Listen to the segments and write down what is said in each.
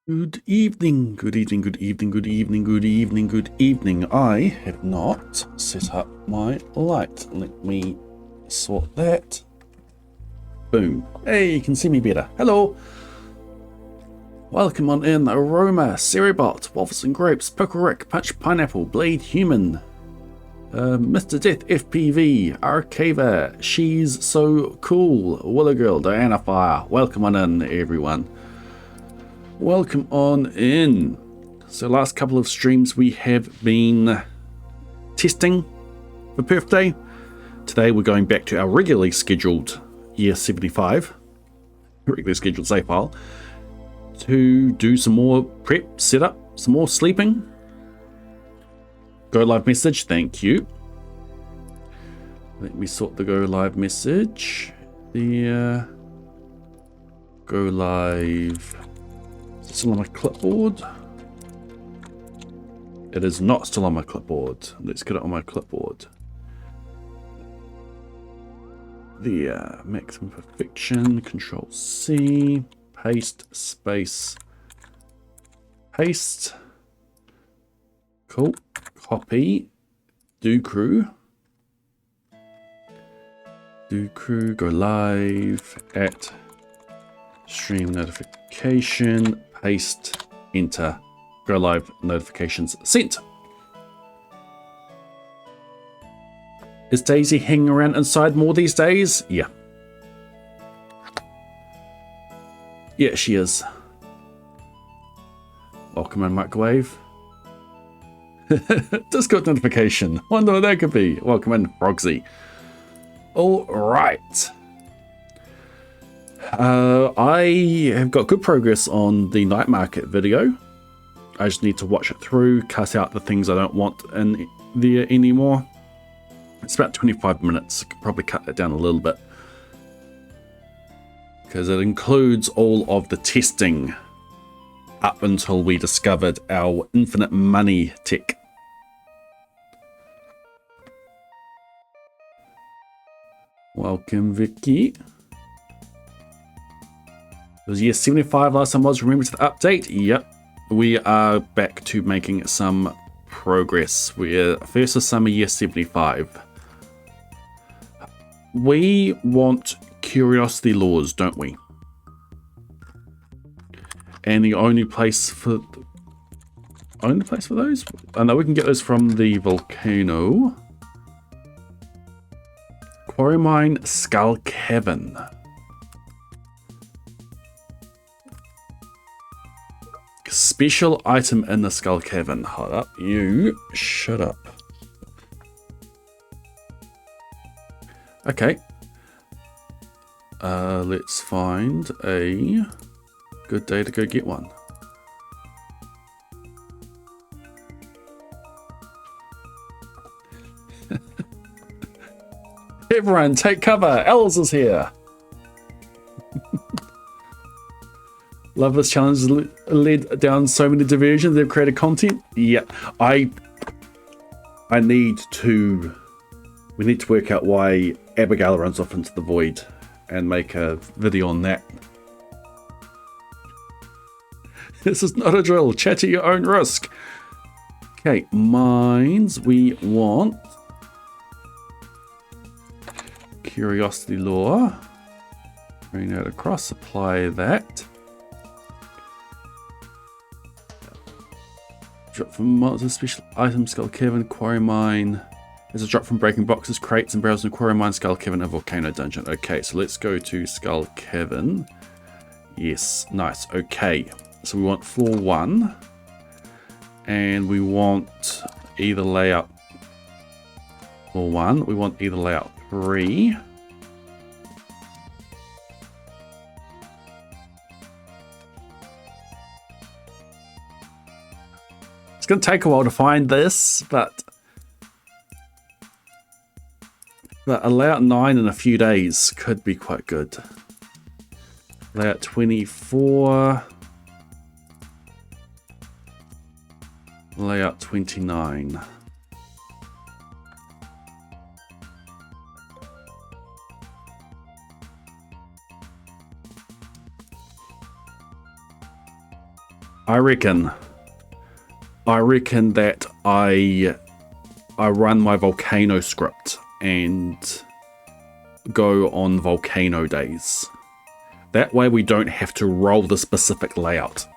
Good evening, good evening, good evening, good evening, good evening, good evening. I have not set up my light. Let me sort that. Boom. Hey, you can see me better. Hello. Welcome on in, Aroma, Ceribot, Waffles and Grapes, Pickle Rick, Punch Pineapple, Blade Human, Mr. Death FPV, Arcava, She's So Cool, Willow Girl, Diana Fire. Welcome on in, everyone. Welcome on in. So last couple of streams we have been testing for Perth Day. Today we're going back to our regularly scheduled year 75, regularly scheduled save file, to do some more prep, setup, some more sleeping. Go live message, thank you. Let me sort the go live message. The go live. Still on my clipboard? It is not still on my clipboard. Let's get it on my clipboard. The maximum perfection, Control C, paste, space, paste. Cool. Copy. Do crew, go live at stream notification. Paste, enter, go live, notifications sent. Is Daisy hanging around inside more these days? Yeah. Yeah, she is. Welcome in, microwave. Discord notification. Wonder what that could be. Welcome in, Frogsy. All right. I have got good progress on the night market video. I just need to watch it through, cut out the things I don't want in there anymore. It's about 25 minutes. I could probably cut that down a little bit, because it includes all of the testing up until we discovered our infinite money tech. Welcome, Vicky. It was year 75 last time was. Remember to the update? Yep. We are back to making some progress. We're first of summer year 75. We want curiosity laws, don't we? And the only place for those? I know we can get those from the volcano. Quarry Mine Skull Cavern. Special item in the Skull Cavern. Hold up. You shut up. Okay. Let's find a good day to go get one. Everyone, take cover. Els is here. Love this challenge has led down so many diversions. They've created content. Yeah, we need to work out why Abigail runs off into the void and make a video on that. This is not a drill. Chat at your own risk. Okay, mines. We want curiosity lore. Bring that across. Apply that. Drop from monsters, special item, Skull Cavern, Quarry Mine. There's a drop from breaking boxes, crates, and barrels in Quarry Mine, Skull Cavern, and Volcano Dungeon. Okay, so let's go to Skull Cavern. Yes, nice. Okay, so we want floor 1. And we want either layout floor 1. We want either layout 3. It's going to take a while to find this, but a layout 9 in a few days could be quite good. Layout 24. Layout 29. I reckon that I run my volcano script and go on volcano days. That way we don't have to roll the specific layout.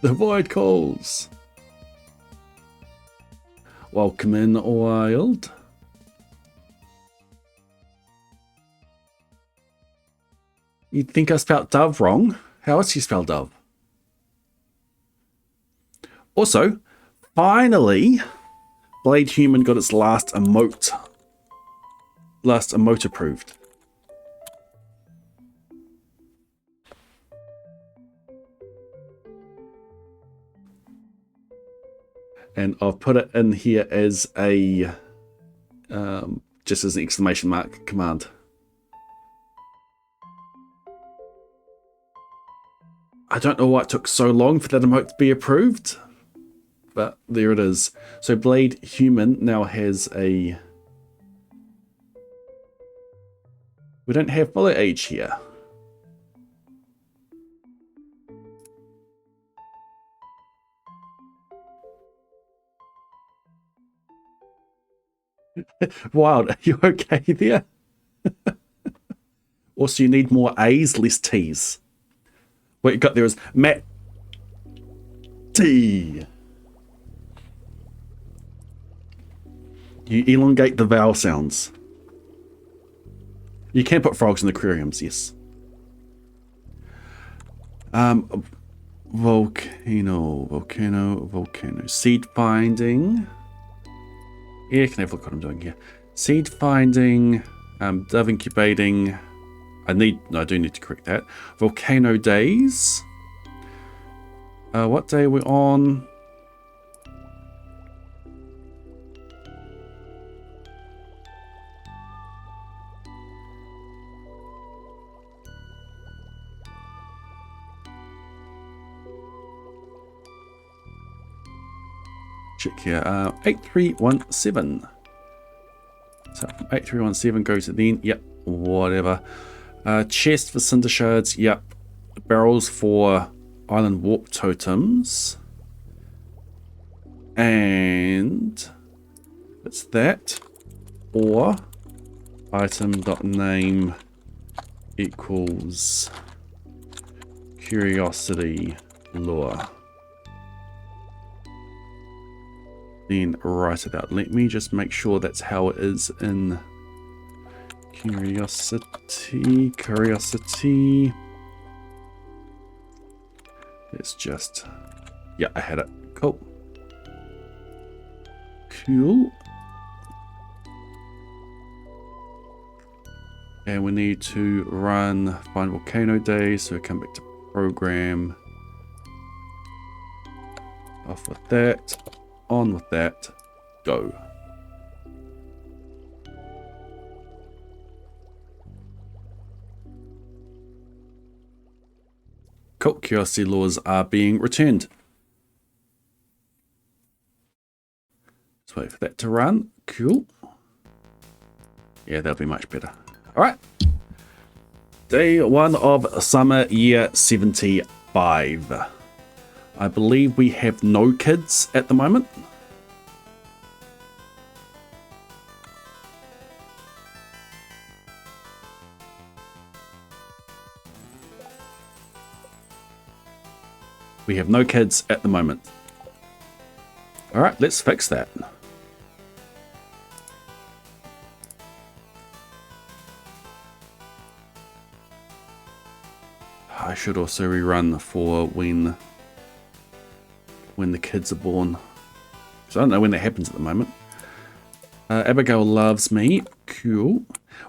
The Void calls. Welcome in, Wild. You'd think I spelled dove wrong. How else do you spell dove? Also, finally, Blade Human got its last emote approved. And I've put it in here as a, just as an exclamation mark command. I don't know why it took so long for that emote to be approved, but there it is. So Blade Human now has a... We don't have bullet age here. Wild, are you okay there? Also, you need more A's, less T's. What you got there is Matt T. You elongate the vowel sounds. You can put frogs in aquariums, yes. Volcano. Seed finding. Yeah, can have a look what I'm doing here. Seed finding, dove incubating. I do need to correct that. Volcano days. What day are we on? Check here. 8317. So 8317 goes to then. Yep, whatever. Chest for cinder shards. Yep. Barrels for island warp totems. And it's that. Or item.name equals curiosity lure. Then write it out. Let me just make sure that's how it is in curiosity. It's just, yeah, I had it. Cool. And we need to run find volcano day, so we come back to program. Off with that. On with that. Go. Cool. Curiosity laws are being returned. Let's wait for that to run. Cool. Yeah, that'll be much better. All right. Day 1 of summer year 75. I believe we have no kids at the moment. We have no kids at the moment. All right, let's fix that. I should also rerun for when the kids are born. So I don't know when that happens at the moment. Abigail loves me. Cool.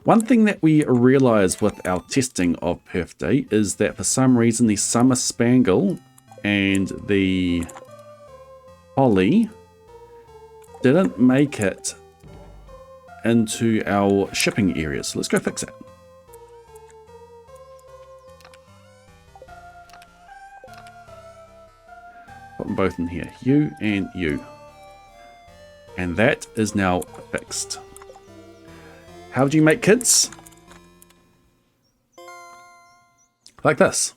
One thing that we realized with our testing of Perth Day is that for some reason the Summer Spangle and the Holly didn't make it into our shipping areas. So let's go fix it. Put them both in here. You and you. And that is now fixed. How do you make kids? Like this.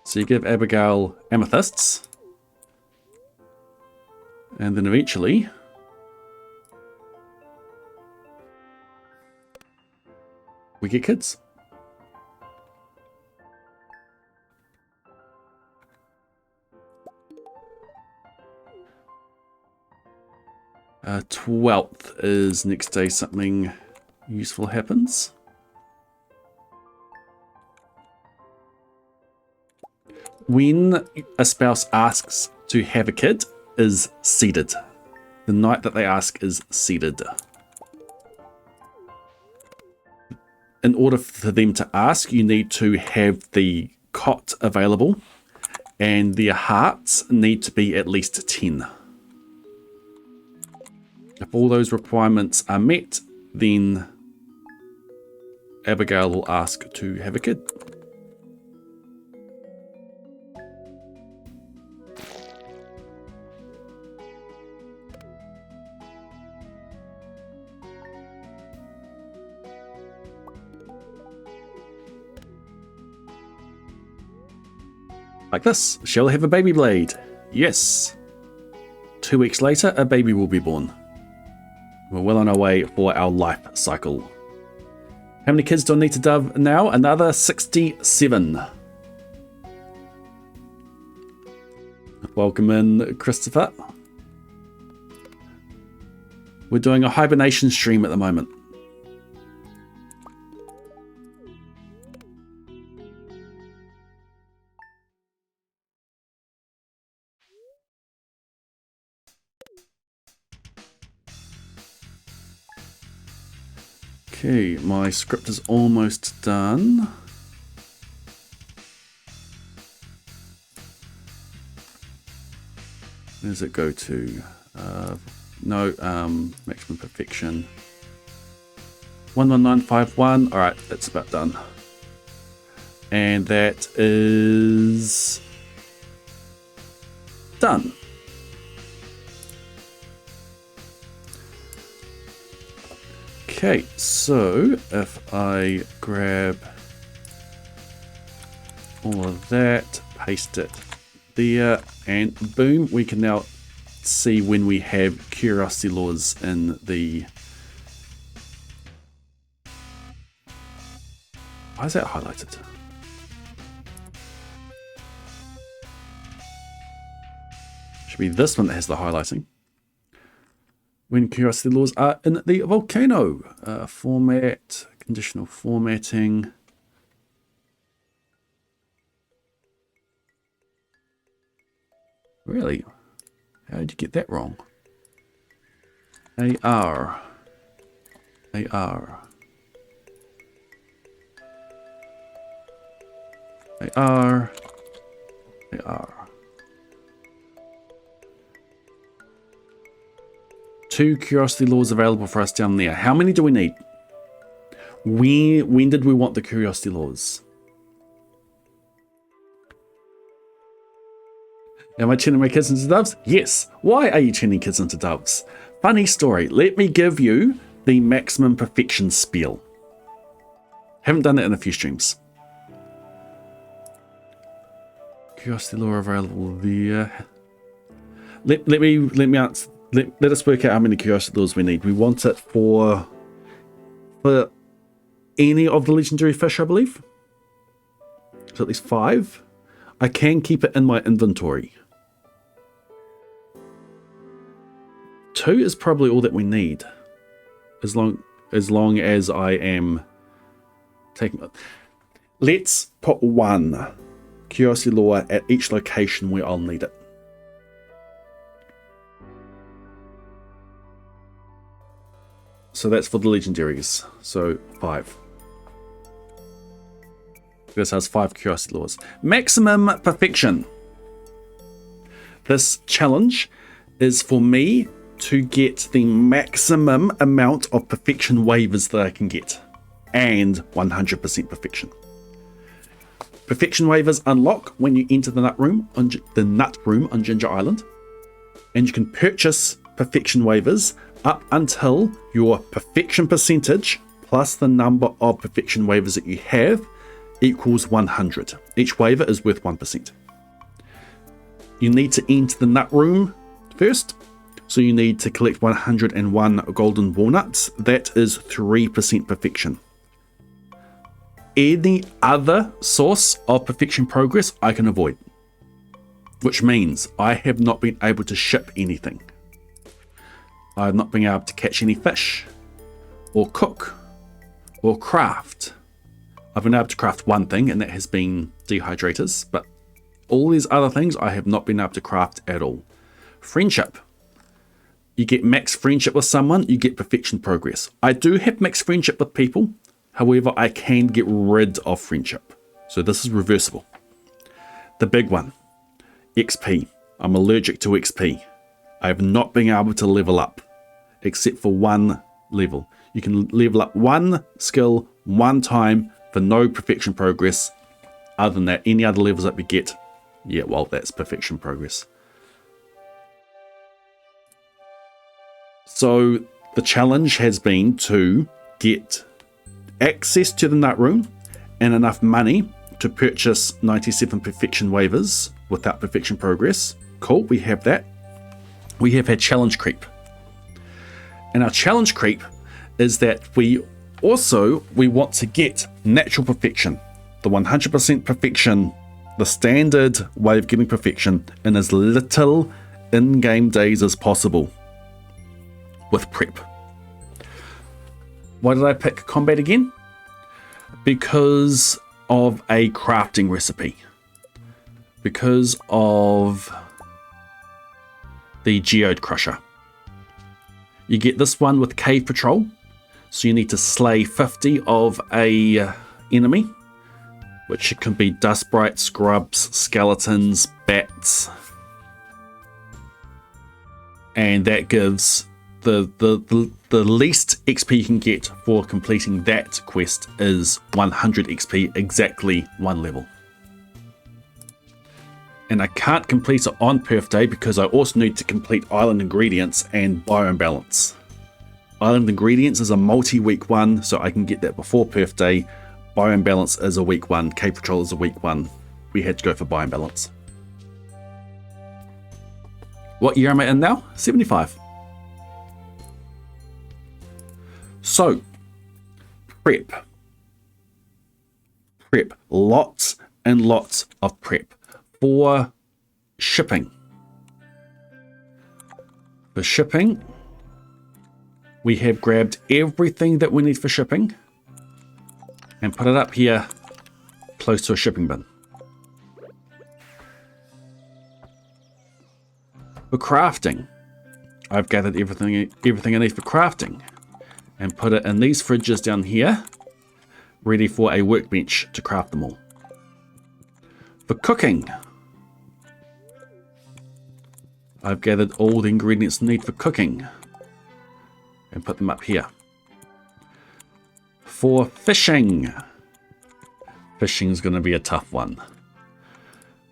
So you give Abigail amethysts. And then eventually we get kids. 12th is next day something useful happens. When a spouse asks to have a kid is seeded. The night that they ask is seeded. In order for them to ask, you need to have the cot available and their hearts need to be at least 10. If all those requirements are met, then Abigail will ask to have a kid. Like this. She'll have a baby blade. Yes. 2 weeks later, a baby will be born. We're well on our way for our life cycle. How many kids do I need to dove now? Another 67. Welcome in, Christopher. We're doing a hibernation stream at the moment. Okay, my script is almost done. Where does it go to? Maximum perfection. 11951. All right, that's about done. And that is done. Okay, so if I grab all of that, paste it there, and boom, we can now see when we have curiosity laws in the... Why is that highlighted? Should be this one that has the highlighting. When curiosity laws are in the volcano. Format, conditional formatting. Really? How did you get that wrong? AR. AR. AR. AR. 2 curiosity laws available for us down there. How many do we need? When did we want the curiosity laws? Am I turning my kids into doves? Yes. Why are you turning kids into doves? Funny story. Let me give you the maximum perfection spiel. Haven't done it in a few streams. Curiosity law available there. Let us work out how many curiosity laws we need. We want it for any of the legendary fish, I believe. So at least 5. I can keep it in my inventory. 2 is probably all that we need. As long as I am taking... Let's put 1 curiosity law at each location where I'll need it. So that's for the legendaries. So 5. This has 5 curiosity laws. Maximum perfection. This challenge is for me to get the maximum amount of perfection waivers that I can get. And 100% perfection. Perfection waivers unlock when you enter the nut room on Ginger Island, and you can purchase perfection waivers up until your perfection percentage plus the number of perfection waivers that you have equals 100. Each waiver is worth 1%. You need to enter the nut room first, so you need to collect 101 golden walnuts. That is 3% perfection. Any other source of perfection progress I can avoid, which means I have not been able to ship anything. I have not been able to catch any fish, or cook, or craft. I've been able to craft one thing, and that has been dehydrators, but all these other things I have not been able to craft at all. Friendship. You get max friendship with someone, you get perfection progress. I do have max friendship with people, however, I can get rid of friendship. So this is reversible. The big one, XP. I'm allergic to XP. I have not been able to level up, except for one level. You can level up one skill, one time, for no perfection progress. Other than that, any other levels that we get, yeah, well, that's perfection progress. So the challenge has been to get access to the nut room and enough money to purchase 97 perfection waivers without perfection progress. Cool, we have that. We have had challenge creep. And our challenge creep is that we want to get natural perfection, the 100% perfection, the standard way of getting perfection in as little in-game days as possible with prep. Why did I pick combat again? Because of a crafting recipe. Because of the geode crusher. You get this one with cave patrol, so you need to slay 50 of a enemy, which can be dust brights, grubs, skeletons, bats, and that gives the least XP you can get for completing that quest is 100 XP, exactly one level. And I can't complete it on Perth Day because I also need to complete Island Ingredients and Biome Balance. Island Ingredients is a multi-week one, so I can get that before Perth Day. Biome Balance is a week one. Cave Patrol is a week one. We had to go for Biome Balance. What year am I in now? 75. So, prep. Prep. Lots and lots of prep. For shipping. For shipping, we have grabbed everything that we need for shipping and put it up here close to a shipping bin. For crafting, I've gathered everything I need for crafting and put it in these fridges down here, ready for a workbench to craft them all. For cooking, I've gathered all the ingredients I need for cooking and put them up here. For fishing, fishing is going to be a tough one.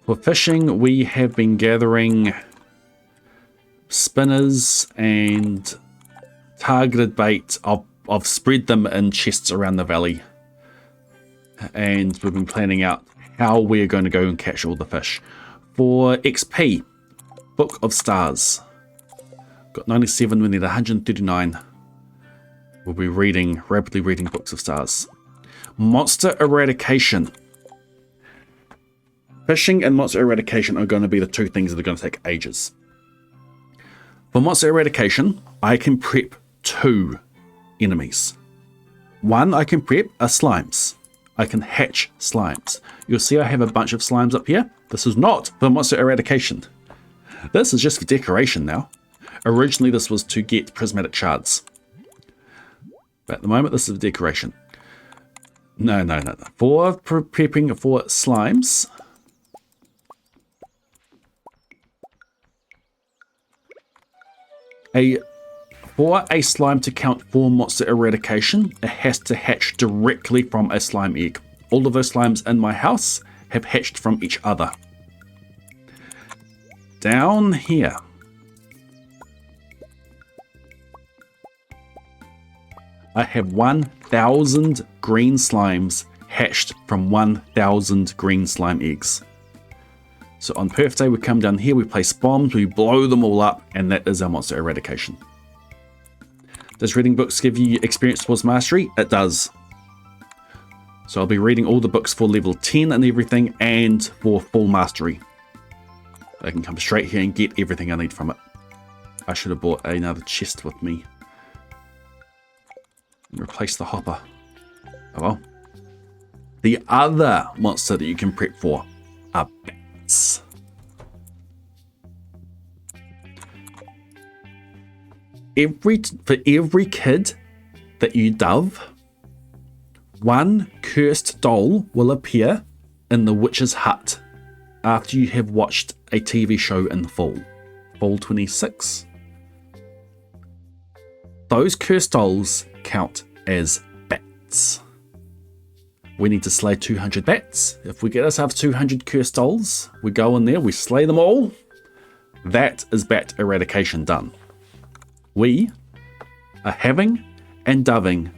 For fishing, we have been gathering spinners and targeted bait. I've spread them in chests around the valley, and we've been planning out how we're going to go and catch all the fish. For XP, Book of Stars. Got 97, we need 139. We'll be rapidly reading Books of Stars. Monster Eradication. Fishing and Monster Eradication are going to be the two things that are going to take ages. For Monster Eradication, I can prep 2 enemies. One I can prep are slimes. I can hatch slimes. You'll see I have a bunch of slimes up here. This is not for Monster Eradication. This is just for decoration now. Originally this was to get prismatic shards. But at the moment this is for decoration. No. For prepping for slimes, for a slime to count for Monster Eradication, it has to hatch directly from a slime egg. All of those slimes in my house have hatched from each other. Down here, I have 1,000 green slimes hatched from 1,000 green slime eggs. So on Perf Day, we come down here, we place bombs, we blow them all up, and that is our monster eradication. Does reading books give you experience towards mastery? It does. So I'll be reading all the books for level 10 and everything, and for full mastery. I can come straight here and get everything I need from it. I should have bought another chest with me. Replace the hopper. Oh well. The other monster that you can prep for are bats. For every kid that you dove, one cursed doll will appear in the witch's hut after you have watched a TV show in the fall. Fall 26. Those cursed dolls count as bats. We need to slay 200 bats. If we get ourselves 200 cursed dolls, we go in there, we slay them all. That is bat eradication done. We are having and doving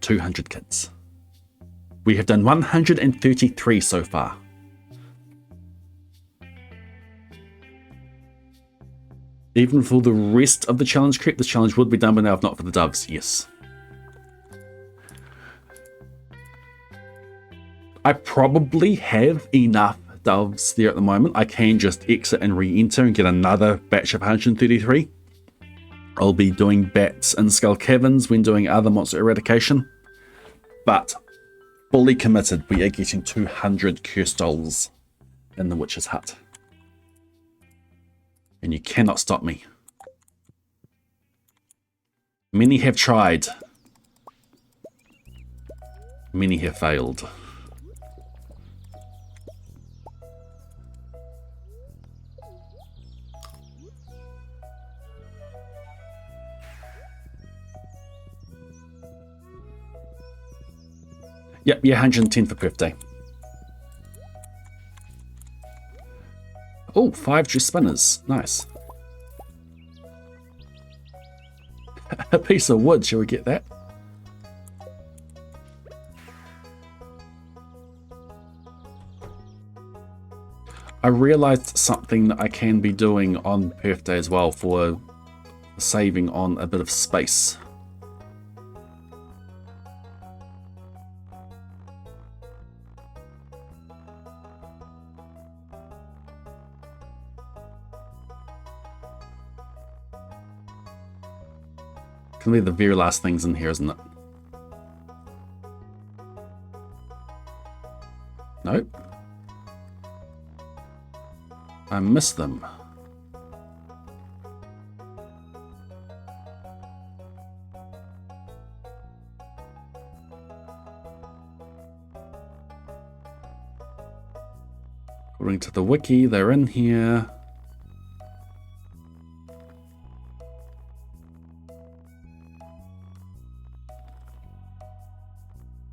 200 kids. We have done 133 so far. Even for the rest of the challenge creep, this challenge would be done by now if not for the doves, yes. I probably have enough doves there at the moment. I can just exit and re-enter and get another batch of 133. I'll be doing bats in Skull Caverns when doing other monster eradication. But fully committed, we are getting 200 cursed dolls in the witch's hut. And you cannot stop me. Many have tried. Many have failed. Yep, yeah, 110 for Perf Day. Oh, 5 juice spinners. Nice. A piece of wood, shall we get that? I realized something that I can be doing on Perf Day as well for saving on a bit of space. Can be the very last things in here, isn't it? Nope. I missed them. According to the wiki, they're in here.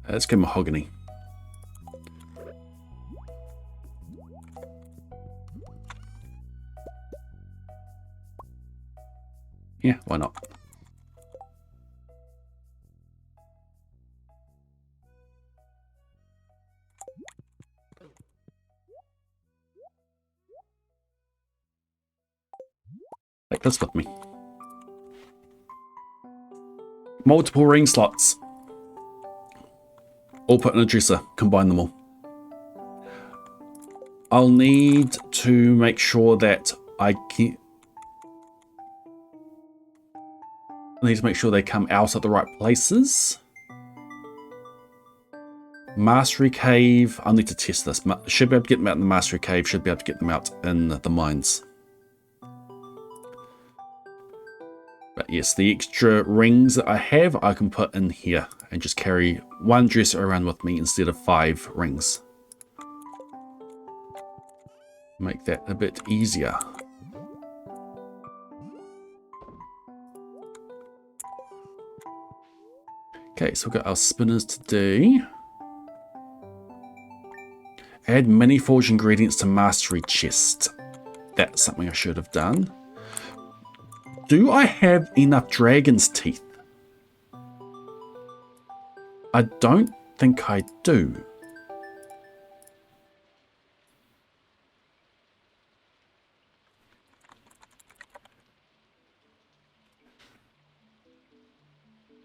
Let's get mahogany. Yeah, why not? Take this with me. Multiple ring slots. All put in a dresser, combine them all. I'll need to make sure that I need to make sure they come out at the right places. Mastery Cave, I'll need to test this. Should be able to get them out in the Mastery Cave, should be able to get them out in the mines. But yes, the extra rings that I have, I can put in here and just carry one dresser around with me instead of 5 rings. Make that a bit easier. Okay, so we've got our spinners today. Add mini forge ingredients to mastery chest. That's something I should have done. Do I have enough dragon's teeth? I don't think I do.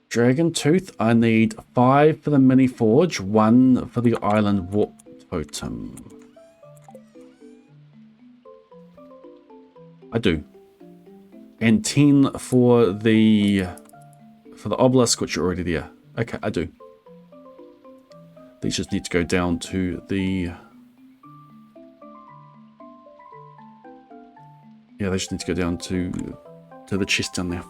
Dragon tooth, I need 5 for the mini forge, 1 for the island warp totem. I do. And 10 for the obelisk, which are already there. Okay, I do. These just need to go down to the... Yeah, they just need to go down to the chest down there.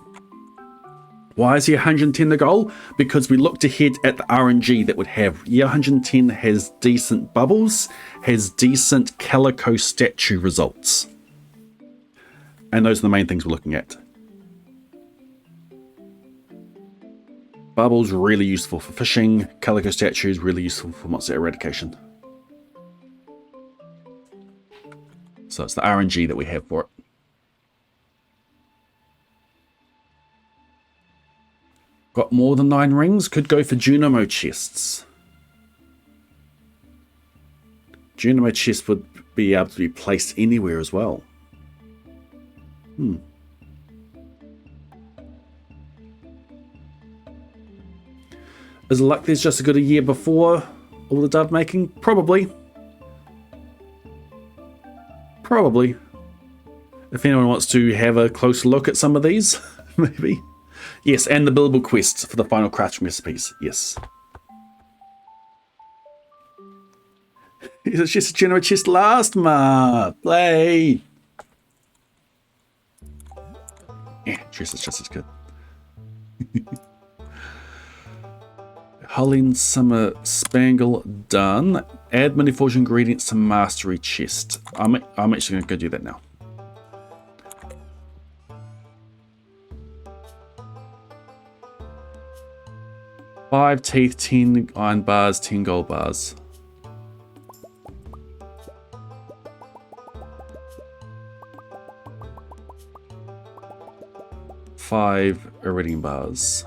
Why is year 110 the goal? Because we looked ahead at the RNG that would have. Year 110 has decent bubbles, has decent calico statue results. And those are the main things we're looking at. Bubbles really useful for fishing, calico statues really useful for monster eradication. So it's the RNG that we have for it. Got more than 9 rings, could go for Junimo chests. Junimo chests would be able to be placed anywhere as well. Is it luck there's just a good a year before all the dove making? Probably. Probably. If anyone wants to have a closer look at some of these, maybe. Yes, and the billable quests for the final crafting recipes. Yes. It's just a general chest last month. Play. Yeah, chest is just as good. Hulling Summer Spangle done. Add mini forge ingredients to mastery chest. I'm actually going to go do that now. Five teeth, 10 iron bars, 10 gold bars. Five iridium bars.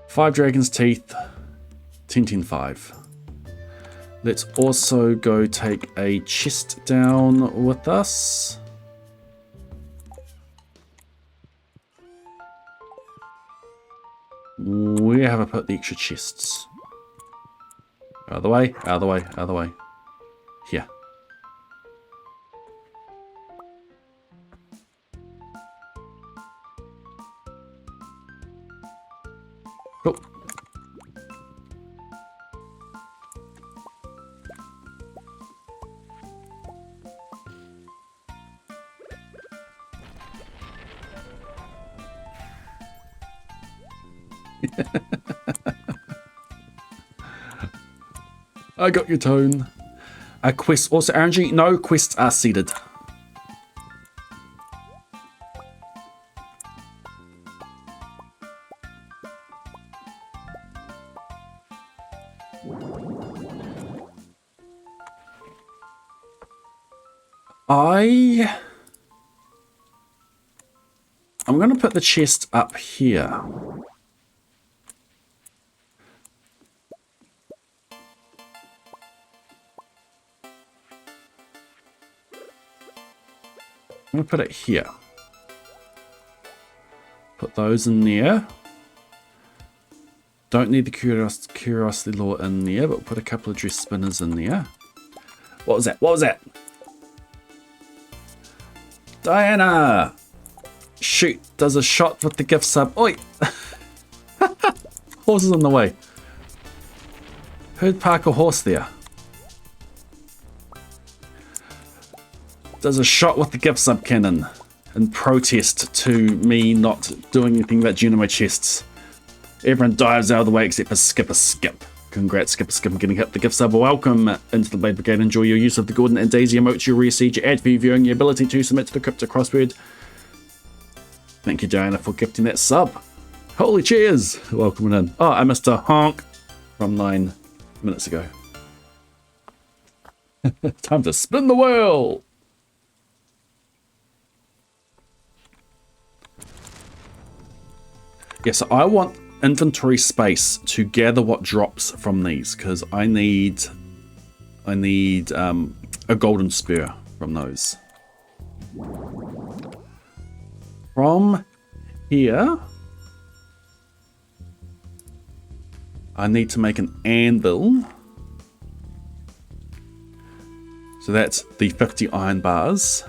5 dragon's teeth, 10, 10, 5. Let's also go take a chest down with us. Where have I put the extra chests? Out of the way, out of the way, out of the way. Here. Cool. I got your tone. Quests also RNG? No, quests are seeded. I'm going to put the chest up here. I'm going to put it here. Put those in there. Don't need the curiosity lore in there, but we'll put a couple of dress spinners in there. What was that? What was that? Diana! Shoot, does a shot with the gift sub. Oi! Horse is on the way. Heard park a horse there. Does a shot with the gift sub cannon in protest to me not doing anything about Junimo chests. Everyone dives out of the way except for Skipper Skip. Congrats, Skipper Skip, on getting hit the gift sub. Welcome into the Blade Brigade. Enjoy your use of the Gordon and Daisy emotes, your re-siege, your ad for viewing, your ability to submit to the crypto crossword. Thank you, Diana, for gifting that sub. Holy cheers! Welcome in. Oh, I missed a honk. from 9 minutes ago. Time to spin the wheel! Yeah, so I want inventory space to gather what drops from these, because I need a golden spur from those. From here, I need to make an anvil. So that's the 50 iron bars.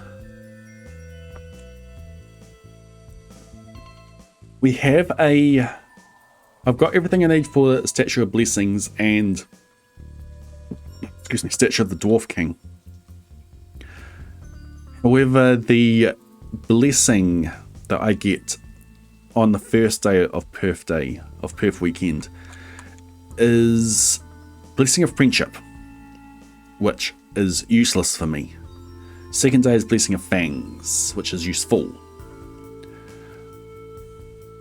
We have I've got everything I need for the Statue of Blessings and, excuse me, Statue of the Dwarf King. However, the blessing that I get on the first day of Perth weekend, is Blessing of Friendship, which is useless for me. Second day is Blessing of Fangs, which is useful.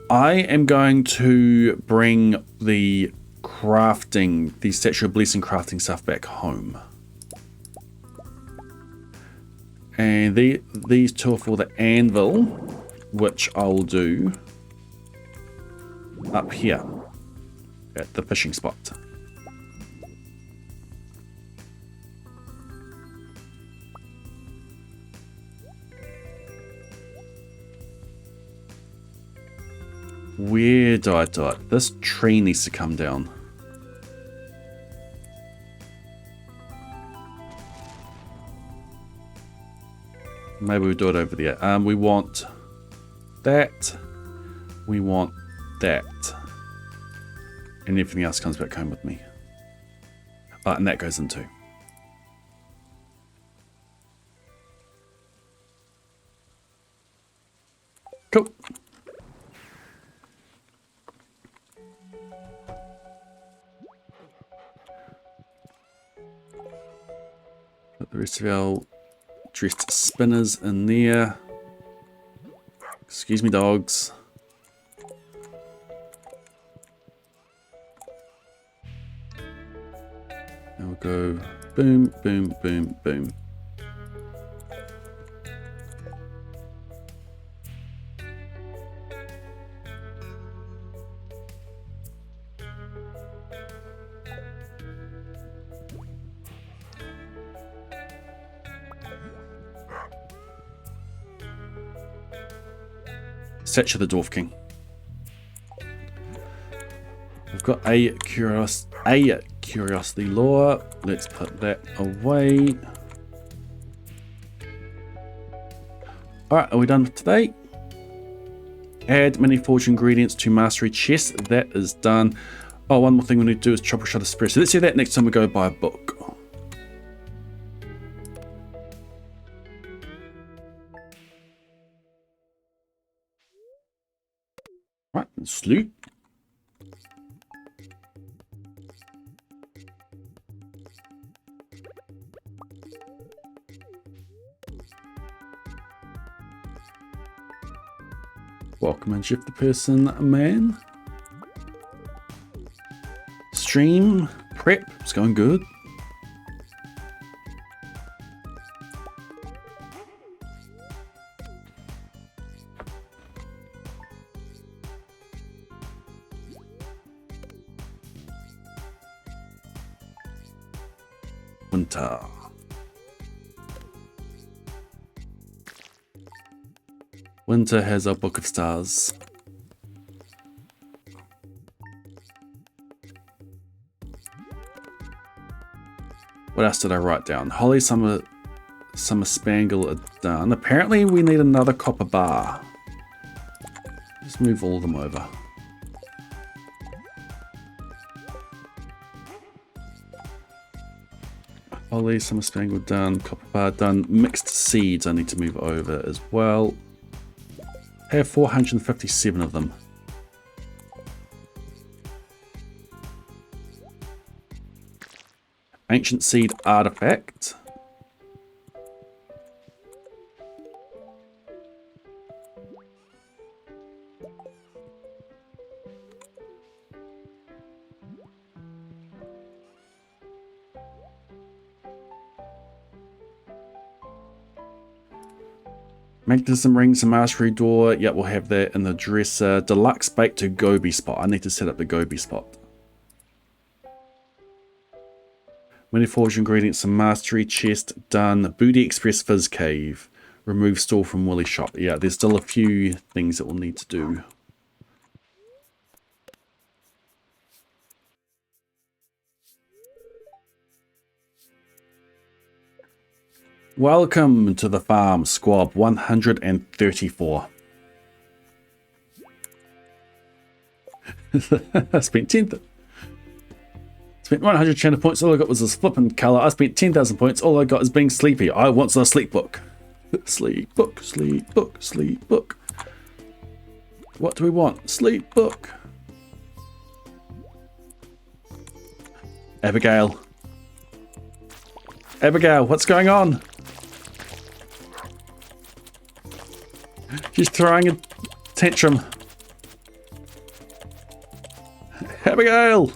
I am going to bring the Statue of Blessing crafting stuff back home. And these two are for the anvil, which I'll do up here at the fishing spot. Where do I do it? This tree needs to come down. Maybe we'll do it over there. We want that. We want that. And everything else comes back home with me. And that goes in too. Cool. Put the rest of our dressed spinners in there. Excuse me, dogs. And we'll go boom, boom, boom, boom. Statue of the Dwarf King. We've got a curiosity lore. Let's put that away. Alright, are we done for today? Add many forged ingredients to mastery chest. That is done. Oh, one more thing we need to do is chop a shot of espresso. Let's do that next time we go buy a book. Right, sloop. Welcome and shift the person, man. Stream prep, it's going good. Winter. Winter has a book of stars. What else did I write down? Holly, summer spangle are done. Apparently we need another copper bar. Just move all of them over. Holly, summer spangle done. Copper bar done. Mixed seeds I need to move over as well. I have 457 of them. Ancient seed artifact. Magnetism rings, a mastery door. Yep, we'll have that in the dresser. Deluxe bake to goby spot. I need to set up the goby spot. Many forged ingredients, some mastery chest done. Booty Express Fizz Cave. Remove store from Woolly shop. Yeah, there's still a few things that we'll need to do. Welcome to the farm, Squab 134. I spent 100 channel points. All I got was this flippin' colour. I spent 10,000 points. All I got is being sleepy. I want the sleep book. Sleep book, sleep book, sleep book. What do we want? Sleep book. Abigail. Abigail, what's going on? She's throwing a tantrum. Abigail!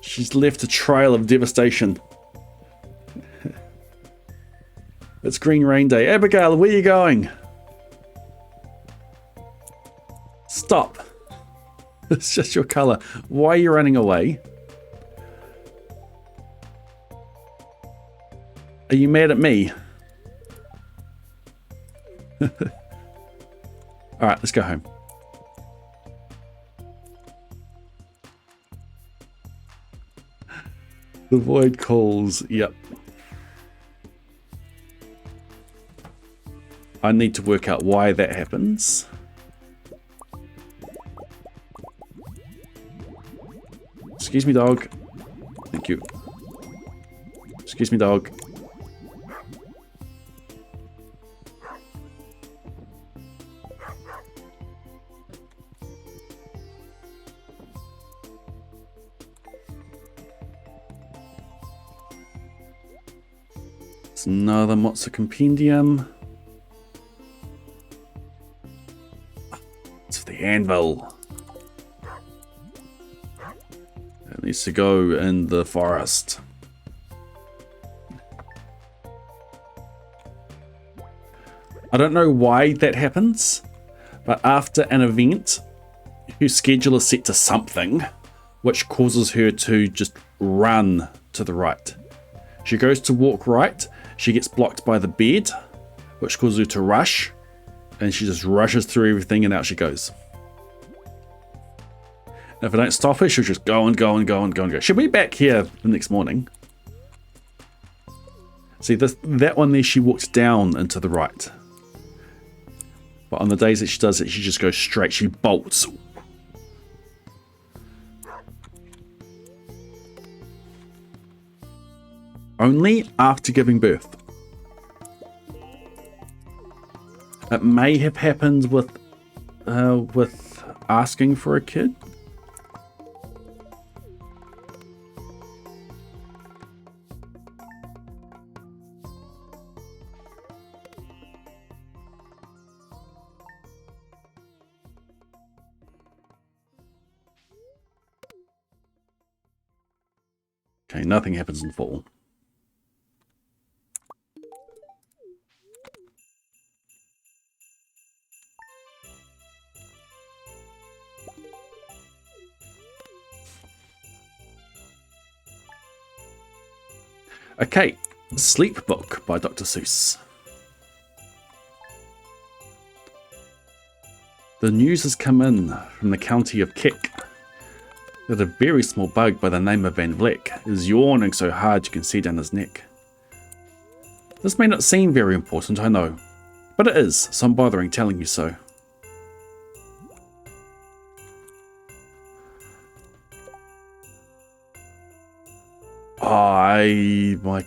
She's left a trail of devastation. It's Green Rain Day. Abigail, where are you going? Stop. It's just your colour. Why are you running away? Are you mad at me? Alright, let's go home. The void calls. Yep. I need to work out why that happens. Excuse me, dog. Thank you. Excuse me, dog. It's another Motsa compendium. It's for the anvil. It needs to go in the forest. I don't know why that happens, but after an event, her schedule is set to something, which causes her to just run to the right. She goes to walk right, she gets blocked by the bed, which causes her to rush, and she just rushes through everything and out she goes. And if I don't stop her, she'll just go and go and go and go and go. She'll be back here the next morning. See, that one there, she walks down and to the right. But on the days that she does it, she just goes straight. She bolts. Only after giving birth. It may have happened with asking for a kid. Okay, nothing happens in fall. Okay, Sleep Book by Dr. Seuss. The news has come in from the county of Kik that a very small bug by the name of Van Vleck is yawning so hard you can see down his neck. This may not seem very important, I know, but it is, so I'm bothering telling you so. My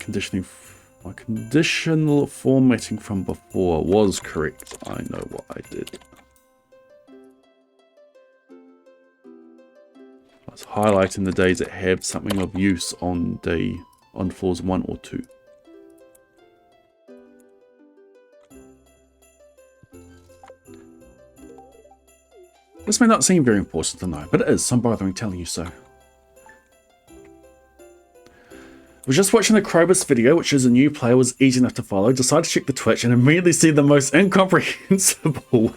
conditional formatting from before was correct. I know what I did. I was highlighting the days that have something of use on floors 1 or 2. This may not seem very important to know, but it is, so I'm bothering telling you so. I was just watching the Krobus video, which is a new player, was easy enough to follow, decided to check the Twitch and immediately see the most incomprehensible.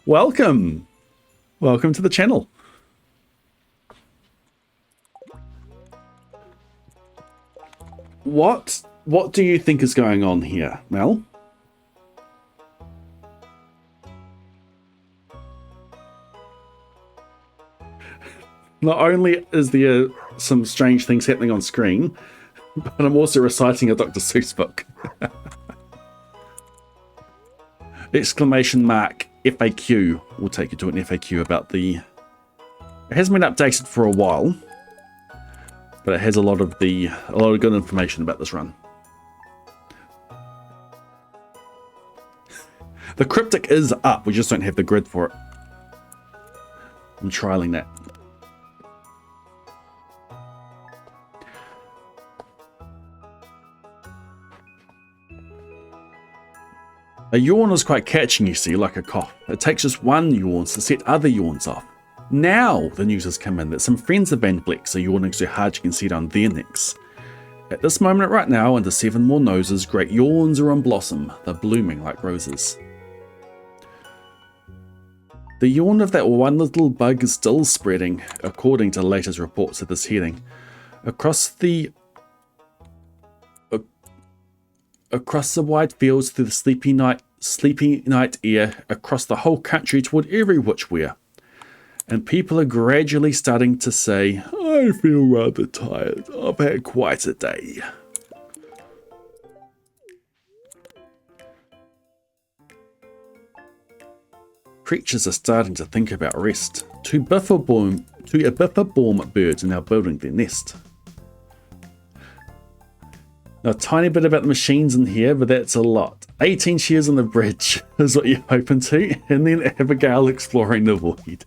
Welcome! Welcome to the channel. What do you think is going on here, Mel? Not only is there some strange things happening on screen, but I'm also reciting a Dr. Seuss book. Exclamation mark FAQ will take you to an FAQ about the... It hasn't been updated for a while, but it has a lot of good information about this run. The cryptic is up, we just don't have the grid for it. I'm trialing that. A yawn is quite catching, you see, like a cough. It takes just one yawn to set other yawns off. Now the news has come in that some friends of Van Blex are yawning so hard you can see it on their necks. At this moment right now, under 7 more noses, great yawns are on blossom. They're blooming like roses. The yawn of that one little bug is still spreading, according to the latest reports of this heading. Across the wide fields, through the sleepy night air, across the whole country toward every which where. And people are gradually starting to say, I feel rather tired. I've had quite a day. Creatures are starting to think about rest. Two biffaborn birds are now building their nest. Now, a tiny bit about the machines in here, but that's a lot. 18 shares on the bridge is what you're hoping to, and then Abigail exploring the void.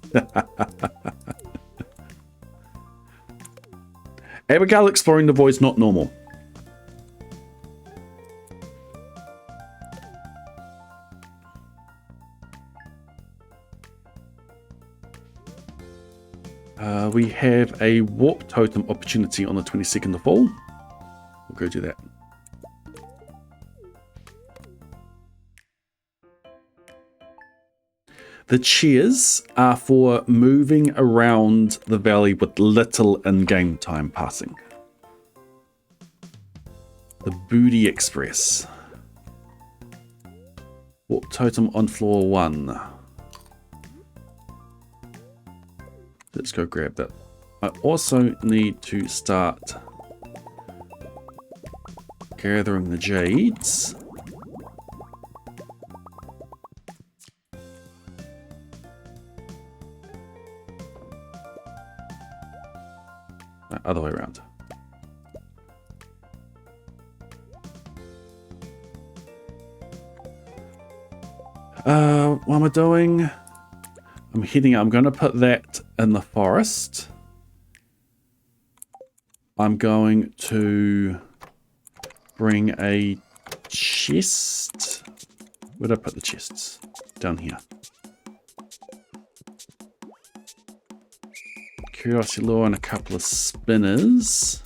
Abigail exploring the void is not normal. We have a warp totem opportunity on the 22nd of fall. We'll go do that. The chairs are for moving around the valley with little in-game time passing. The Booty Express. Warp totem on floor 1. Let's go grab that. I also need to start gathering the jades. Other way around. What am I doing? I'm going to put that in the forest. I'm going to bring a chest. Where did I put the chests? Down here. Curiosity lure and a couple of spinners.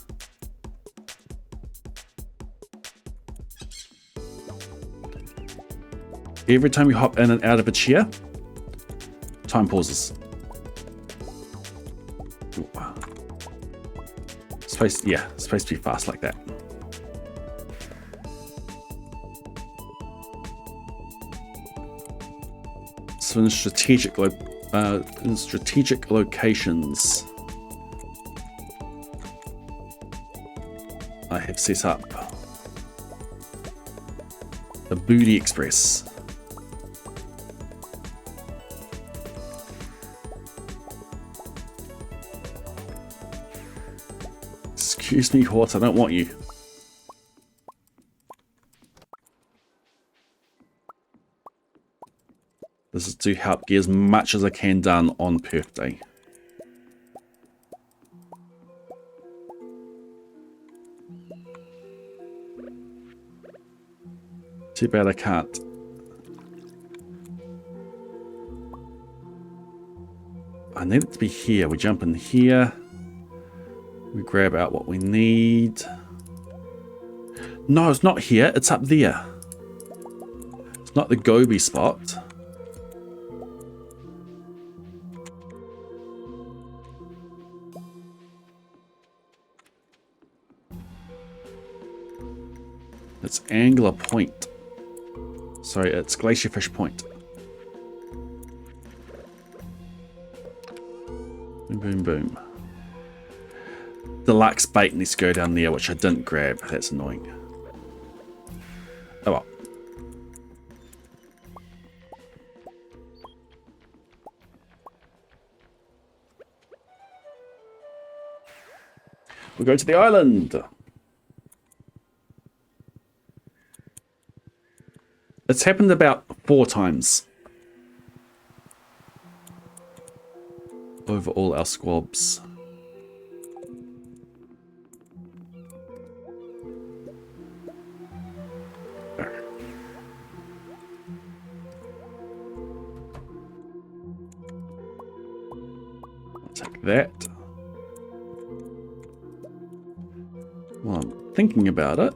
Every time you hop in and out of a chair, time pauses. Ooh. It's supposed to be fast like that. So in strategic locations, I have set up the Booty Express. Excuse me, what? I don't want you. This is to help get as much as I can done on Perth Day. Too bad I can't I need it to be here. We jump in here. We grab out what we need. No, it's not here. It's up there. It's not the Gobi spot. It's Angler Point. Sorry, it's Glacierfish Point. Boom, boom, boom. Deluxe bait needs to go down there, which I didn't grab. That's annoying. Oh well. We'll go to the island. It's happened about 4 times. Over all our squabs. I'll take that. Well, I'm thinking about it.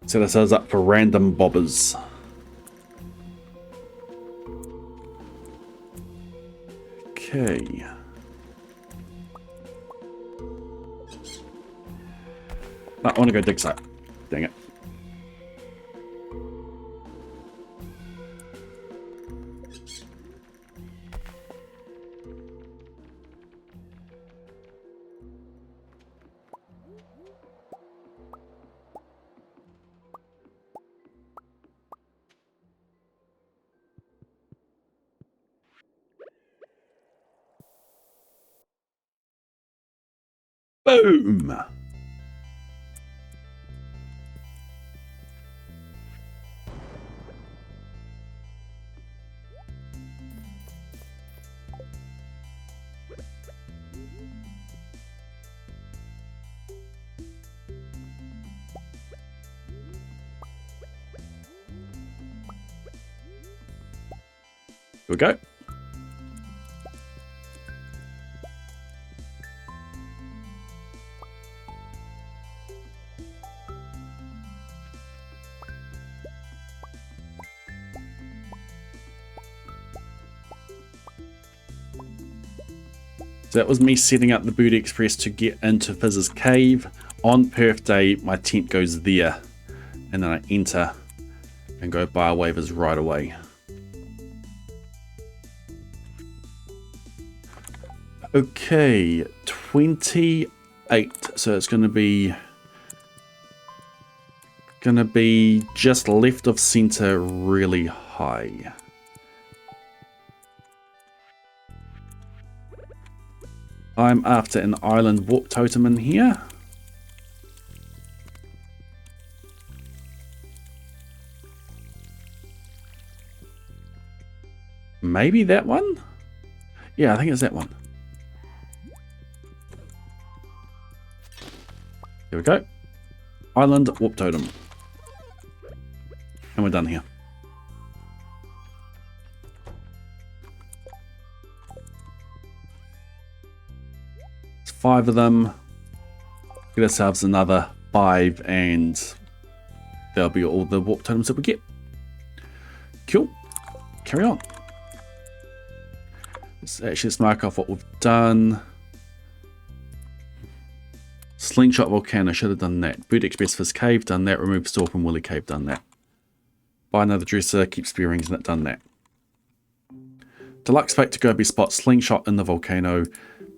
Set ourselves up for random bobbers. Okay. I want to go dig site. Dang it. Boom! Here we go. So that was me setting up the Booty Express to get into Fizz's cave. On Perth Day, my tent goes there. And then I enter and go buy waivers right away. Okay, 28. So it's going to be just left of center, really high. I'm after an island warp totem in here. Maybe that one? Yeah, I think it's that one. Here we go. Island warp totem. And we're done here. It's 5 of them. Get ourselves another 5 and that'll be all the warp totems that we get. Cool. Carry on. Let's mark off what we've done. Slingshot Volcano, should have done that. Boot Express Fizz Cave, done that. Remove Storp and Woolly Cave, done that. Buy another dresser, keep spear rings in it, done that. Deluxe Bait to Gobi spot, Slingshot in the volcano.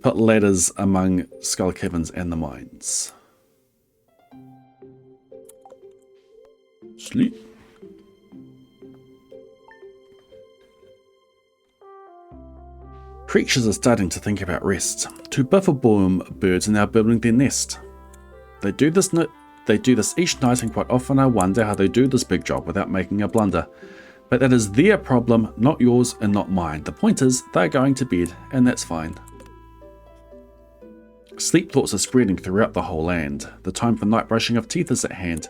Put ladders among Skull Caverns and the mines. Sleep. Creatures are starting to think about rest. 2 Biffelboom birds are now building their nest. They do this each night, and quite often I wonder how they do this big job without making a blunder. But that is their problem, not yours and not mine. The point is, they're going to bed, and that's fine. Sleep thoughts are spreading throughout the whole land. The time for night brushing of teeth is at hand.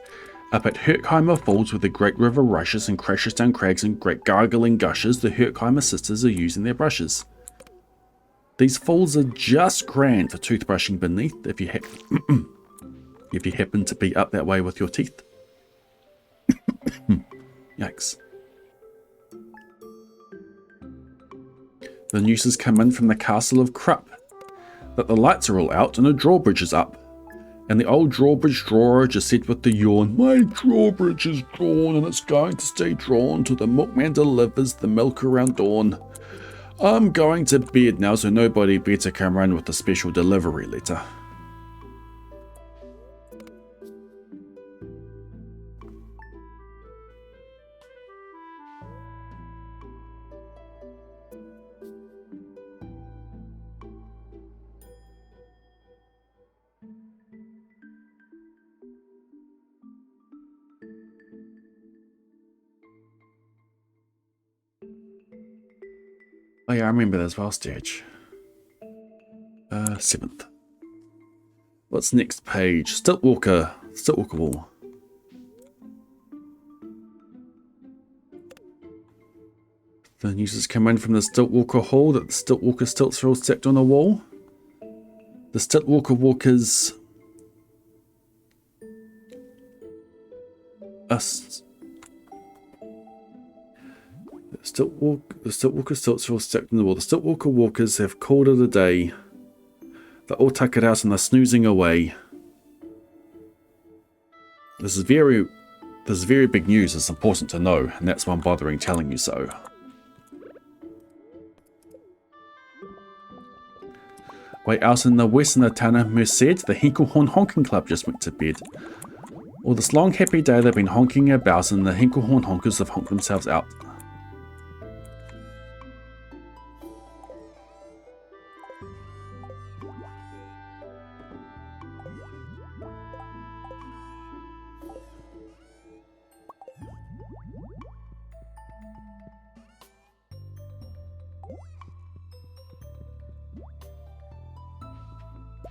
Up at Herkheimer Falls, where the great river rushes and crashes down crags and great gargling gushes, the Herkheimer sisters are using their brushes. These falls are just grand for toothbrushing beneath if you happen to be up that way with your teeth. Yikes. The news has come in from the castle of Krupp that the lights are all out and a drawbridge is up. And the old drawbridge drawer just said with the yawn, "My drawbridge is drawn and it's going to stay drawn till the milkman delivers the milk around dawn. I'm going to bed now, so nobody better come run with a special delivery letter." Oh yeah, I remember that as well, stage. 7th. What's next page? Stiltwalker wall. The news has come in from the Stiltwalker hall that the Stiltwalker stilts are all stacked on the wall. The Stiltwalker walkers... The Stiltwalker stilts are all stacked on the wall. The Stiltwalker walkers have called it a day. They're all tuckered out and they're snoozing away. This is very big news. It's important to know, and that's why I'm bothering telling you so. Way out in the west in the town of Merced, the Hinkelhorn Honking Club just went to bed. All this long happy day they've been honking about and the Hinkelhorn Honkers have honked themselves out.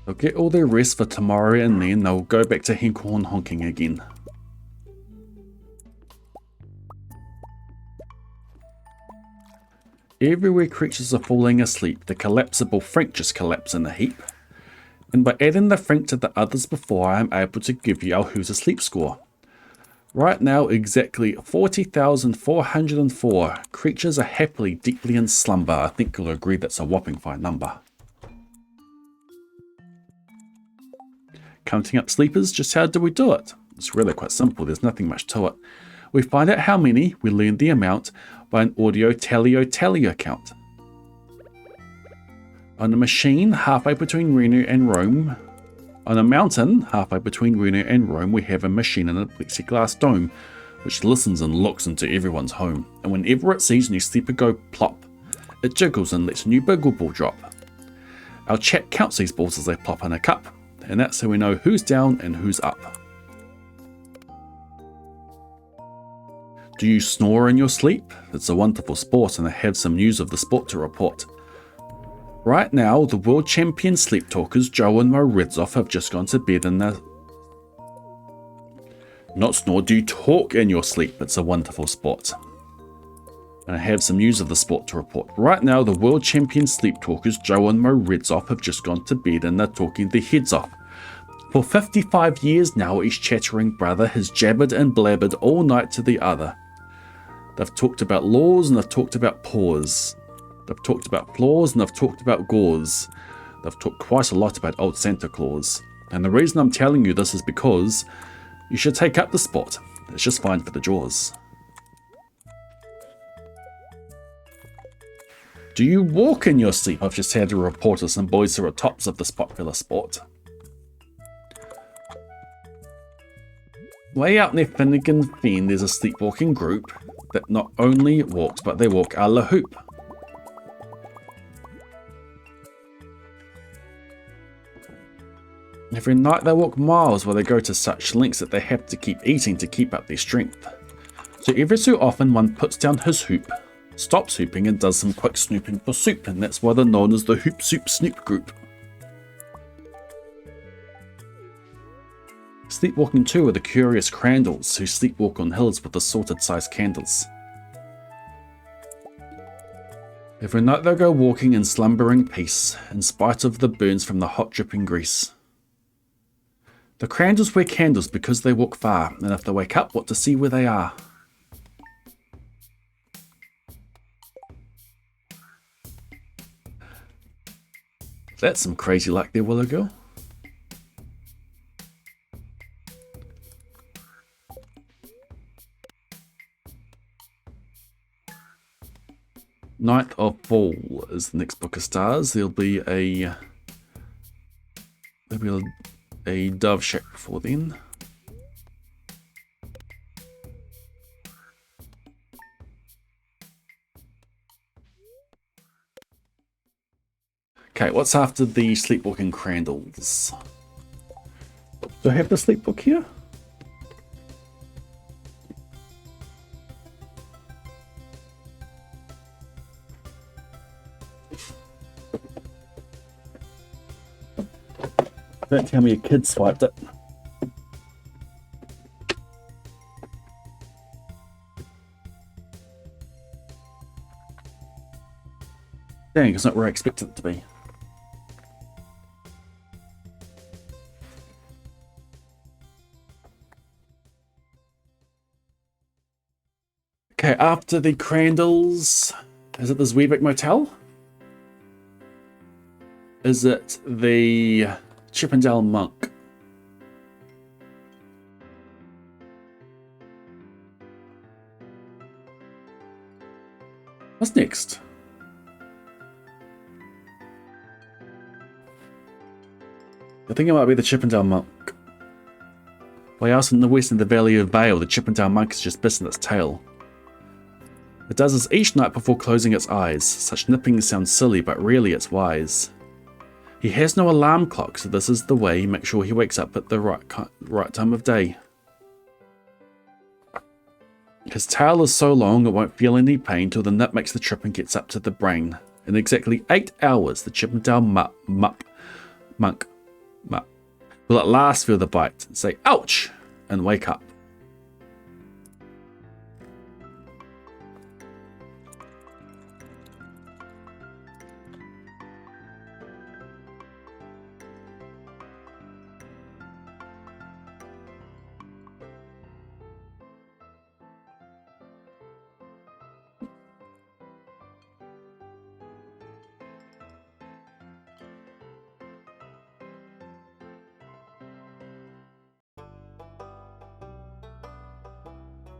They'll get all their rest for tomorrow and then they'll go back to Hinkelhorn honking again. Everywhere creatures are falling asleep, the collapsible Frank just collapsed in a heap. And by adding the Frank to the others before, I am able to give you our Who's Asleep score. Right now, exactly 40,404 creatures are happily, deeply in slumber. I think you'll agree that's a whopping fine number. Counting up sleepers, just how do we do it? It's really quite simple, there's nothing much to it. We find out how many, we learn the amount by an audio tally count. On a machine halfway between Reno and Rome, on a mountain halfway between Reno and Rome, we have a machine in a plexiglass dome, which listens and looks into everyone's home. And whenever it sees a new sleeper go plop, it jiggles and lets a new Biggle Ball drop. Our chat counts these balls as they plop in a cup, and that's how we know who's down and who's up. Do you snore in your sleep? It's a wonderful sport, and I have some news of the sport to report. Right now, the world champion sleep talkers Joe and Mo Redzoff have just gone to bed in their... Not snore, do you talk in your sleep? It's a wonderful sport. And I have some news of the sport to report. Right now, the world champion sleep talkers Joe and Mo Redzoff have just gone to bed and they're talking their heads off. For 55 years now, each chattering brother has jabbered and blabbered all night to the other. They've talked about laws and they've talked about paws. They've talked about flaws and they've talked about gauze. They've talked quite a lot about old Santa Claus. And the reason I'm telling you this is because you should take up the sport. It's just fine for the jaws. Do you walk in your sleep? I've just had a report of some boys who are tops of this popular sport. Way out near Finnegan Fen, there's a sleepwalking group that not only walks, but they walk a la hoop. Every night they walk miles where they go to such lengths that they have to keep eating to keep up their strength. So every so often one puts down his hoop, stops hooping and does some quick snooping for soup, and that's why they're known as the Hoop Soup Snoop Group. Sleepwalking too are the curious crandalls who sleepwalk on hills with assorted sized candles. Every night they'll go walking in slumbering peace, in spite of the burns from the hot dripping grease. The crandalls wear candles because they walk far, and if they wake up, what to see where they are. That's some crazy luck there, Willow Girl. Ninth of Fall is the next book of stars. There'll be a dove shack before then. Okay, what's after the sleepwalking crandalls? Do I have the sleepwalk here? Don't tell me a kid swiped it. Dang, it's not where I expected it to be. Okay, after the crandalls, is it the Zweebeck Motel? Is it the Chippendale Monk? What's next? I think it might be the Chippendale Monk. Way out in the west in the Valley of Vale, the Chippendale Monk is just bissing its tail. It does this each night before closing its eyes. Such nipping sounds silly, but really it's wise. He has no alarm clock, so this is the way. Make sure he wakes up at the right time of day. His tail is so long it won't feel any pain till the nip makes the trip and gets up to the brain. In exactly 8 hours, the Chippendale Monk will at last feel the bite, say ouch, and wake up.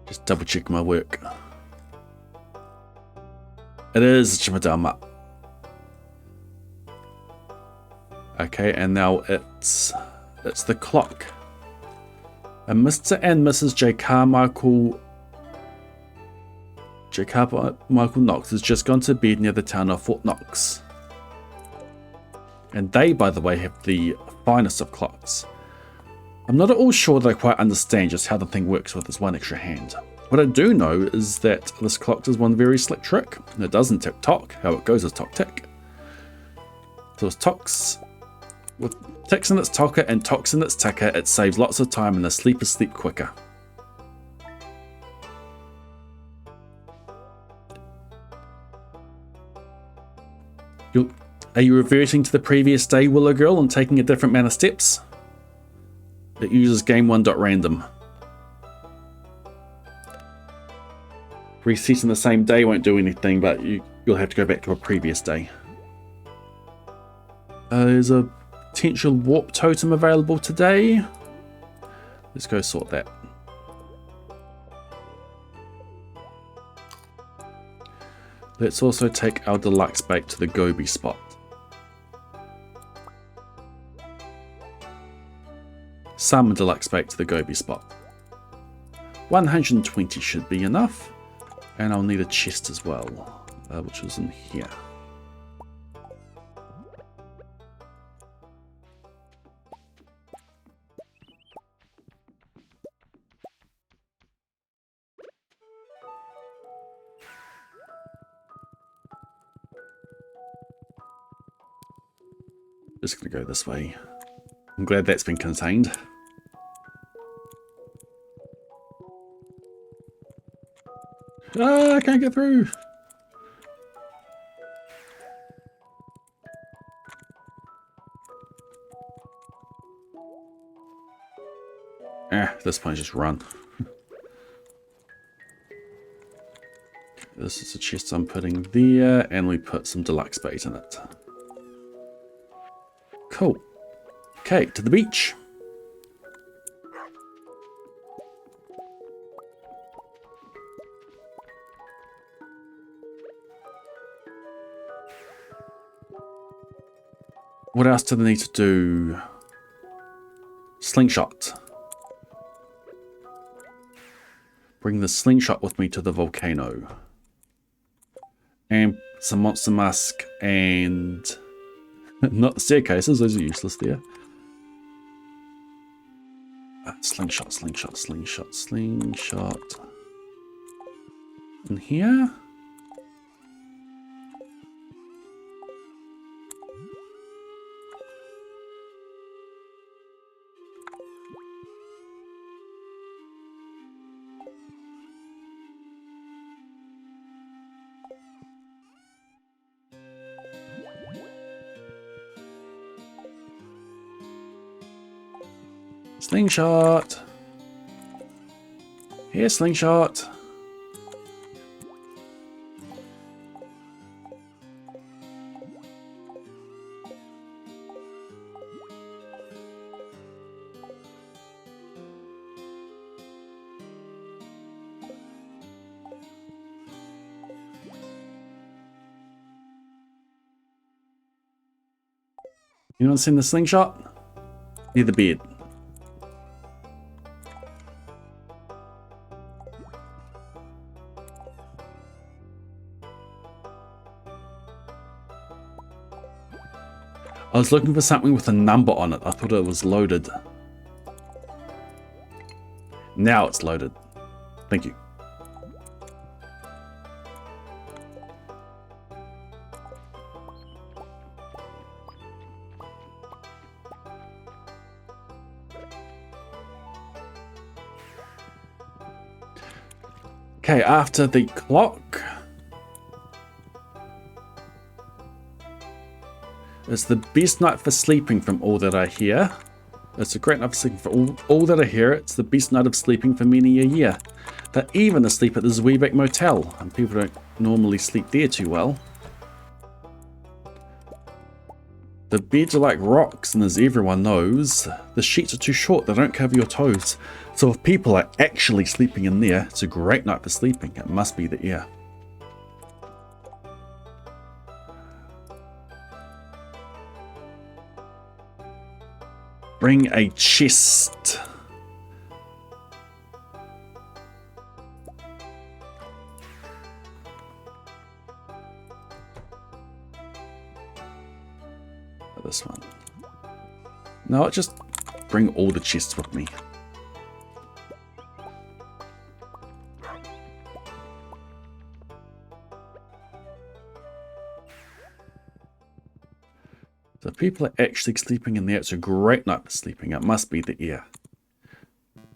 Just double check my work. It is Chippendale Monk. Okay, and now it's the clock. And Mr. and Mrs. J. Carmichael Knox has just gone to bed near the town of Fort Knox. And they, by the way, have the finest of clocks. I'm not at all sure that I quite understand just how the thing works with this one extra hand. What I do know is that this clock does one very slick trick. And it doesn't tick-tock, how it goes is tock-tick. So it's tocks, with ticks in its tocker and tocks in its ticker, it saves lots of time and the sleepers sleep quicker. Are you reverting to the previous day, Willow Girl, and taking a different amount of steps? It uses game1.random. Resetting the same day won't do anything, but you'll have to go back to a previous day. There's a potential warp totem available today. Let's go sort that. Let's also take our deluxe bait to the Gobi spot. Summon deluxe bait to the Gobi spot. 120 should be enough. And I'll need a chest as well, which is in here. Just gonna go this way. I'm glad that's been contained. Ah, I can't get through. This point just run. This is a chest I'm putting there, and we put some deluxe bait in it. Cool. Okay, to the beach. What else do they need to do? Slingshot. Bring the slingshot with me to the volcano. And some monster musk and... not the staircases, those are useless there. Slingshot, slingshot, slingshot, slingshot. In here? Slingshot. Here, slingshot. Anyone seen the slingshot? Near the bed. I was looking for something with a number on it. I thought it was loaded. Now it's loaded. Thank you. Okay, after the clock, it's the best night for sleeping from all that I hear. It's a great night for sleeping for all that I hear. It's the best night of sleeping for many a year. They're even asleep at the Zweebeck Motel, and people don't normally sleep there too well. The beds are like rocks, and as everyone knows, the sheets are too short, they don't cover your toes. So if people are actually sleeping in there, it's a great night for sleeping. It must be the air. Bring a chest. This one. No, just bring all the chests with me. So people are actually sleeping in there. It's a great night for sleeping. It must be the air.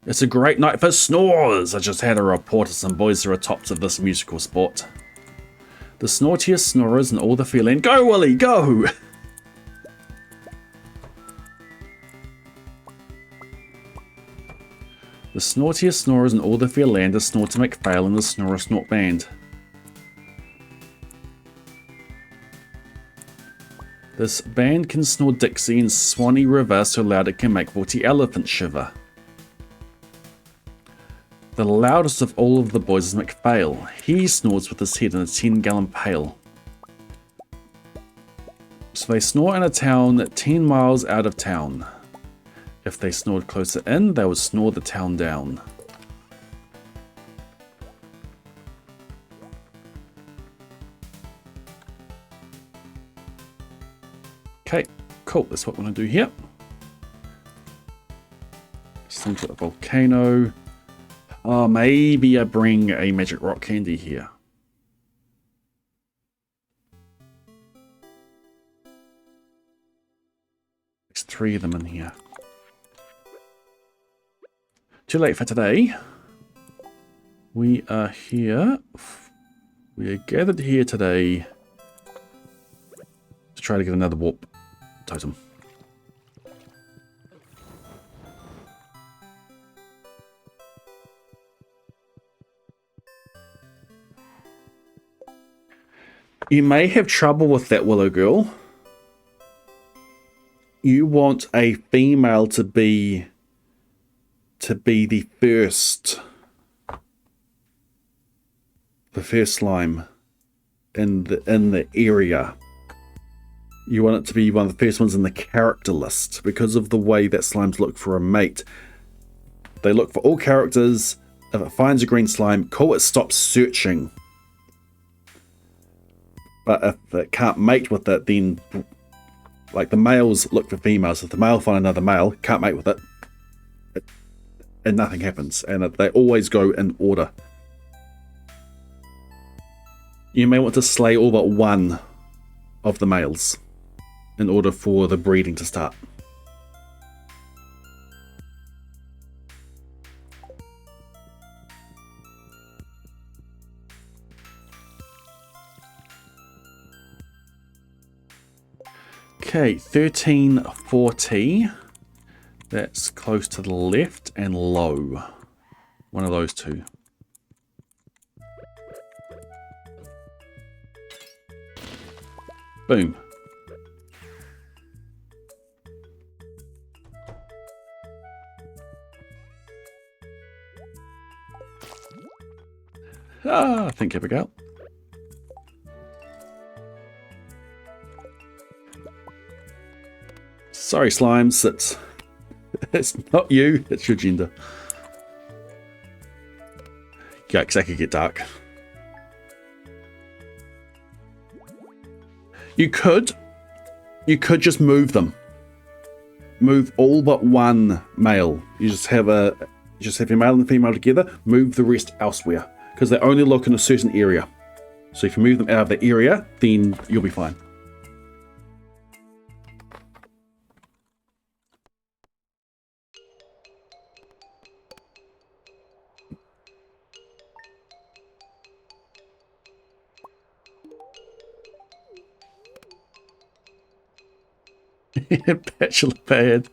It's a great night for snores. I just had a report of some boys who are tops of this musical sport. The snortiest snorers in all the feeling. Go, Willie, go! The snortiest snorers in all the fair land are Snorter McPhail and the Snorer Snort Band. This band can snore Dixie in Swanee River so loud it can make 40 elephants shiver. The loudest of all of the boys is McPhail. He snores with his head in a 10-gallon pail. So they snore in a town 10 miles out of town. If they snored closer in, they would snore the town down. Okay, cool. That's what we're going to do here. Sink to the volcano. Oh, maybe I bring a magic rock candy here. There's 3 of them in here. Too late for today. We are here. We are gathered here today to try to get another warp totem. You may have trouble with that, Willow Girl. You want a female to be the first slime in the area. You want it to be one of the first ones in the character list because of the way that slimes look for a mate. They look for all characters. If it finds a green slime, cool, it stops searching. But if it can't mate with it, then like the males look for females. If the male finds another male, can't mate with it, and nothing happens. And they always go in order. You may want to slay all but one of the males in order for the breeding to start. Okay, 1340. That's close to the left and low. One of those two. Boom. Ah, think Abigail. Sorry, slimes, it's not you, it's your gender. Yikes, that could get dark. You could just move them. Move all but one male. You just have your male and female together, move the rest elsewhere. Because they only look in a certain area. So if you move them out of the area, then you'll be fine. Bachelor pad.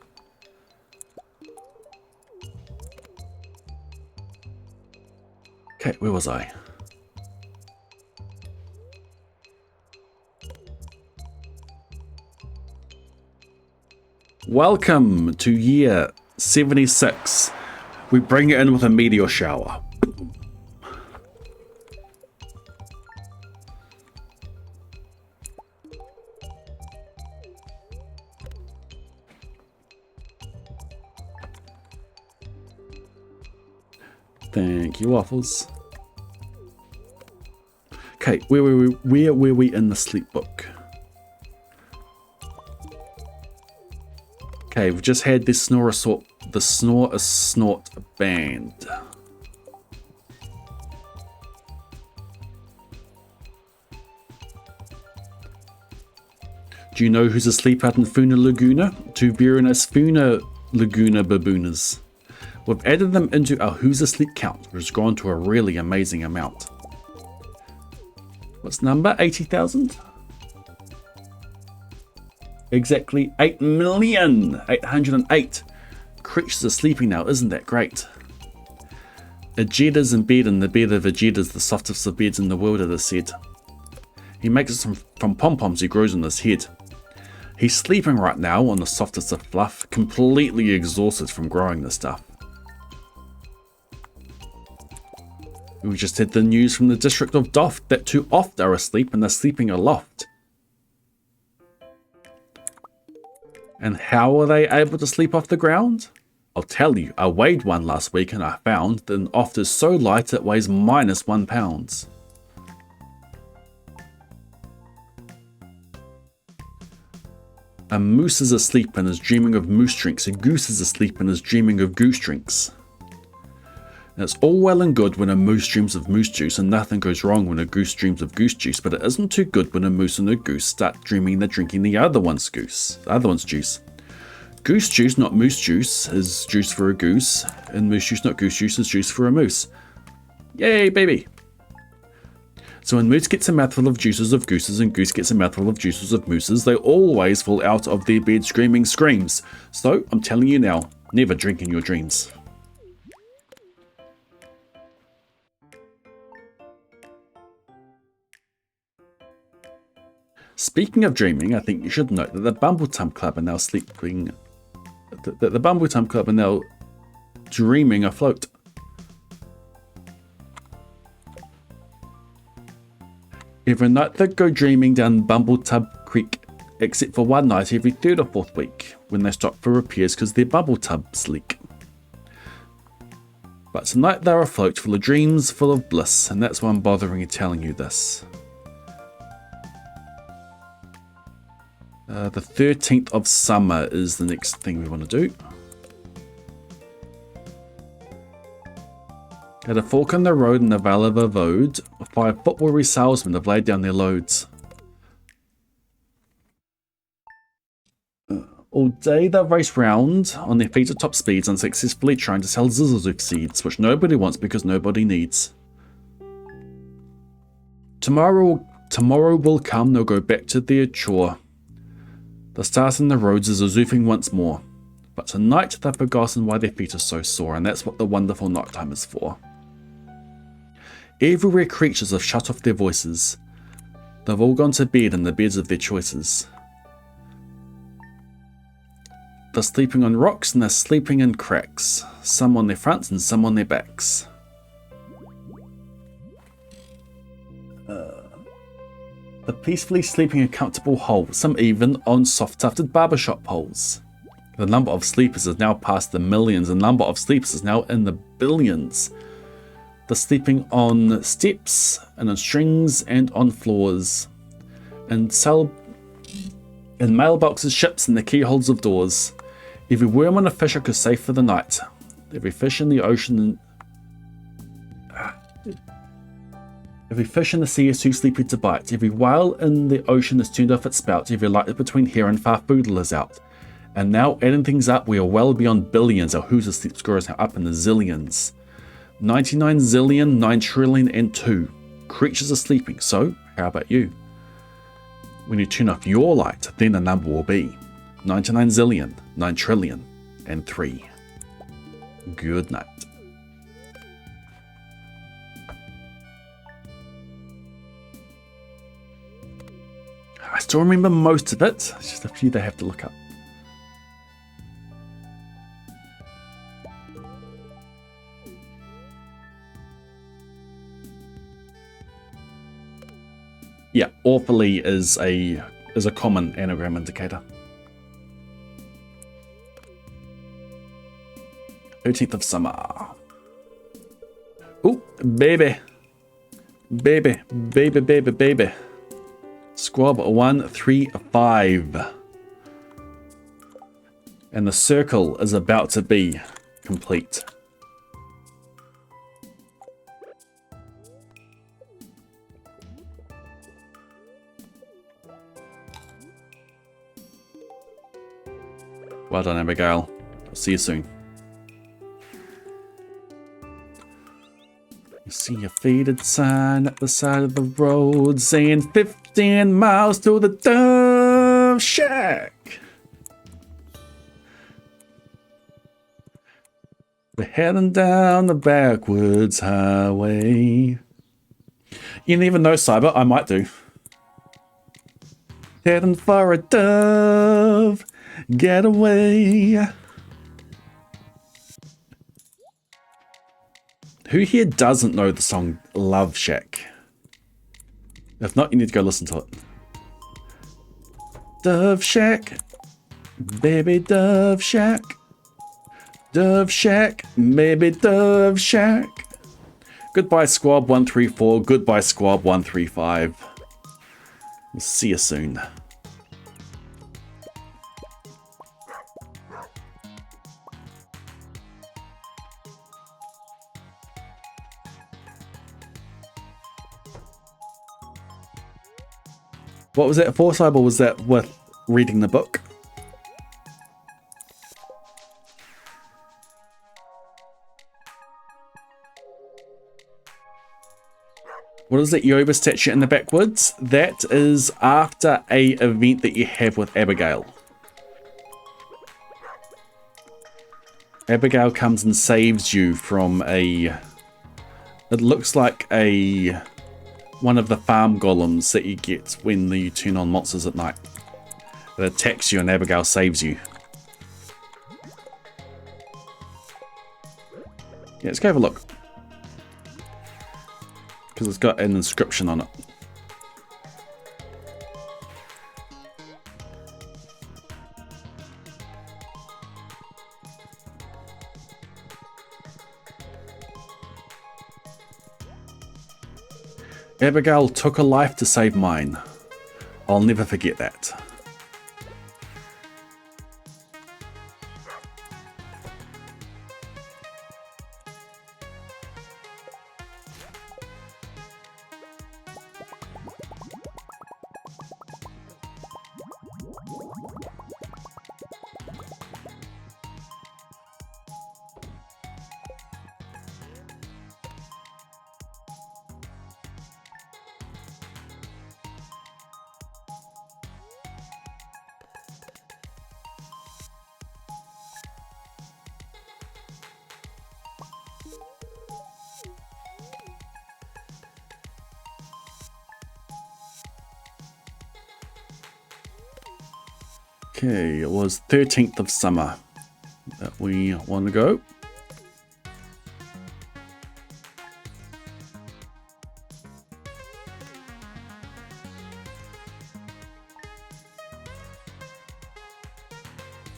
Okay, where was I? Welcome to year 76. We bring it in with a meteor shower. Thank you, Waffles. Okay, where were we in the sleep book? Okay, we've just had the snore a snort band. Do you know who's asleep out in Funa Laguna? Two Veranus Funa Laguna baboonas. We've added them into our Who's Asleep count, which has gone to a really amazing amount. What's number? 80,000? Exactly 8,808,000 creatures are sleeping now. Isn't that great? Ajeda's in bed, and the bed of Ajeda's the softest of beds in the world, it is said. He makes it from pom-poms he grows on his head. He's sleeping right now on the softest of fluff, completely exhausted from growing this stuff. We just had the news from the district of Doft that two oft are asleep and they're sleeping aloft. And how are they able to sleep off the ground? I'll tell you, I weighed one last week and I found that an oft is so light it weighs -1 pound. A moose is asleep and is dreaming of moose drinks. A goose is asleep and is dreaming of goose drinks. And it's all well and good when a moose dreams of moose juice, and nothing goes wrong when a goose dreams of goose juice, but it isn't too good when a moose and a goose start dreaming they're drinking the other one's juice. Goose juice, not moose juice, is juice for a goose, and moose juice, not goose juice, is juice for a moose. Yay, baby! So when Moose gets a mouthful of juices of gooses and Goose gets a mouthful of juices of mooses, they always fall out of their bed screaming screams. So I'm telling you now, never drink in your dreams. Speaking of dreaming, I think you should note that the Bumbletum Club are now sleeping. That the Bumbletum Club are now dreaming afloat. Every night they go dreaming down Bumbletub Creek, except for one night every third or fourth week, when they stop for repairs because their bubble tubs leak. But tonight they're afloat, full of dreams, full of bliss, and that's why I'm bothering and telling you this. The 13th of summer is the next thing we want to do. At a fork in the road in the Vale of Avode, 5 footweary salesmen have laid down their loads. All day they've raced round on their feet at top speeds, unsuccessfully trying to sell Zizazoof seeds, which nobody wants because nobody needs. Tomorrow will come, they'll go back to their chore. The stars in the roads is Zizazoofing once more. But tonight they've forgotten why their feet are so sore, and that's what the wonderful night time is for. Everywhere creatures have shut off their voices. They've all gone to bed in the beds of their choices. They're sleeping on rocks and they're sleeping in cracks. Some on their fronts and some on their backs. They're peacefully sleeping in comfortable holes, some even on soft-tufted barbershop poles. The number of sleepers is now past the millions, and the number of sleepers is now in the billions. They're sleeping on steps and on strings and on floors, and in mailboxes, ships, and the keyholes of doors. Every worm on a fish hook is safe for the night. Every fish in the ocean, every fish in the sea is too sleepy to bite. Every whale in the ocean is turned off its spout. Every light between here and Farfoodle is out. And now, adding things up, we are well beyond billions. Our Who's Asleep score is now up in the zillions. 99 zillion, 9 trillion, and 2. Creatures are sleeping, so how about you? When you turn off your light, then the number will be 99 zillion, 9 trillion, and 3. Good night. I still remember most of it, it's just a few they have to look up. Yeah, awfully is a common anagram indicator. 13th of summer. Oh, baby. Baby, baby, baby, baby. Squab 135. And the circle is about to be complete. Well done, Abigail. I'll see you soon. You see a faded sign at the side of the road saying 15 miles to the Dove Shack. We're heading down the backwoods highway. You didn't even know, Cyber. I might do. Heading for a dove getaway. Who here doesn't know the song Love Shack? If not, you need to go listen to it. Dove Shack, baby Dove Shack. Dove Shack, baby Dove Shack. Goodbye Squab 134, goodbye Squab 135. We'll see you soon. What was that for, Cyber? Was that with reading the book? What is that Yoba statue in the backwoods? That is after a event that you have with Abigail. Abigail comes and saves you from a... It looks like one of the farm golems that you get when you turn on monsters at night. It attacks you and Abigail saves you. Yeah, let's go have a look. Because it's got an inscription on it. Abigail took a life to save mine. I'll never forget that. Okay, it was 13th of summer that we want to go.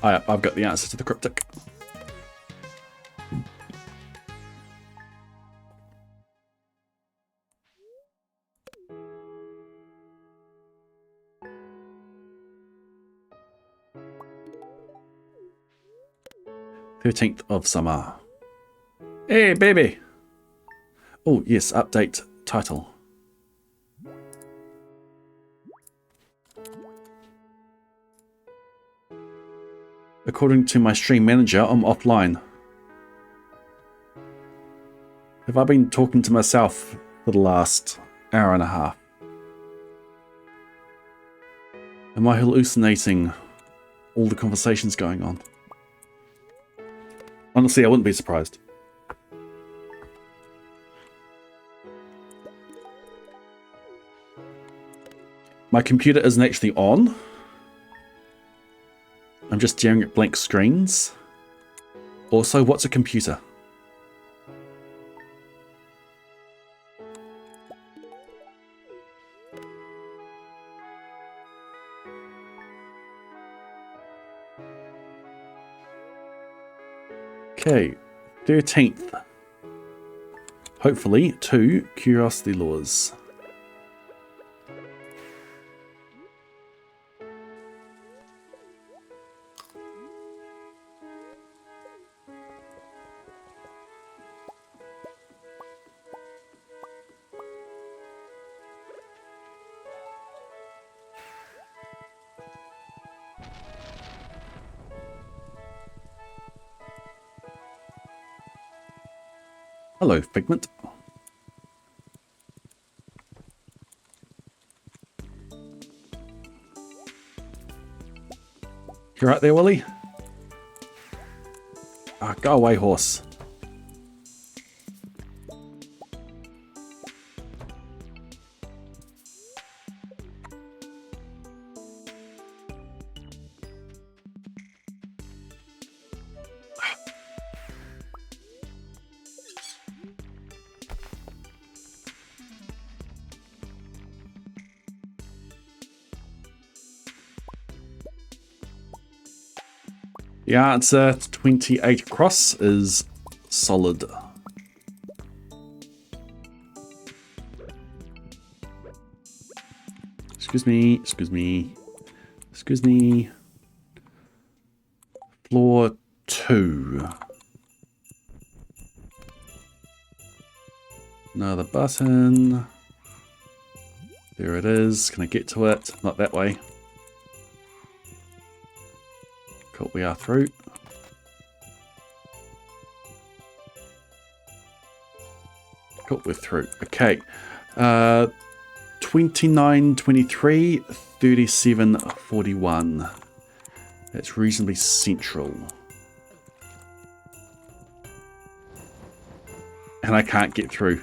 Oh, yeah, I've got the answer to the cryptic. "13th of summer. Hey, baby! Oh, yes, update title. According to my stream manager, I'm offline. Have I been talking to myself for the last hour and a half? Am I hallucinating all the conversations going on? Honestly, I wouldn't be surprised. My computer isn't actually on. I'm just staring at blank screens. Also, what's a computer? Okay, 13th. Hopefully, 2 curiosity lures. Hello, Figment. You right there, Willie? Ah, go away, horse. The answer to 28 across is solid. Excuse me, excuse me, excuse me. Floor 2. Another button. There it is. Can I get to it? Not that way. Cool, we are through. Cool, we're through. Okay. 29, 23, 37, 41. That's reasonably central. And I can't get through.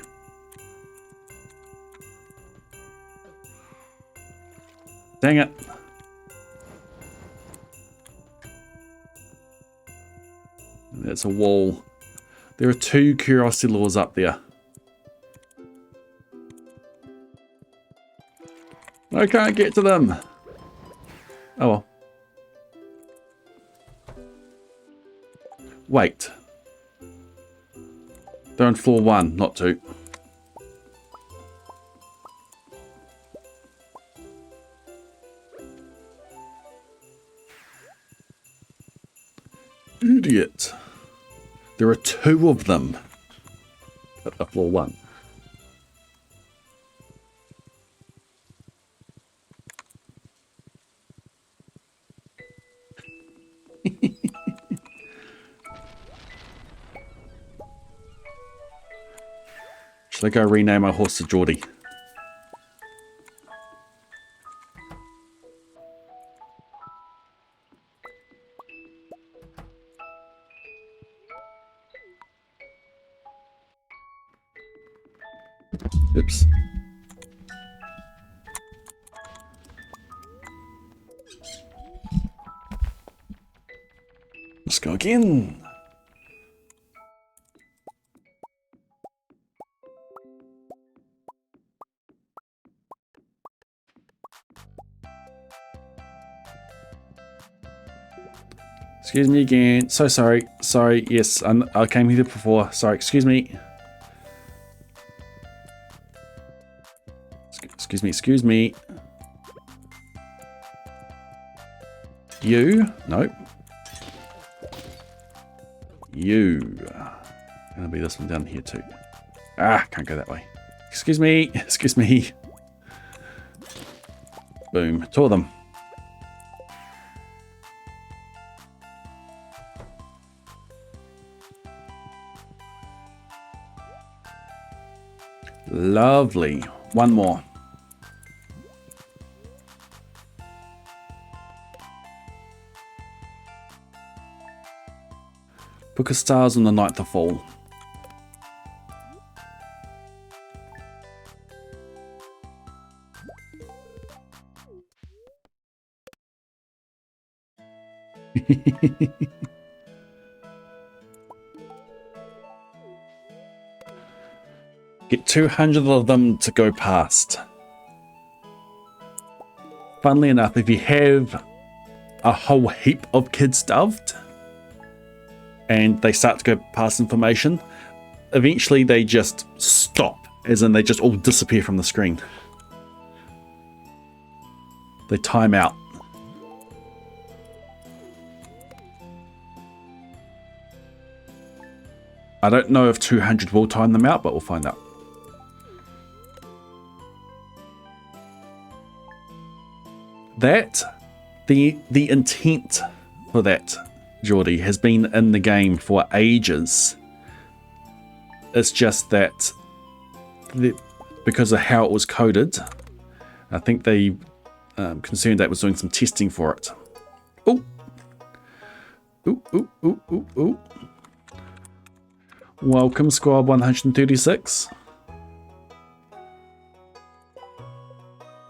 Dang it. That's a wall. There are 2 curiosity laws up there. I can't get to them. Oh well. Wait. They're on floor 1, not 2. Idiot. There are 2 of them at the floor 1. Should I go rename my horse to Geordie? Oops. Let's go again. Excuse me again. So sorry. Sorry. Yes, I came here before. Sorry. Excuse me. Excuse me. Excuse me. You? Nope. You. Gonna be this one down here too. Ah, can't go that way. Excuse me. Excuse me. Boom. 2 of them. Lovely. 1 more. Book of Stars on the 9th of Fall. Get 200 of them to go past. Funnily enough, if you have a whole heap of kids stuffed and they start to go past information, eventually they just stop, as in they just all disappear from the screen. They time out. I don't know if 200 will time them out, but we'll find out. That, the intent for that, Geordie, has been in the game for ages. It's just that because of how it was coded, I think they concerned that was doing some testing for it. Ooh. Ooh, ooh, ooh, ooh, ooh. Welcome, Squad 136.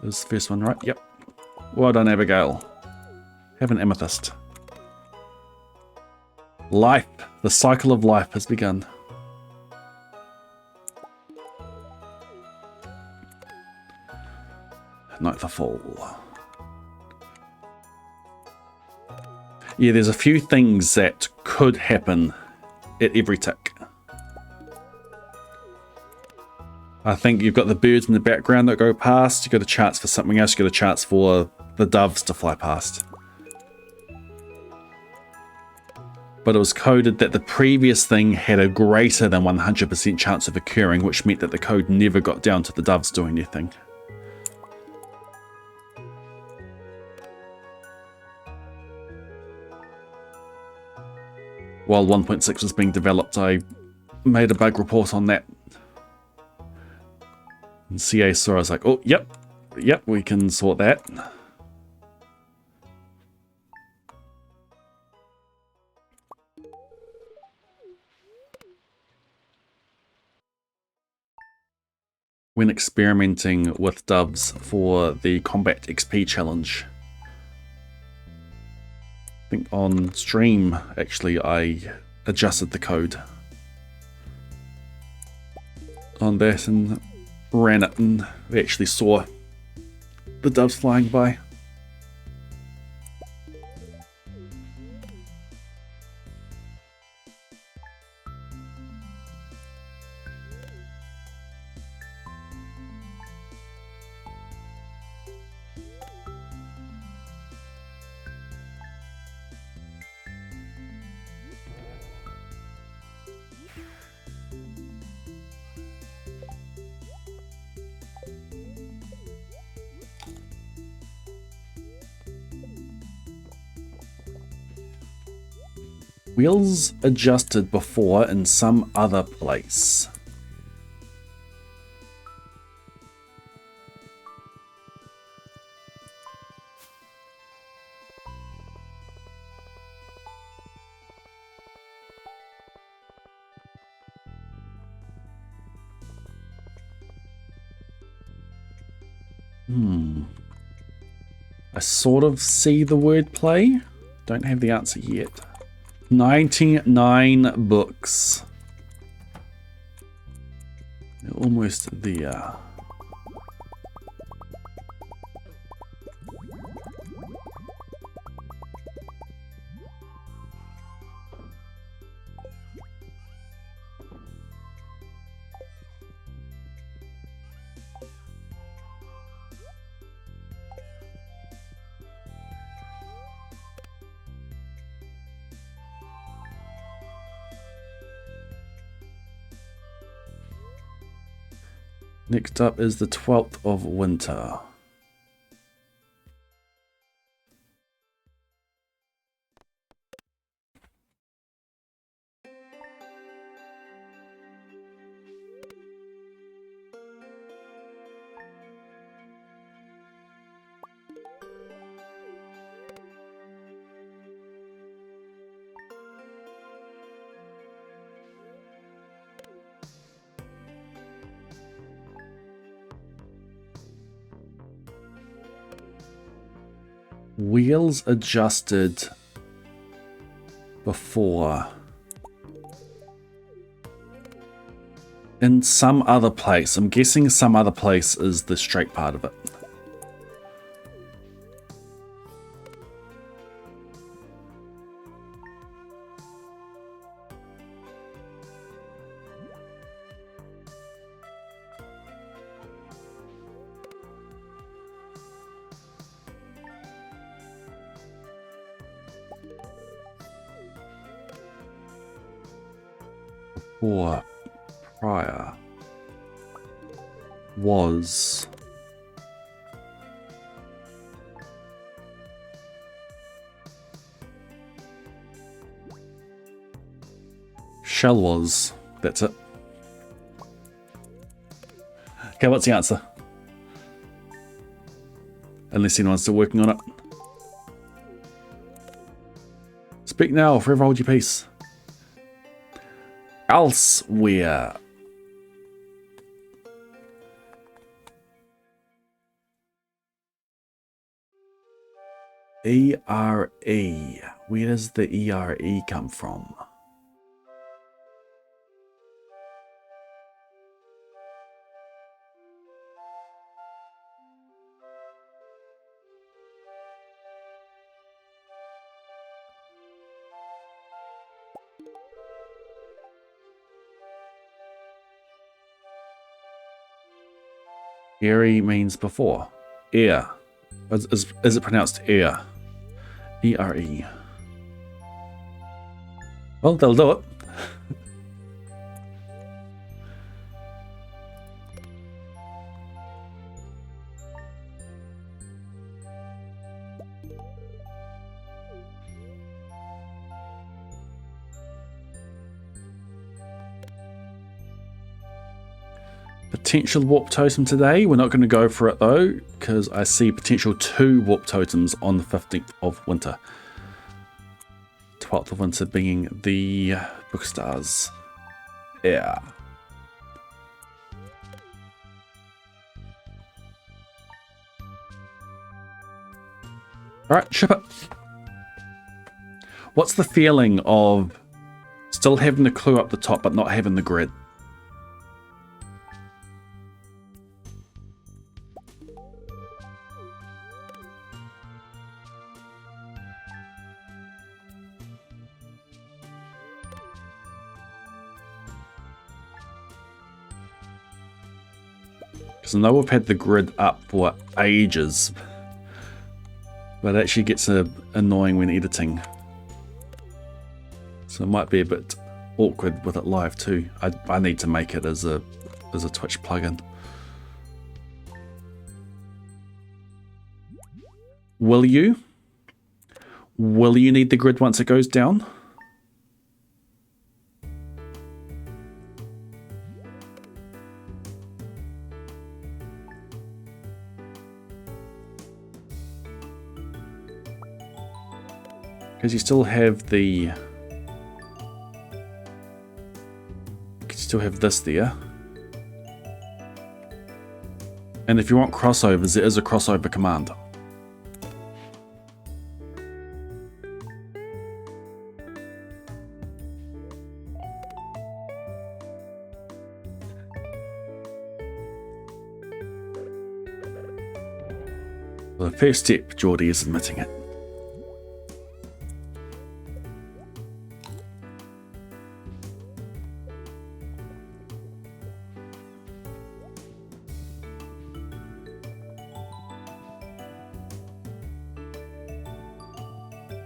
This is the first one, right? Yep. Well done, Abigail. Have an amethyst. Life. The cycle of life has begun. Ninth of Fall. Yeah, there's a few things that could happen at every tick. I think you've got the birds in the background that go past. You've got a chance for something else. You've got a chance for the doves to fly past. But it was coded that the previous thing had a greater than 100% chance of occurring, which meant that the code never got down to the doves doing anything. While 1.6 was being developed, I made a bug report on that. And CA saw us like, oh, yep, we can sort that. When experimenting with doves for the Combat XP challenge. I think on stream, actually, I adjusted the code on that and ran it, and we actually saw the doves flying by. Wheels adjusted before in some other place. I sort of see the wordplay. Don't have the answer yet. 99 books. We're almost there. Next up is the 12th of winter. Wheels adjusted before in some other place. I'm guessing some other place is the straight part of it. Or prior was shall was. That's it. Okay, what's the answer? Unless anyone's still working on it. Speak now, forever hold your peace. Elsewhere. ERE. Where does the ERE come from? ERE means before. Air. Is it pronounced air? ERE. Well, they'll do it. Potential warp totem today. We're not going to go for it though, because I see potential 2 warp totems on the 15th of winter. 12th of winter being the book stars. Yeah. Alright, ship it. What's the feeling of still having the clue up the top but not having the grid? Because I know we've had the grid up for ages, but it actually gets annoying when editing. So it might be a bit awkward with it live too. I need to make it as a Twitch plugin. Will you? Will you need the grid once it goes down? Because you still have the... You can still have this there. And if you want crossovers, there is a crossover command. The first step, Geordie, is admitting it.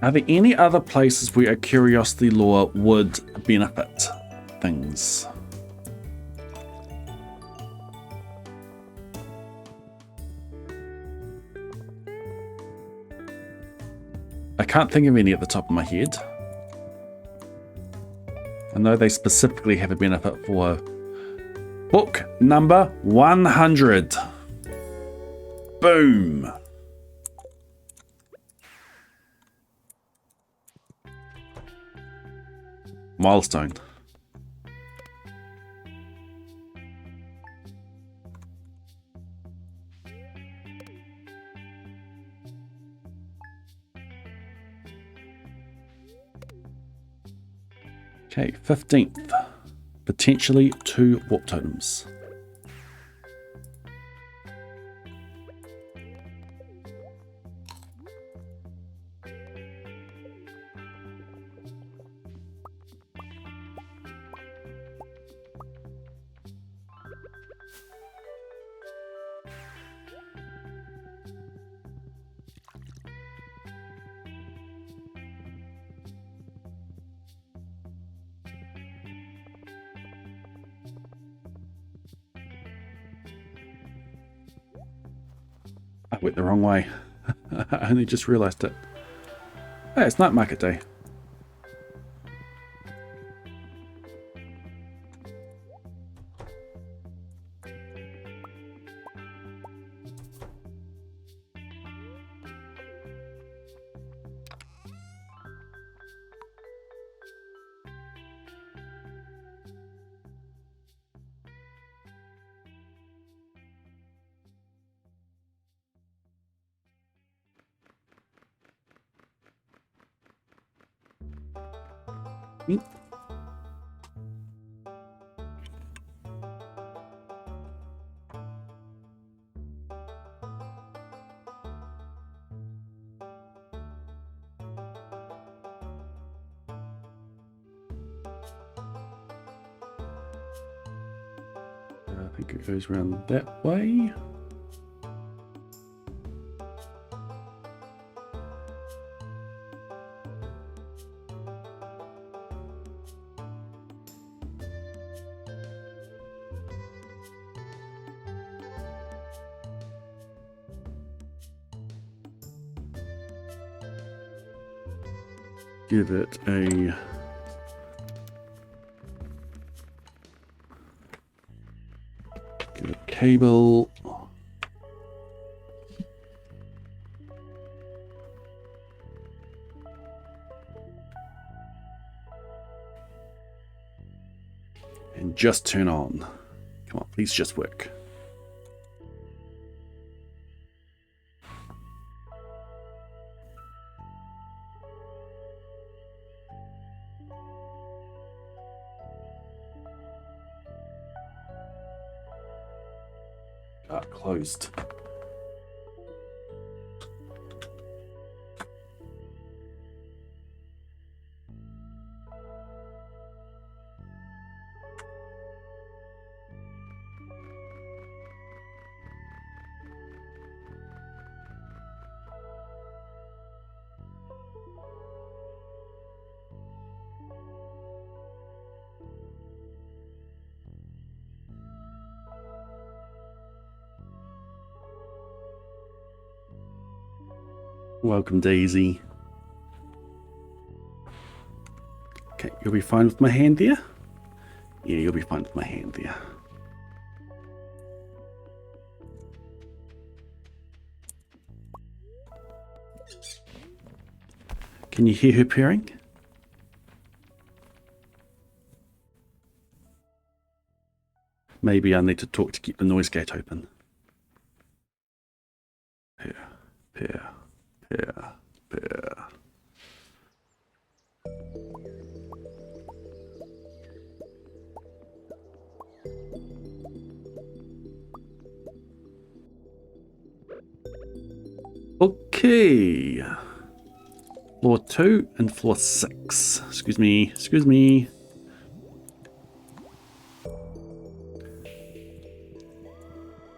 Are there any other places where a curiosity lore would benefit things? I can't think of any at the top of my head. I know they specifically have a benefit for book number 100. Boom. Milestone. Okay, 15th. Potentially 2 warp totems. I went the wrong way. I only just realized it. Hey, it's night market day. I think it goes around that way. Give it a cable. And just turn on. Come on, please just work. Ah, closed. Welcome, Daisy. Okay, you'll be fine with my hand there? Yeah, you'll be fine with my hand there. Can you hear her purring? Maybe I need to talk to keep the noise gate open. Purr, purr, purr, purr. Okay. Floor 2 and floor 6. Excuse me, excuse me.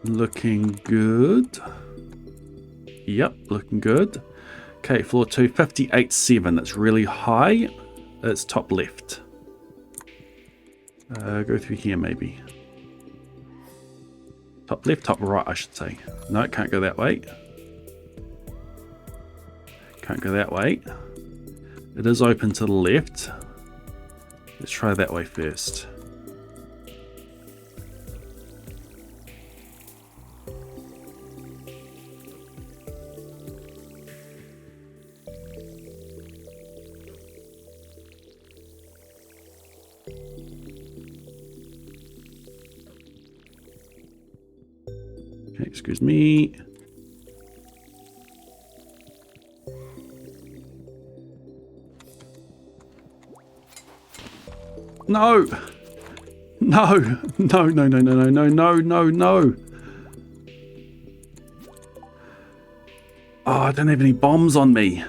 Looking good. Yep, looking good. Okay, floor 2, 58.7. That's really high. It's top left. Go through here maybe. Top left, top right, I should say. No, it can't go that way. Can't go that way. It is open to the left. Let's try that way first. Okay, excuse me. No! No! No, no, no, no, no, no, no, no, no! Oh, I don't have any bombs on me.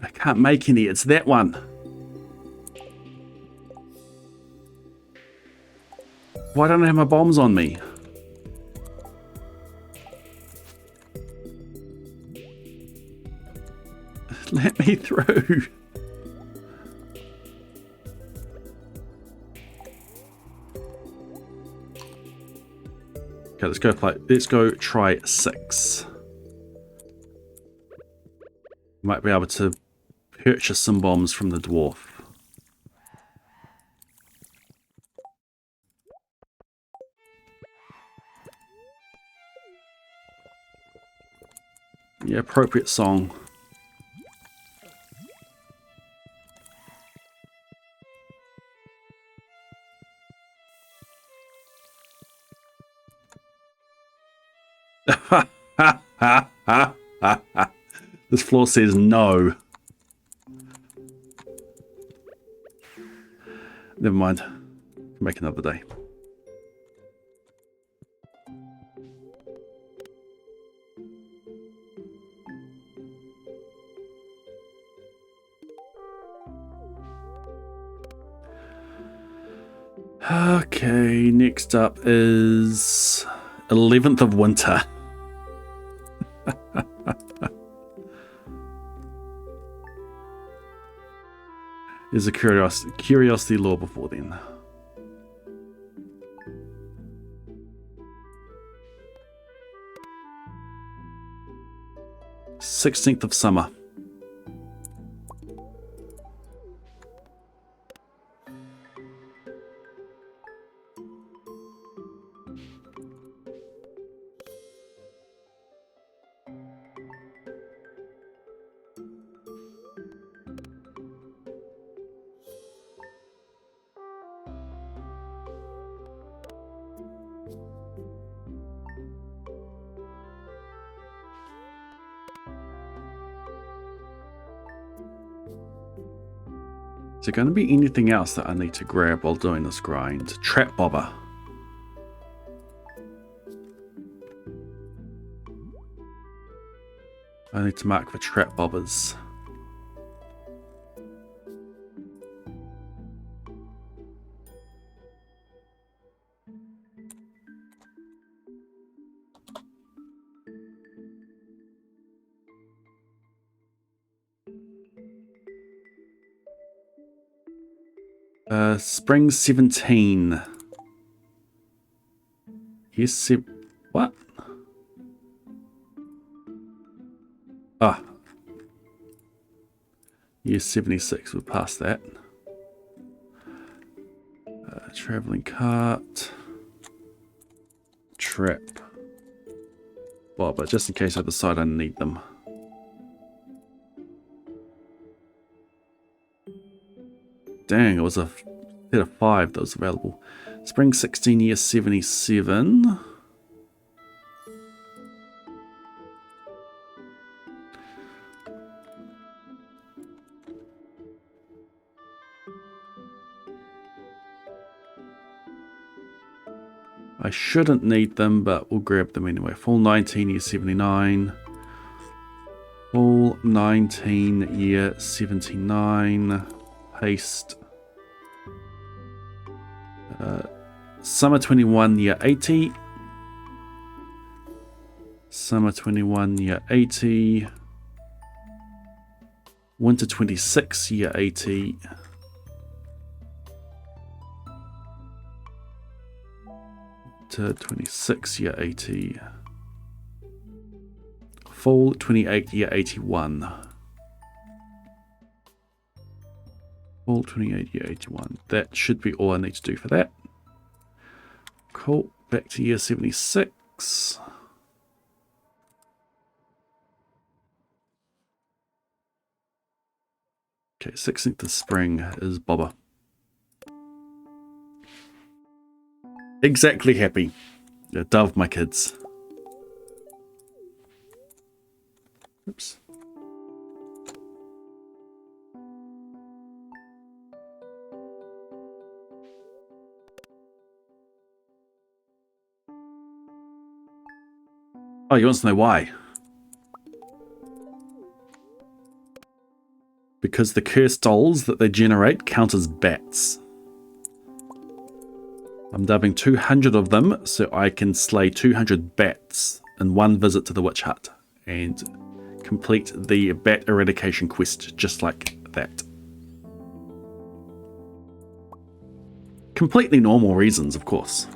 I can't make any. It's that one. Why don't I have my bombs on me? Let me through. Okay, let's go try 6. Might be able to purchase some bombs from the dwarf. Yeah, appropriate song. This floor says no. Never mind. Make another day. Okay, next up is 11th of Winter. There's a curiosity lore before then. "16th of Summer." there going to be anything else that I need to grab while doing this grind? Trap bobber. I need to mark for trap bobbers. Spring 17. Yes, what? Ah. Year 76, we'll pass that. Traveling cart. Trap. Well, but just in case I decide I need them. Dang, it was a set of 5 that was available. Spring 16, year 77. I shouldn't need them, but we'll grab them anyway. Fall 19, year 79. Fall 19, year 79. Paste. Summer 21, year 80. Summer 21, year 80. Winter 26, year 80. Winter 26, year 80. Fall 28, year 81. Fall 28, year 81. That should be all I need to do for that. Cool. Back to year 76. Okay, 16th of spring is Bobber. Exactly happy. Yeah, dove my kids. Oops. Oh, you want to know why? Because the cursed dolls that they generate count as bats. I'm dubbing 200 of them so I can slay 200 bats in one visit to the witch hut and complete the bat eradication quest just like that. Completely normal reasons, of course.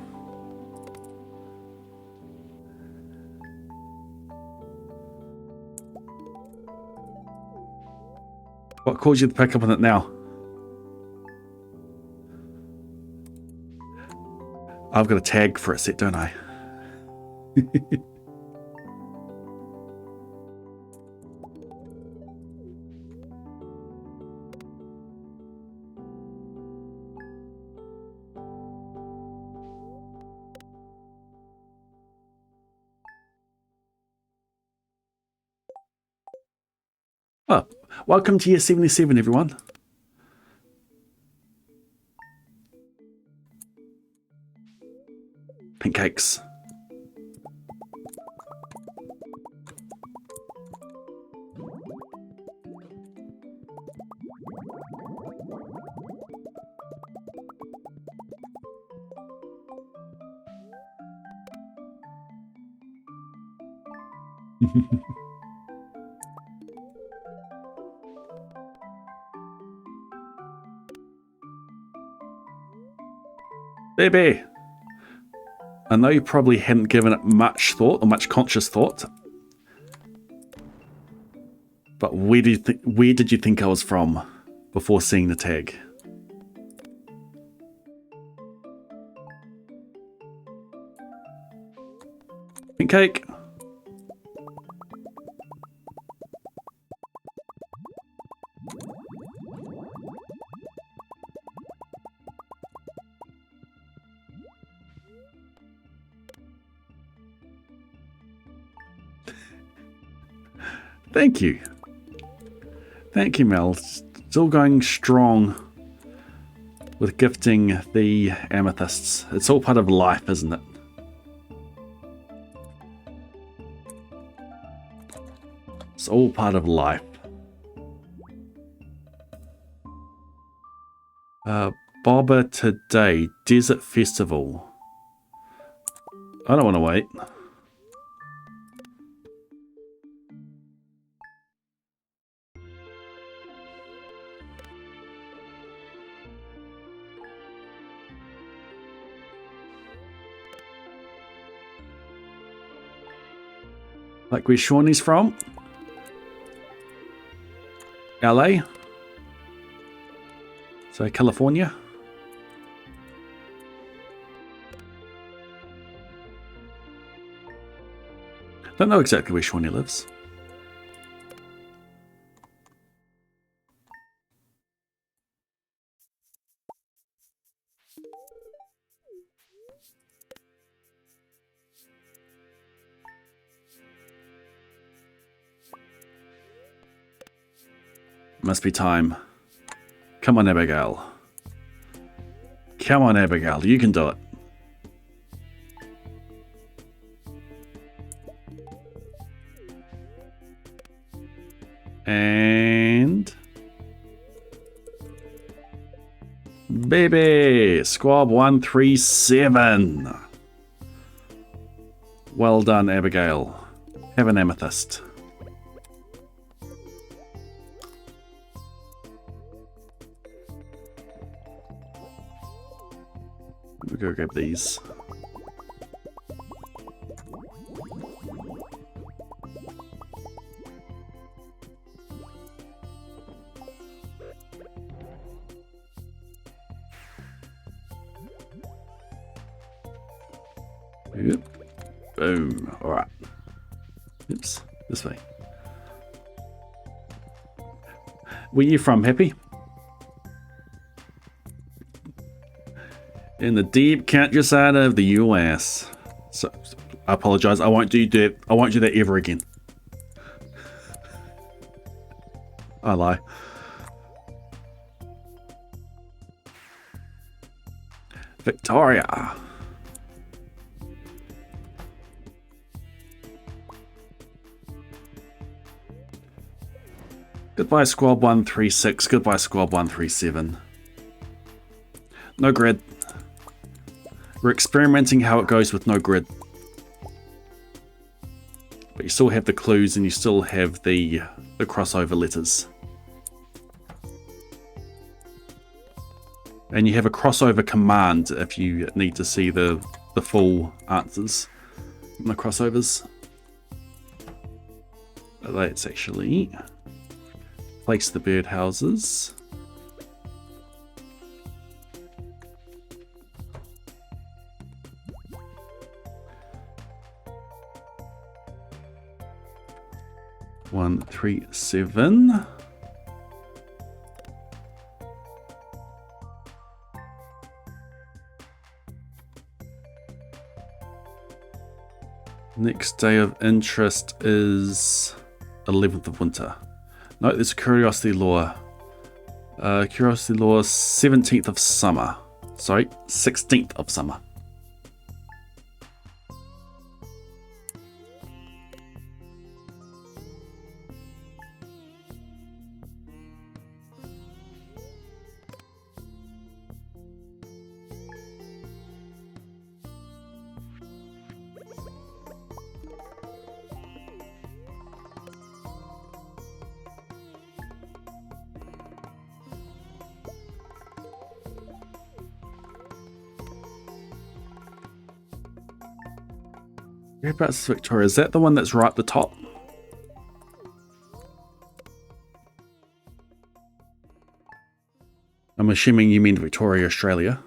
What caused you to pick up on it now? I've got a tag for a set, don't I? Oh, welcome to year 77, everyone. Pink cakes. Baby, I know you probably hadn't given it much thought or much conscious thought, but where did you think I was from before seeing the tag? Pink cake. Thank you. Thank you, Mel. Still going strong. with gifting the amethysts. It's all part of life, isn't it? It's all part of life. Bobber today, Desert Festival. I don't want to wait. Like where Shawnee's from? LA? So California? Don't know exactly where Shawnee lives. Must be time. Come on, Abigail. Come on, Abigail. You can do it. And... baby! Squab 137. Well done, Abigail. Have an amethyst. We'll go grab these. Yep. Boom. Alright. Oops. This way. Where you from, Happy? In the deep countryside of the US. So I apologize. I won't do that. I won't do that ever again. I lie. Victoria. Goodbye, Squad 136. Goodbye, Squad 137. No grid. We're experimenting how it goes with no grid. But you still have the clues and you still have the crossover letters. And you have a crossover command if you need to see the full answers in the crossovers. Let's actually place the birdhouses. One, 3, 7. Next day of interest is 11th of winter. No, there's a curiosity lore. Curiosity lore 17th of summer. Sorry, 16th of summer. Whereabouts is Victoria? Is that the one that's right at the top? I'm assuming you mean Victoria, Australia.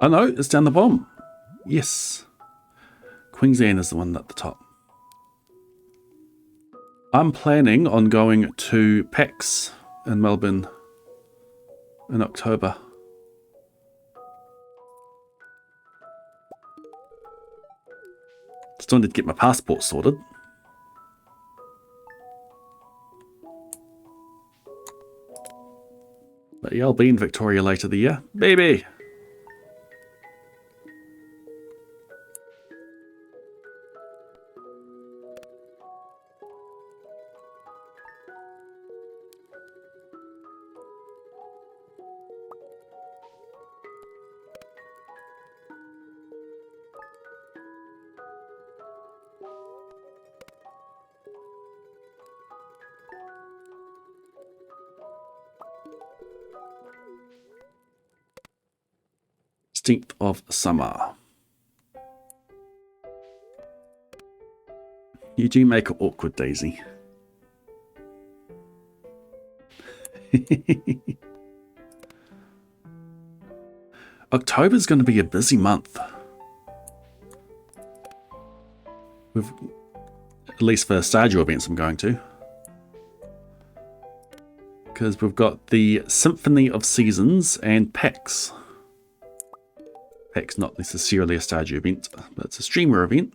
Oh no, it's down the bottom. Yes. Queensland is the one at the top. I'm planning on going to PAX in Melbourne in October. Still need to get my passport sorted. But yeah, I'll be in Victoria later the year. Baby! Of summer. You do make it awkward, Daisy. October's going to be a busy month. With, at least for Stardew events I'm going to. Because we've got the Symphony of Seasons and PAX. PAX not necessarily a Stardew event, but it's a streamer event.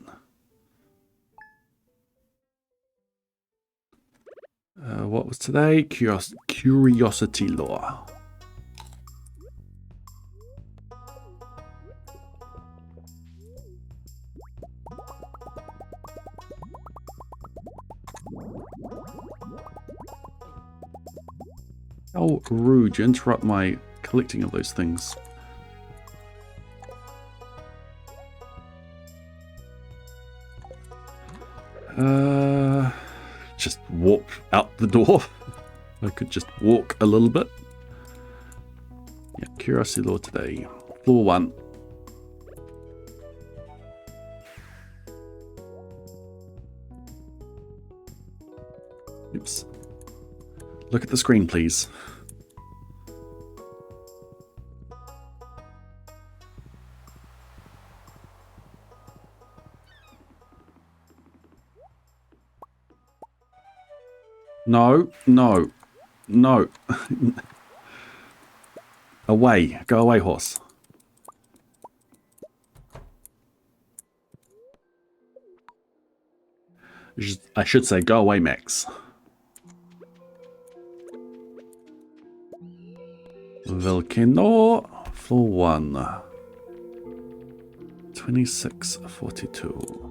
What was today? Curiosity Lore. How rude, you interrupt my collecting of those things. Just walk out the door. I could just walk a little bit. Yeah, Curiosity Lore today. Floor 1. Oops. Look at the screen, please. No, no, no. Away. Go away, horse. I should say, go away, Max. Volcano, floor 1. 2642.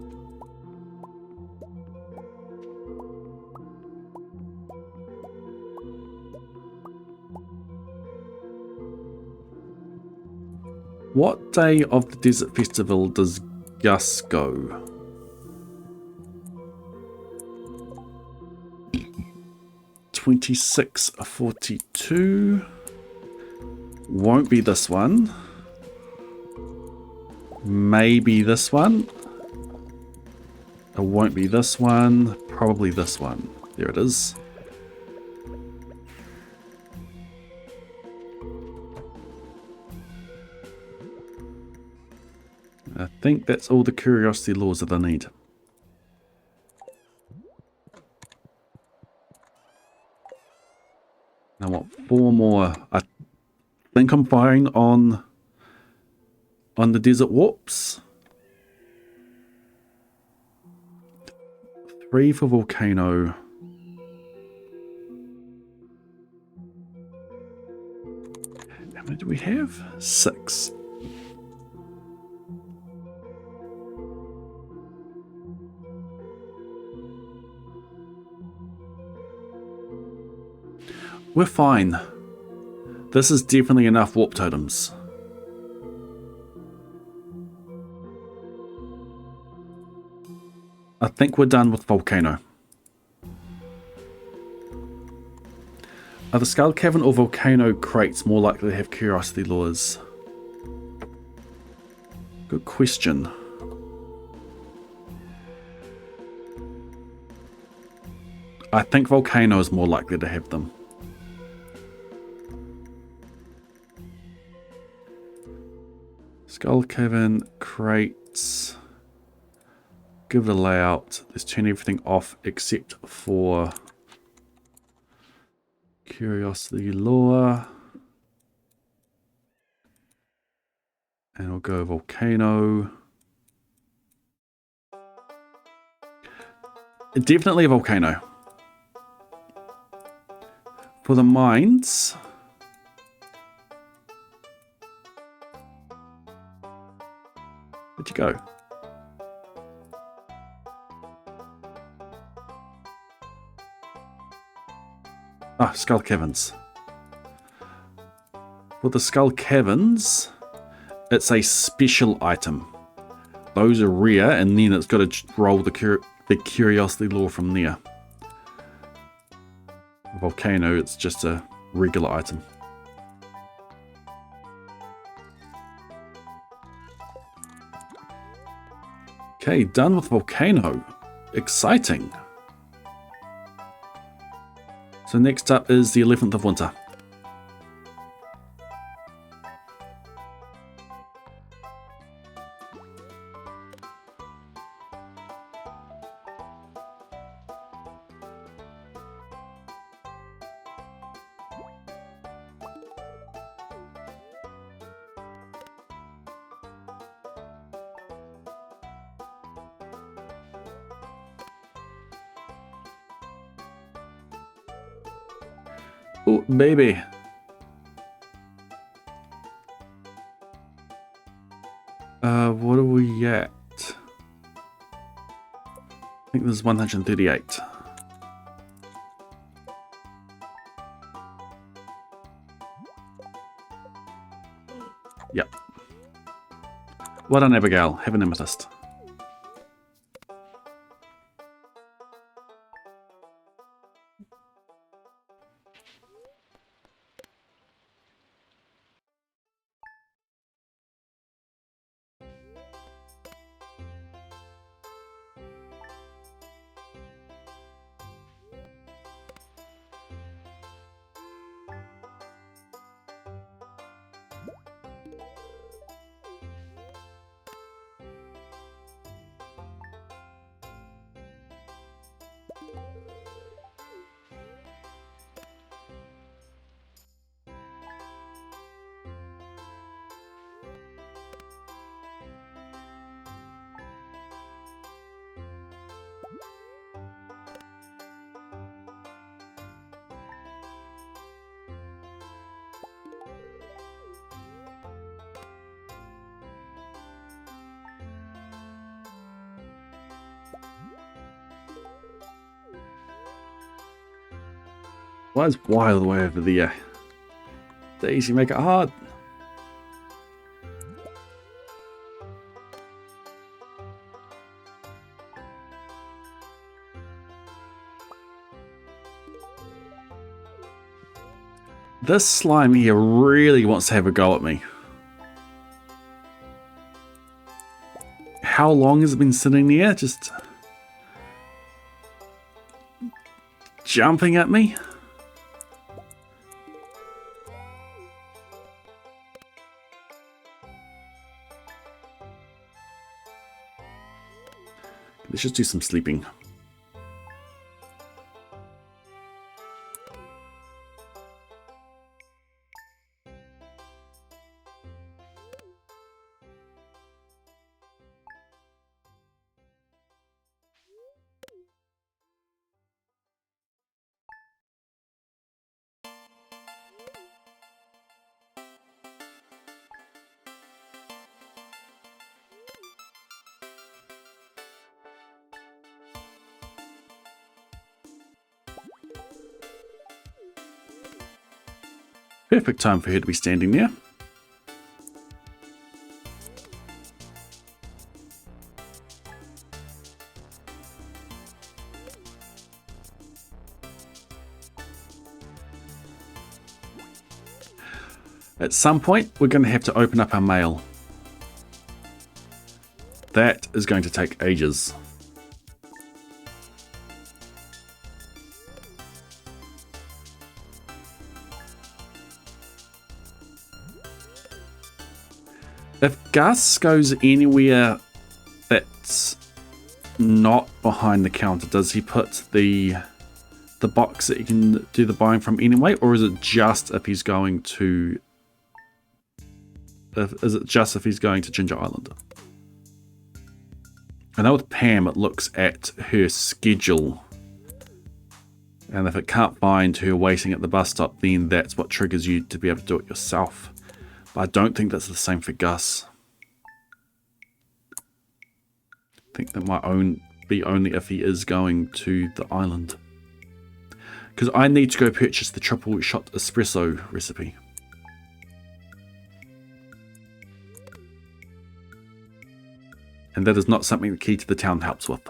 What day of the Desert Festival does Gus go? $26.42. Won't be this one. Maybe this one. It won't be this one. Probably this one. There it is. I think that's all the curiosity laws that I need. I want 4 more. I think I'm fine on the desert warps. 3 for volcano. How many do we have? 6. We're fine. This is definitely enough warp totems. I think we're done with volcano. Are the Skull Cavern or volcano crates more likely to have curiosity lures? Good question. I think volcano is more likely to have them. Skull Cavern, crates. Give it a layout. Let's turn everything off except for Curiosity Lure. And we'll go Volcano. Definitely a Volcano. For the mines, go. Ah, Skull Caverns. With the Skull Caverns, it's a special item. Those are rare, and then it's got to roll the Curiosity Lure from there. Volcano, it's just a regular item. Okay, done with Volcano. Exciting. So next up is the 11th of Winter. Oh, baby. What are we at? I think this is 138. Yep. Well done, Abigail. Have an amethyst. Why is Y all the way over there? Daisy, make it hard. This slime here really wants to have a go at me. How long has it been sitting there? Just jumping at me? Let's just do some sleeping. Perfect time for her to be standing there. At some point, we're going to have to open up our mail. That is going to take ages. If Gus goes anywhere that's not behind the counter, does he put the box that you can do the buying from anyway, or is it just if he's going to? Is it just if he's going to Ginger Island? I know with Pam, it looks at her schedule, and if it can't find her waiting at the bus stop, then that's what triggers you to be able to do it yourself. But I don't think that's the same for Gus. think that might be only if he is going to the island. Because I need to go purchase the triple shot espresso recipe. And that is not something the key to the town helps with.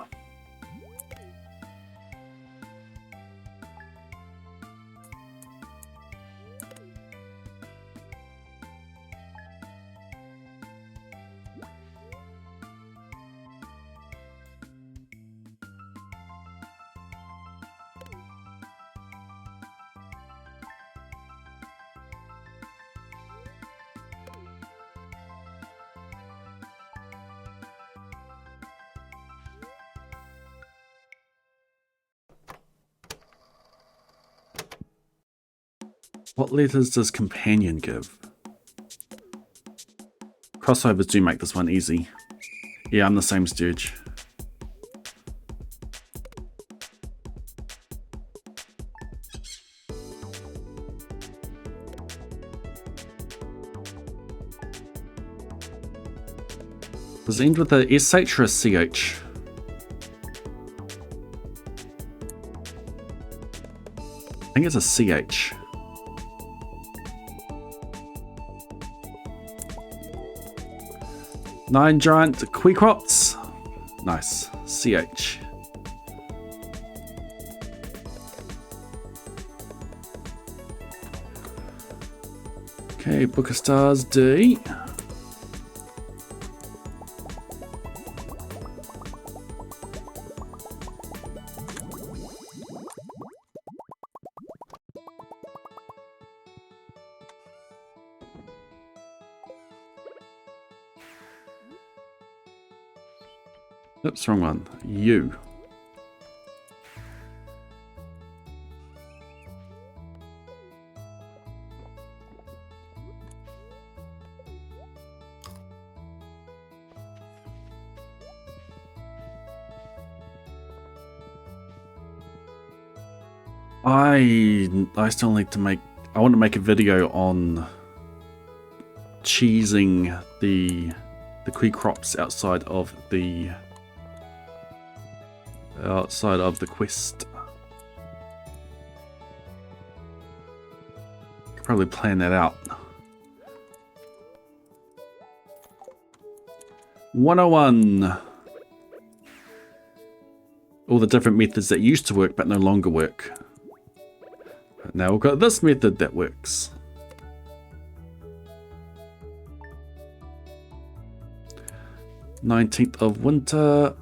What letters does companion give? Crossovers do make this one easy. Yeah, I'm the same Sturge. Does it end with a SH or a CH? I think it's a CH. Nine giant Queecrops. Nice. CH. Okay, Book of Stars D. Oops, wrong one. U. I still need to make. I want to make a video on cheesing the Queecrops outside of the quest. Could probably plan that out. 101. All the different methods that used to work but no longer work. Now we've got this method that works. "19th of winter."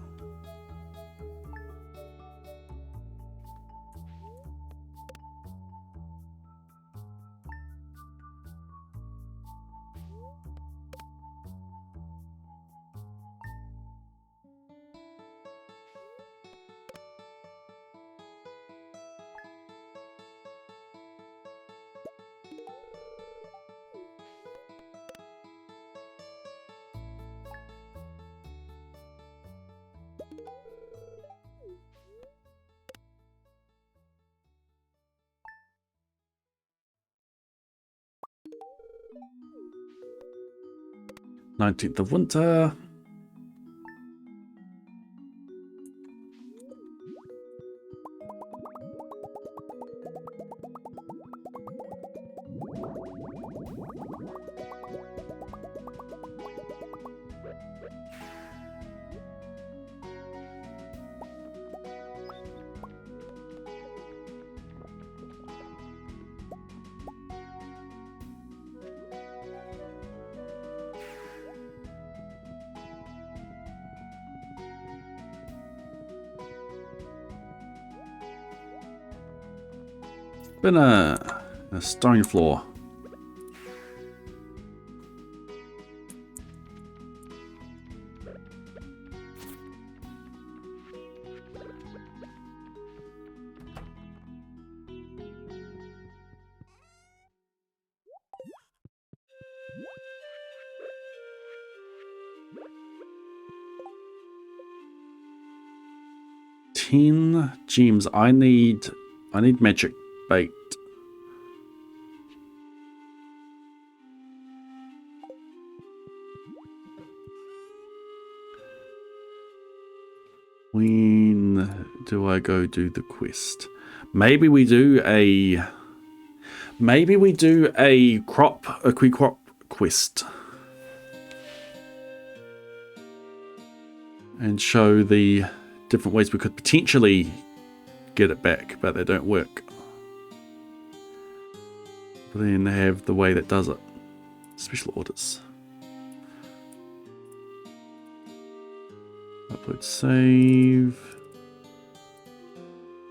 "19th of winter." Been a stone floor. "10 gems. I need magic bait. do I go do the quest? Maybe we do a quick crop quest. And show the different ways we could potentially get it back, but they don't work. But then they have the way that does it. Special orders. Upload, save.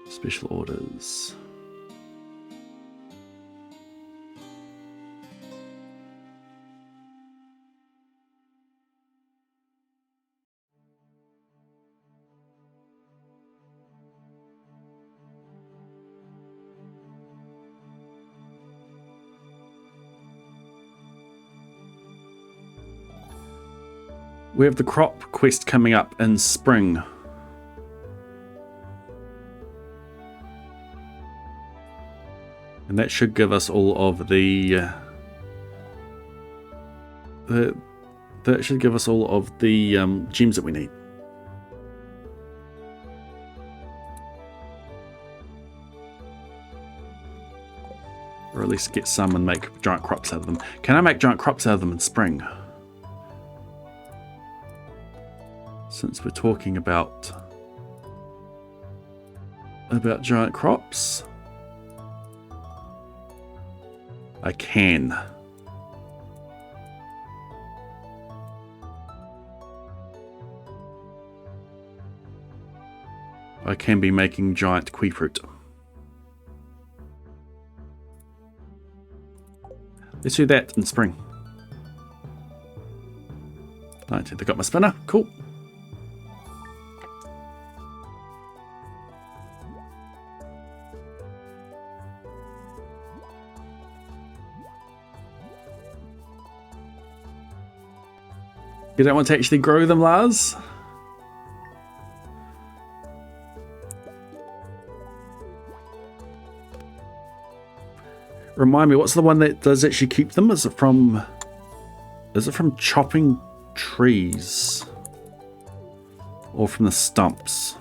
Special orders. We have the crop quest coming up in spring. And that should give us all of the that should give us all of the gems that we need. Or at least get some and make giant crops out of them. Can I make giant crops out of them in spring? Since we're talking about giant crops, I can. I can be making giant kiwi fruit. Let's do that in spring. 19th, I got my spinner. Cool. You don't want to actually grow them, Lars? Remind me, what's the one that does actually keep them? Is it from chopping trees? Or from the stumps?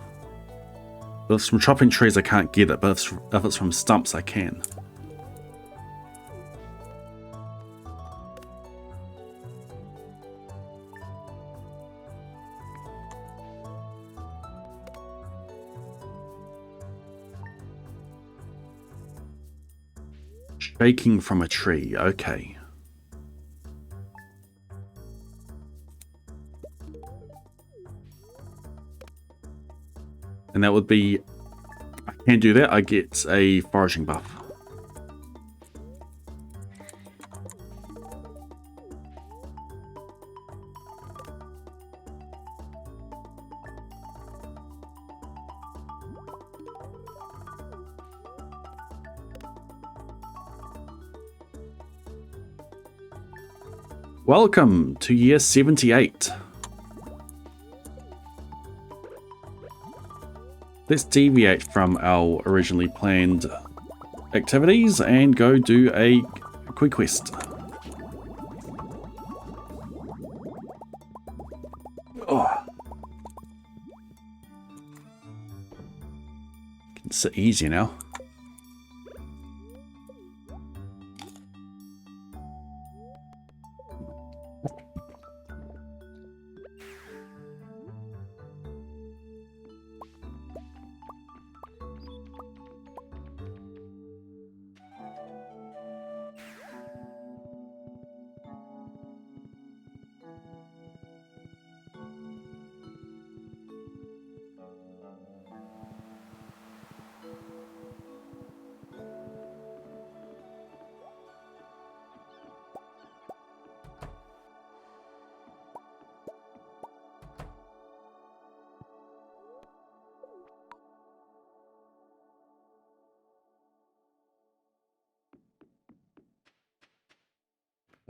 If it's from chopping trees, I can't get it, but if it's from stumps, I can. Shaking from a tree, okay. And that would be, I can do that, I get a foraging buff. Welcome to year 78. Let's deviate from our originally planned activities and go do a quick quest. Oh. Can sit easy now.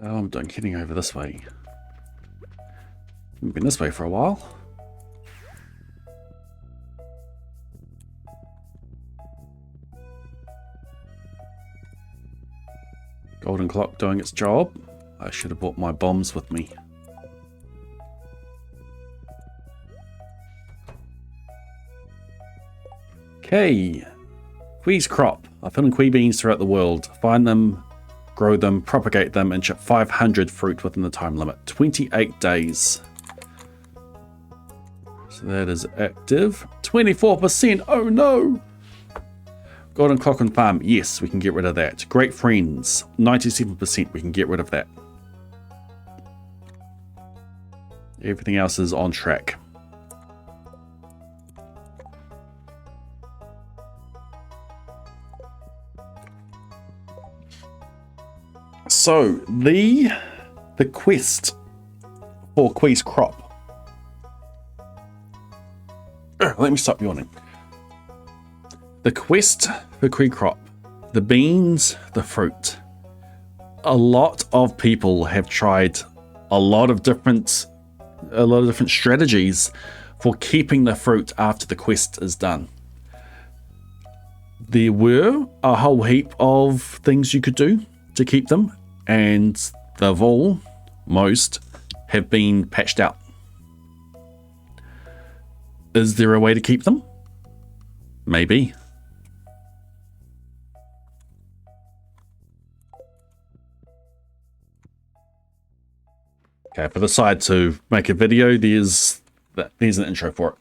Oh, I'm done kidding over this way. Haven't been this way for a while. Golden clock doing its job. I should have brought my bombs with me. Okay. Qui's crop. I put in qui beans throughout the world. Find them, grow them, propagate them, and ship 500 fruit within the time limit. 28 days. So that is active. 24%. Oh no. Golden Clock on Farm. Yes, we can get rid of that. Great Friends. 97%. We can get rid of that. Everything else is on track. So, the quest for Qui's crop. Let me stop yawning. The quest for Qui crop. The beans, the fruit. A lot of people have tried a lot of different strategies for keeping the fruit after the quest is done. There were a whole heap of things you could do to keep them, and most have been patched out. Is there a way to keep them? Maybe. Okay, I've decided to make a video. There's an intro for it.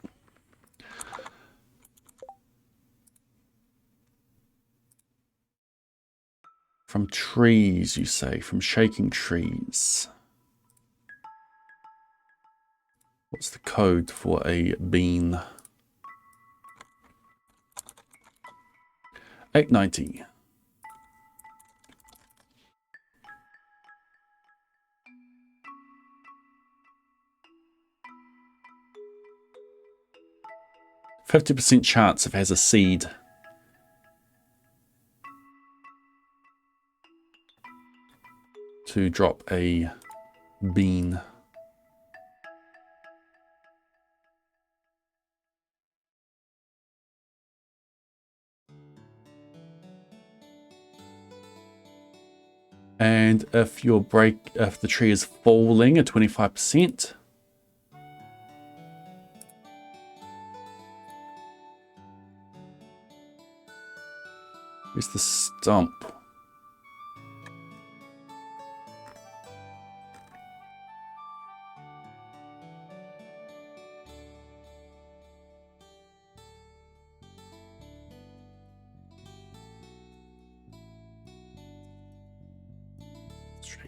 From trees, you say, from shaking trees. What's the code for a bean? 890. %50 chance if it has a seed. To drop a bean. And if the tree is falling at 25%. Where's the stump?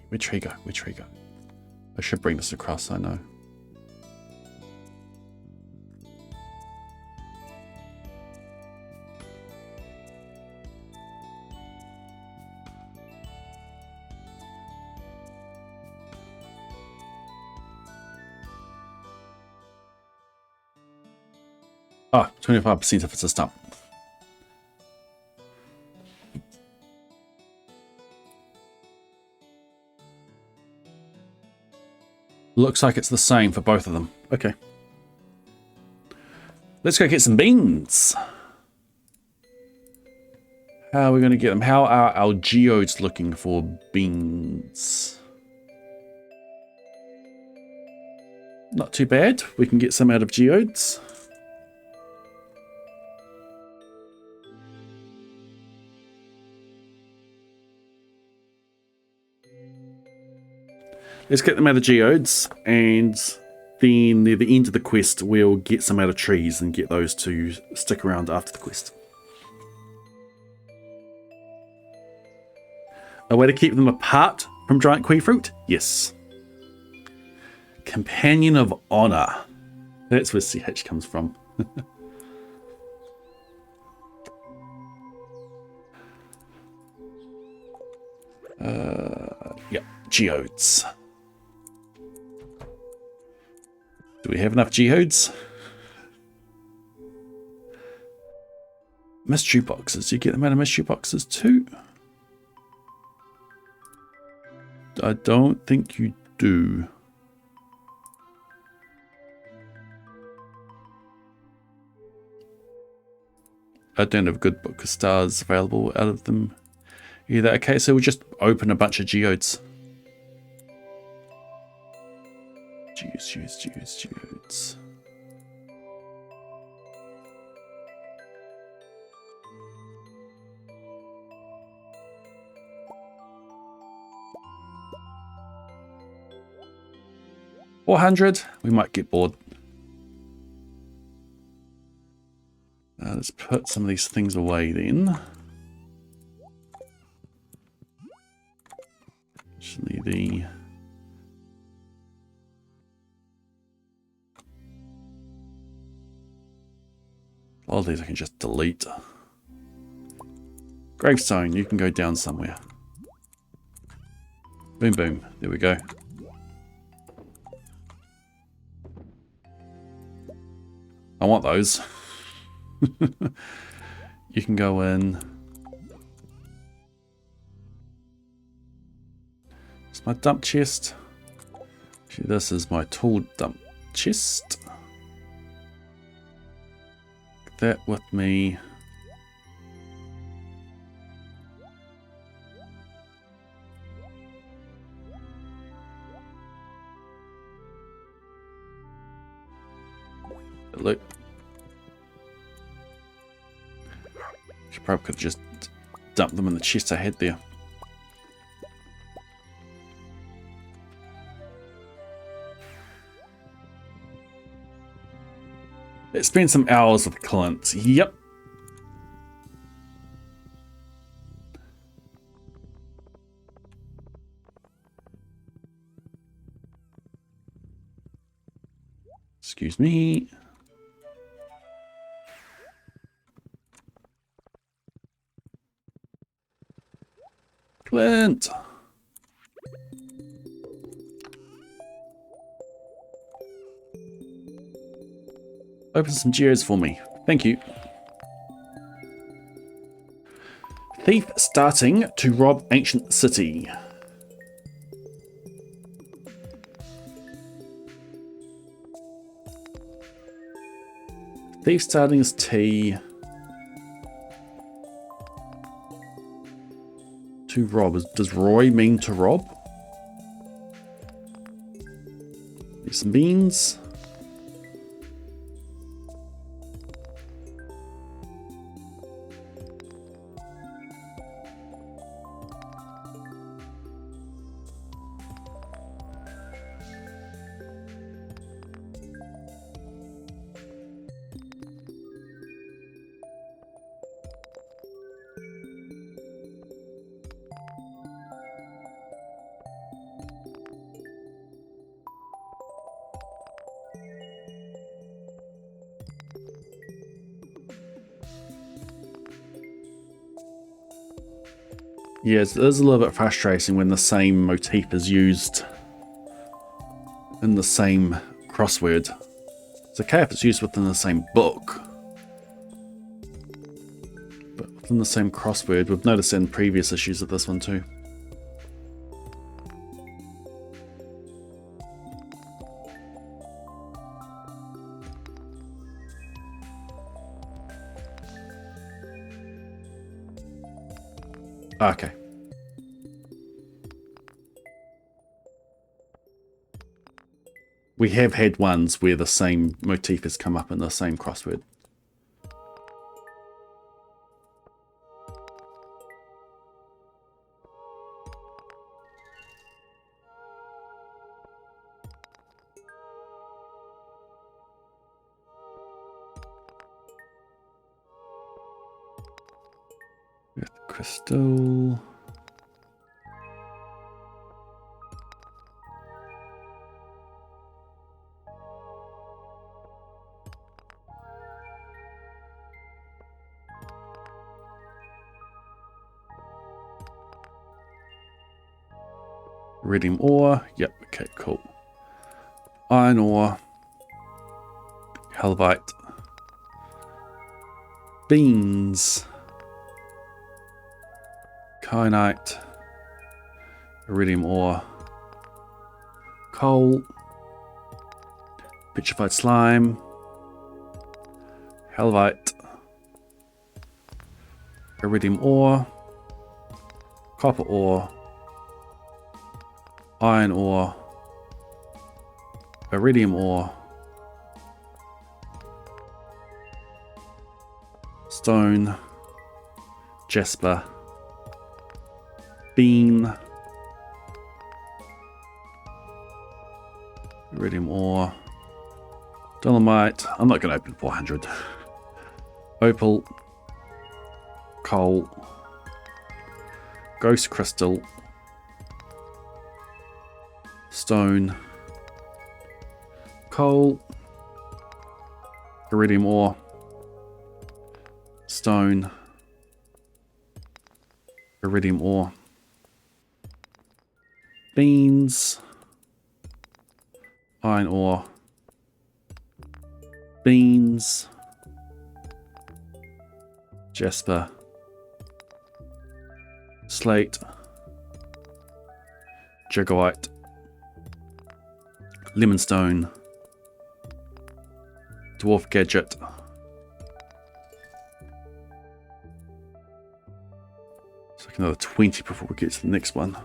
Where'd tree go? Where'd tree go? I should bring this across, I know. Oh, 25% if it's a stump. Looks like it's the same for both of them. Okay. Let's go get some beans. How are we going to get them? How are our geodes looking for beans? Not too bad. We can get some out of geodes. Let's get them out of geodes, and then near the end of the quest, we'll get some out of trees and get those to stick around after the quest. A way to keep them apart from giant qui fruit? Yes. Companion of Honor. That's where CH comes from. Yeah, geodes. Do we have enough geodes? Mystery boxes. You get them out of mystery boxes too? I don't think you do. I don't have a good book of stars available out of them either. Okay, so we'll just open a bunch of geodes. Geodes. 400. We might get bored. Let's put some of these things away then. Actually, all these I can just delete. Gravestone, you can go down somewhere. Boom, boom. There we go. I want those. You can go in. It's my dump chest. Actually, this is my tool dump chest. Get that with me. Look. Probably could have just dumped them in the chest I had there. Let's spend some hours with Clint. Yep. Excuse me. Clint. Open some gears for me. Thank you. Thief starting to rob ancient city. Thief starting is T. To rob. Does Roy mean to rob? There's some beans. Yes, it is a little bit frustrating when the same motif is used in the same crossword. It's okay if it's used within the same book, but within the same crossword, we've noticed in previous issues of this one too. Okay. We have had ones where the same motif has come up in the same crossword. Crystal. Iridium ore. Yep, okay, cool. Iron ore. Halvite. Beans. Kyanite. Iridium ore. Coal. Petrified slime. Halvite. Iridium ore. Copper ore. Iron ore. Iridium ore. Stone. Jasper. Bean. Iridium ore. Dolomite. I'm not going to open 400. Opal. Coal. Ghost crystal. Stone. Coal. Iridium ore. Stone. Iridium ore. Beans. Iron ore. Beans. Jasper. Slate. Jagoite. Lemonstone. Dwarf gadget. It's like another 20 before we get to the next one.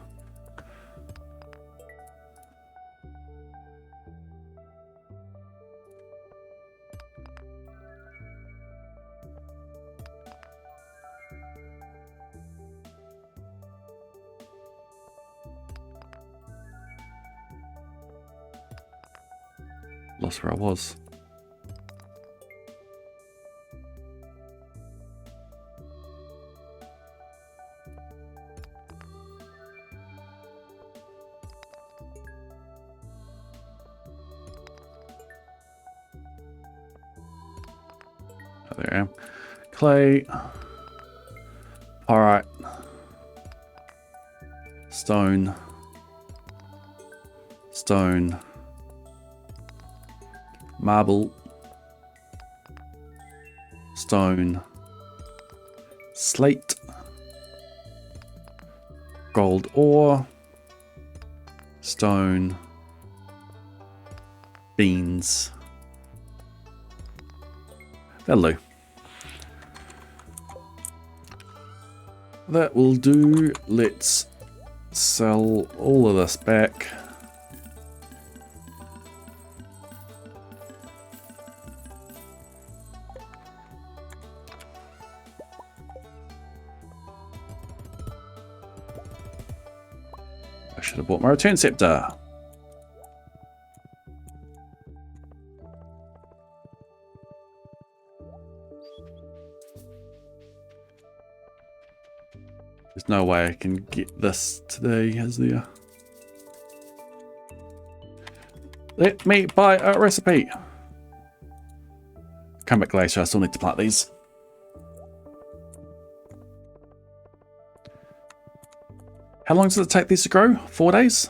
Lost where I was. Oh, there I am. Clay. Pyrite. Stone. Stone. Marble. Stone. Slate. Gold ore. Stone. Beans. That'll do. That will do. Let's sell all of this back. I should have bought my return scepter. There's no way I can get this today, is there? Let me buy a recipe. Come back later, I still need to plant these. How long does it take these to grow? 4 days?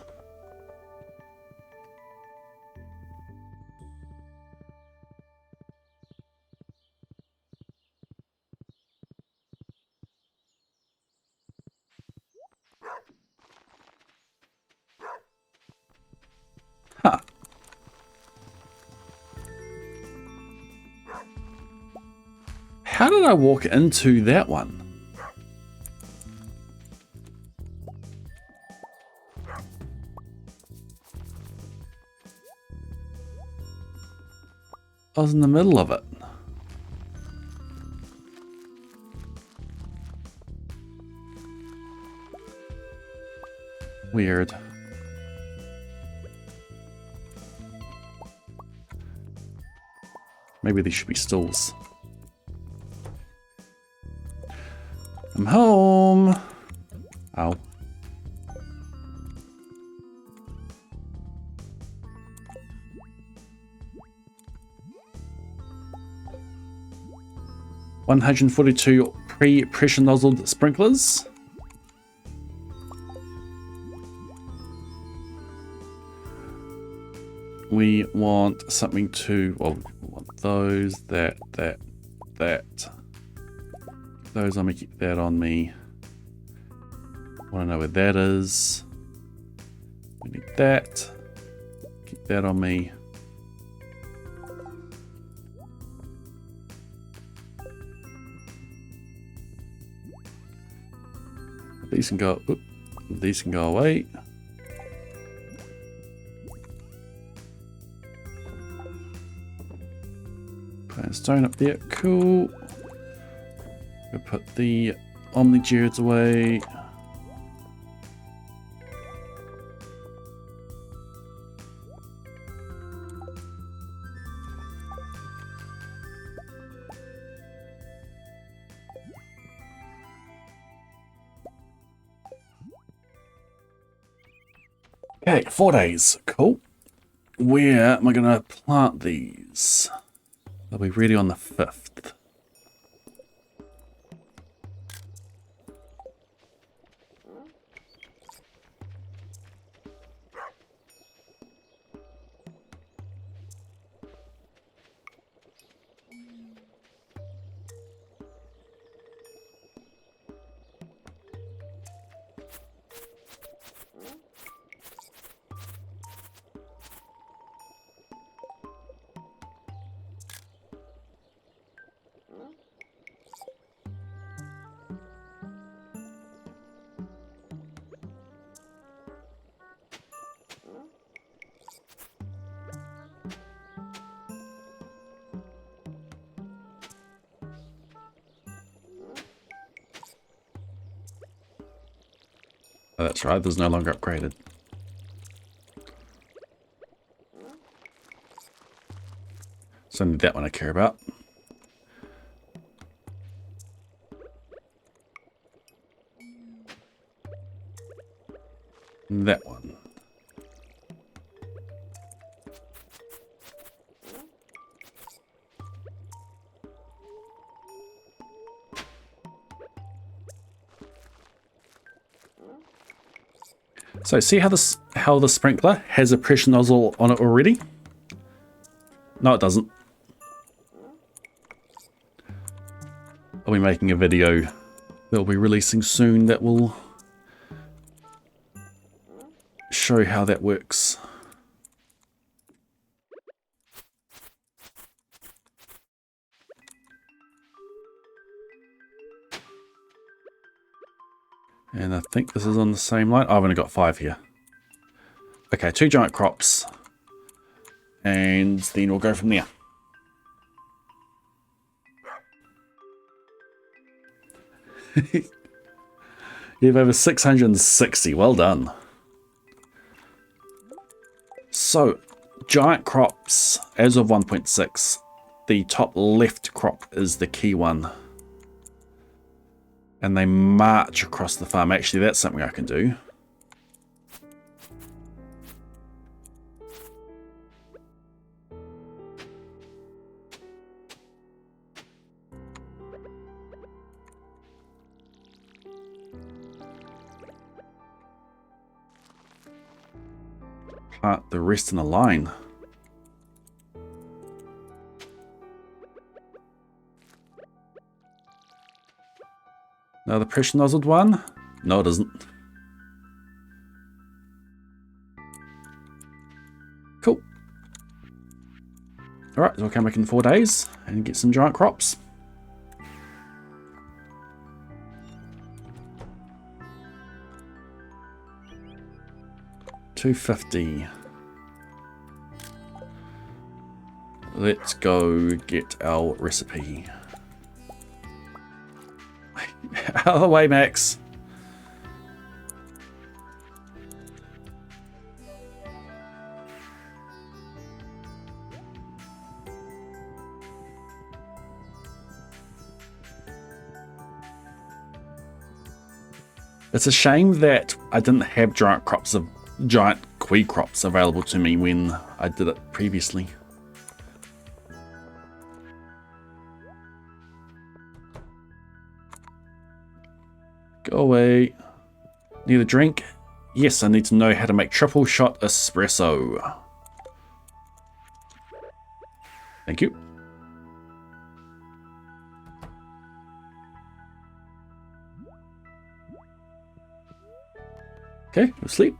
Huh. How did I walk into that one? I was in the middle of it. Weird. Maybe these should be stalls. I'm home. Ow. $142 pre-pressure nozzled sprinklers. We want something to, well, we want those, that. Those, I'm gonna keep that on me. Want to know where that is. We need that. Keep that on me. These can go. Oop, these can go away. Put a stone up there. Cool. We'll put the Omni Geodes away. Okay, 4 days. Cool. Where am I going to plant these? They'll be ready on the 5th. Oh, that's right, there's no longer upgraded. It's only that one I care about. And that one. So see how the sprinkler has a pressure nozzle on it already? No, it doesn't. I'll be making a video that we'll be releasing soon that will show how that works. And I think this is on the same line. I've only got 5 here. Okay, 2 giant crops. And then we'll go from there. You have over 660. Well done. So, giant crops, as of 1.6, the top left crop is the key one. And they march across the farm. Actually, that's something I can do. Plant the rest in a line. Now the pressure nozzled one? No, it isn't. Cool. Alright, so we'll come back in 4 days and get some giant crops. $250. Let's go get our recipe. Out of the way, Max. It's a shame that I didn't have giant queen crops available to me when I did it previously. Go away. Need a drink? Yes, I need to know how to make triple shot espresso. Thank you. Okay, go to sleep.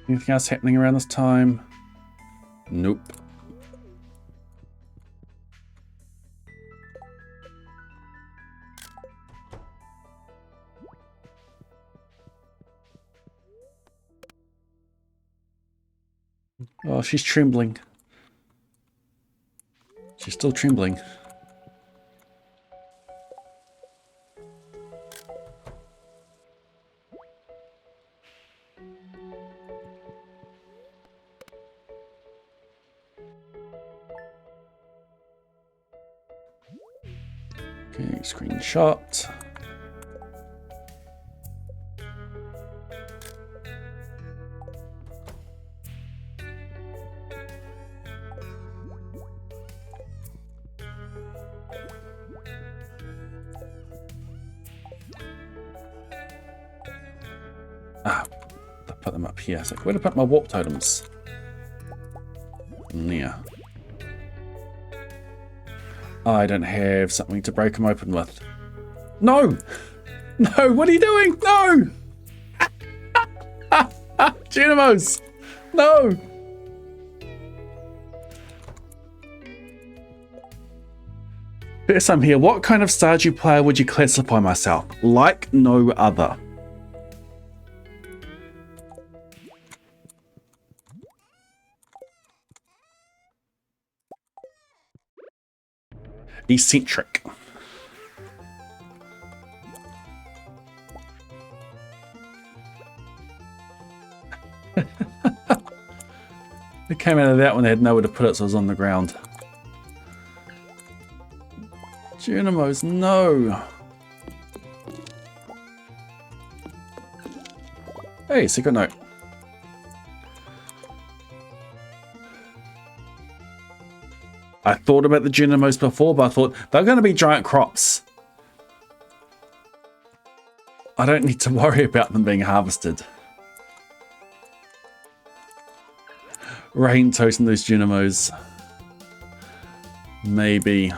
Anything else happening around this time? Nope. Oh, she's trembling. She's still trembling. Okay, screenshot. Ah, I put them up here. So where to put my warp totems? Near. I don't have something to break them open with. No! No, what are you doing? No! Geronimos! No! First I'm here. What kind of Stardew player would you classify myself? Like no other. Eccentric. It came out of that when they had nowhere to put it, so it was on the ground. Geronimos, no. Hey, secret note. I thought about the Geronimos before, but I thought they're going to be giant crops. I don't need to worry about them being harvested. Rain toasting those Geronimos. Maybe.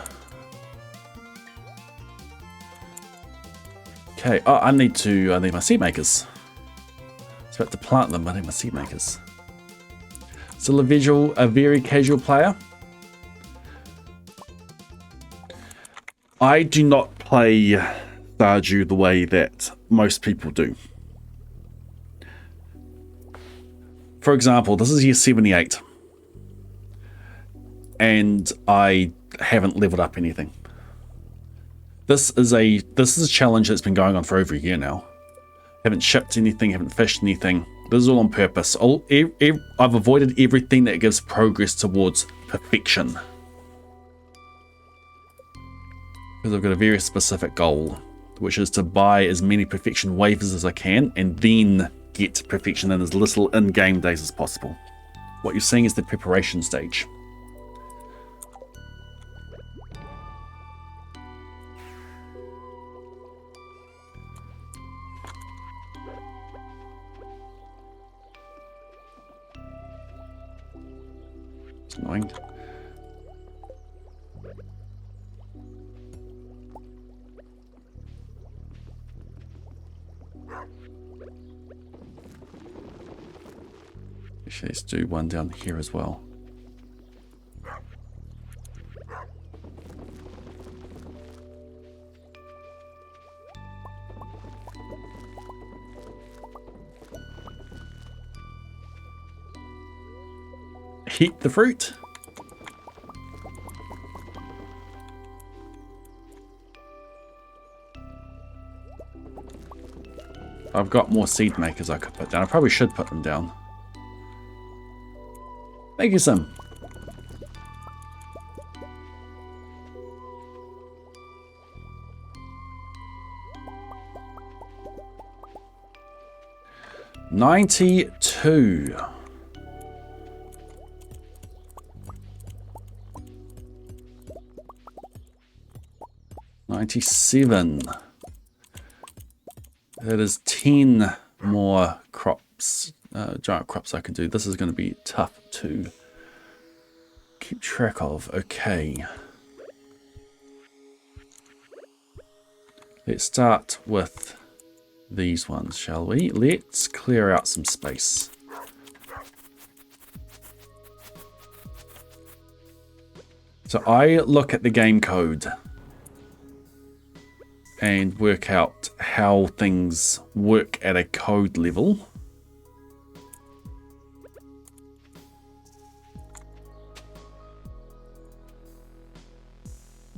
Okay. Oh, I need my seed makers. I was about to plant them, but I need my seed makers. Still a very casual player. I do not play Stardew the way that most people do. For example, this is year 78. And I haven't leveled up anything. This is a challenge that's been going on for over a year now. Haven't shipped anything, haven't fished anything. This is all on purpose. I've avoided everything that gives progress towards perfection. Because I've got a very specific goal, which is to buy as many perfection waivers as I can and then get perfection in as little in-game days as possible. What you're seeing is the preparation stage. It's annoying. Actually, let's do one down here as well. Heat the fruit. I've got more seed makers I could put down. I probably should put them down. Thank you, Sim. $92. 97. That is 10 more crops, giant crops I can do. This is going to be tough to keep track of. Okay. Let's start with these ones, shall we? Let's clear out some space. So I look at the game code and work out how things work at a code level.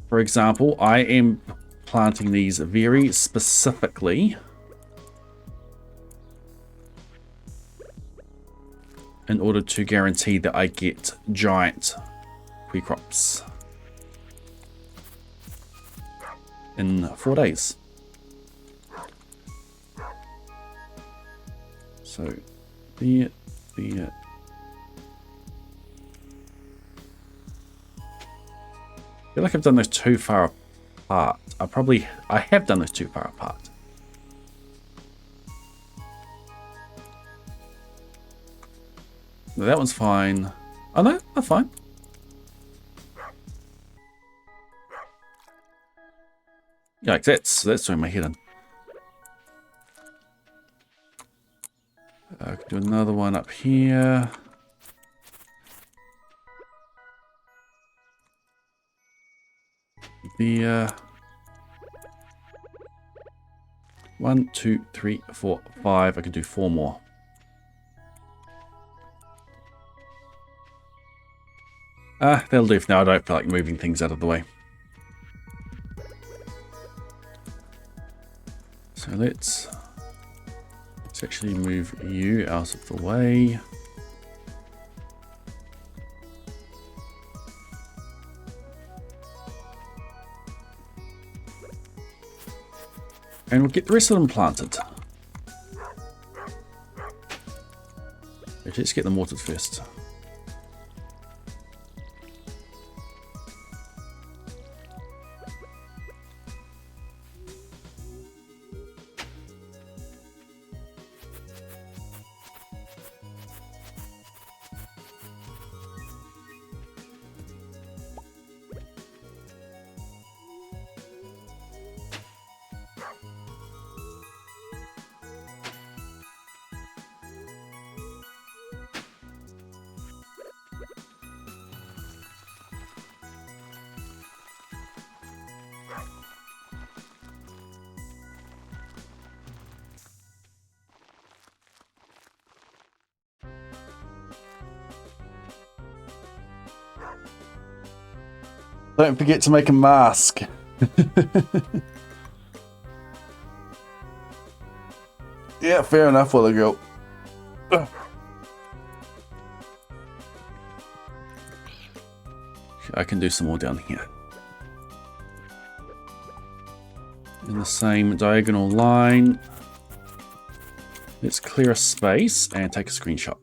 For example, I am planting these very specifically in order to guarantee that I get giant tree crops. in 4 days. So, there. I feel like I've done those too far apart. I have done those too far apart. No, that one's fine. Oh no, that's fine. Yikes, that's throwing my head in. I could do another one up here. There. 1, 2, 3, 4, 5. I can do 4 more. That'll do for now. I don't feel like moving things out of the way. So let's actually move you out of the way. And we'll get the rest of them planted. Let's get them watered first. Don't forget to make a mask. Yeah, fair enough, will I go? I can do some more down here. In the same diagonal line. Let's clear a space and take a screenshot.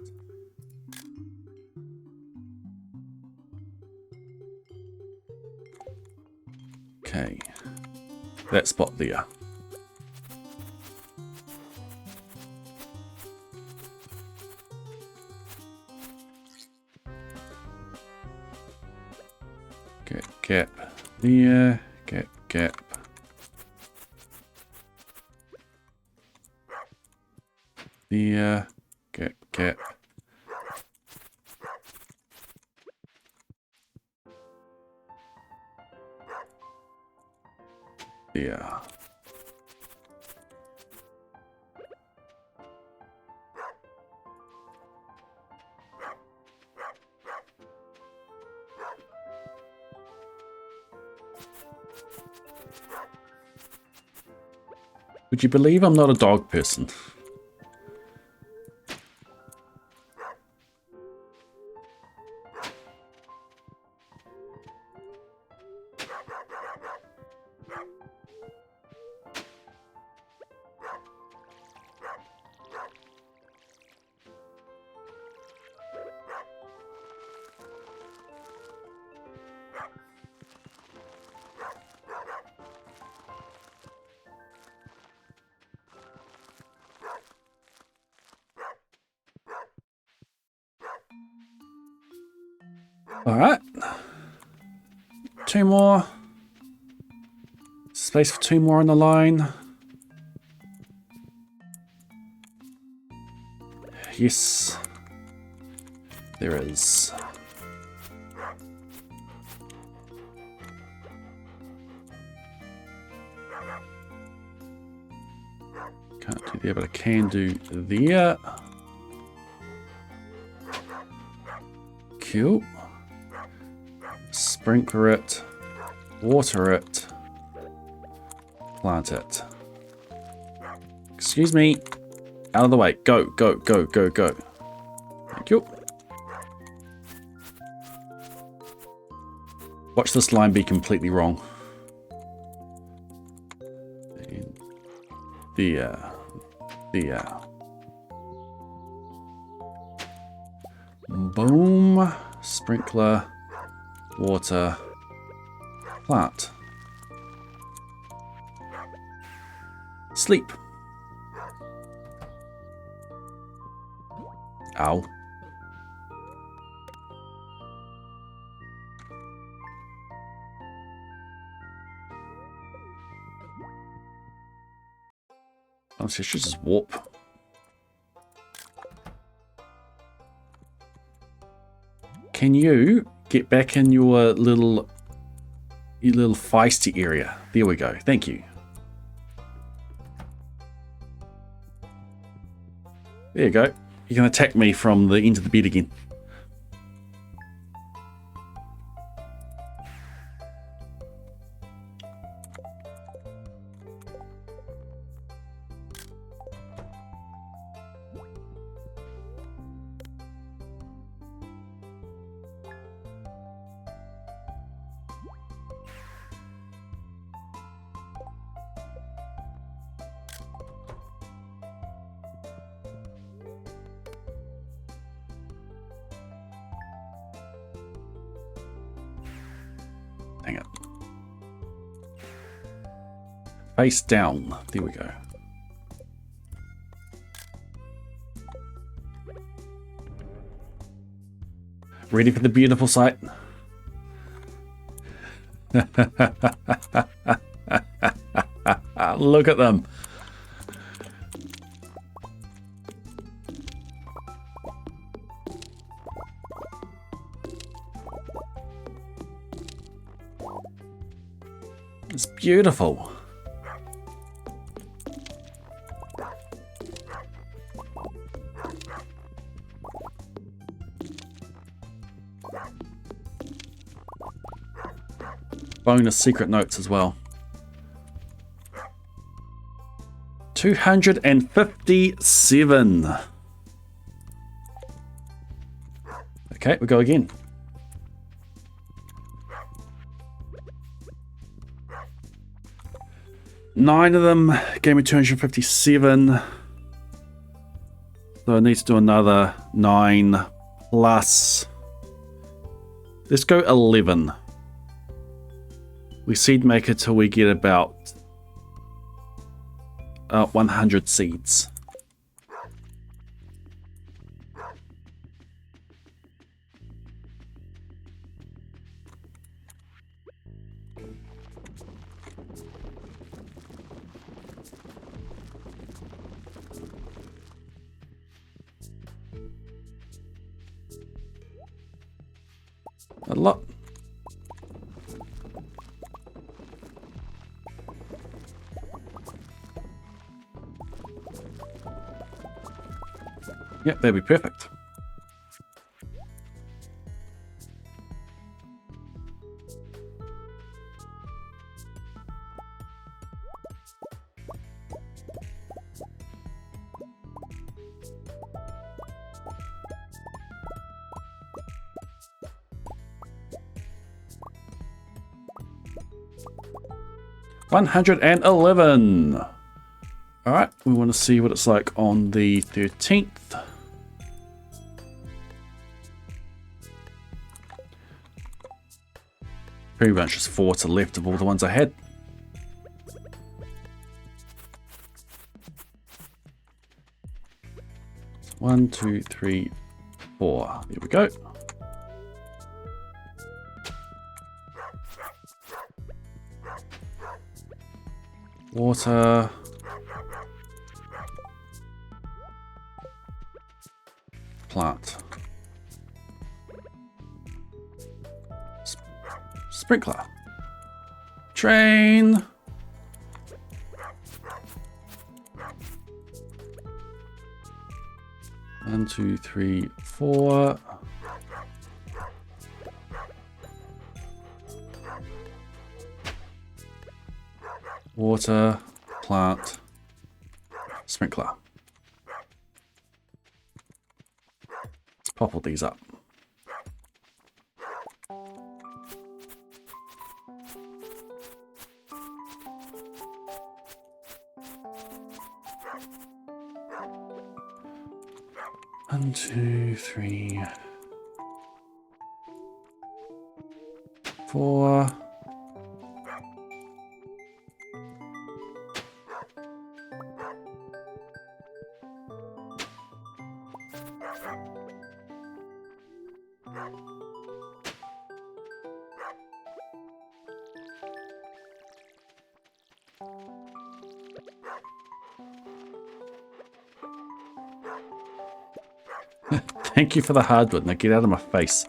Okay, that spot there. Gap there, gap. There, gap. Yeah. Would you believe I'm not a dog person? All right, 2 more. Space for 2 more on the line. Yes, there is. Can't do there, but I can do there. Cool. Sprinkle it, water it, plant it. Excuse me. Out of the way. Go. Thank you. Watch this line be completely wrong. There. Boom. Sprinkler. Water. Plant. Sleep. Ow. Honestly, I should just warp. Can you get back in your little feisty area? There we go. Thank you. There you go. You can attack me from the end of the bed again. Hang it. Face down. There we go. Ready for the beautiful sight? Look at them. It's beautiful. Bonus secret notes as well. 257. Okay, we go again. Nine of them gave me 257. So I need to do another 9 plus. Let's go 11. We seed make it till we get about 100 seeds. A lot. Yep, that'd be perfect. $111. All right, we want to see what it's like on the 13th. Pretty much just 4 to the left of all the ones I had. One, two, three, 4. There we go. Water. Plant. Sprinkler. Train. One, two, three, 4. Water, plant, sprinkler. Let's pop all these up. One, two, three, 4. Thank you for the hardwood. Now get out of my face.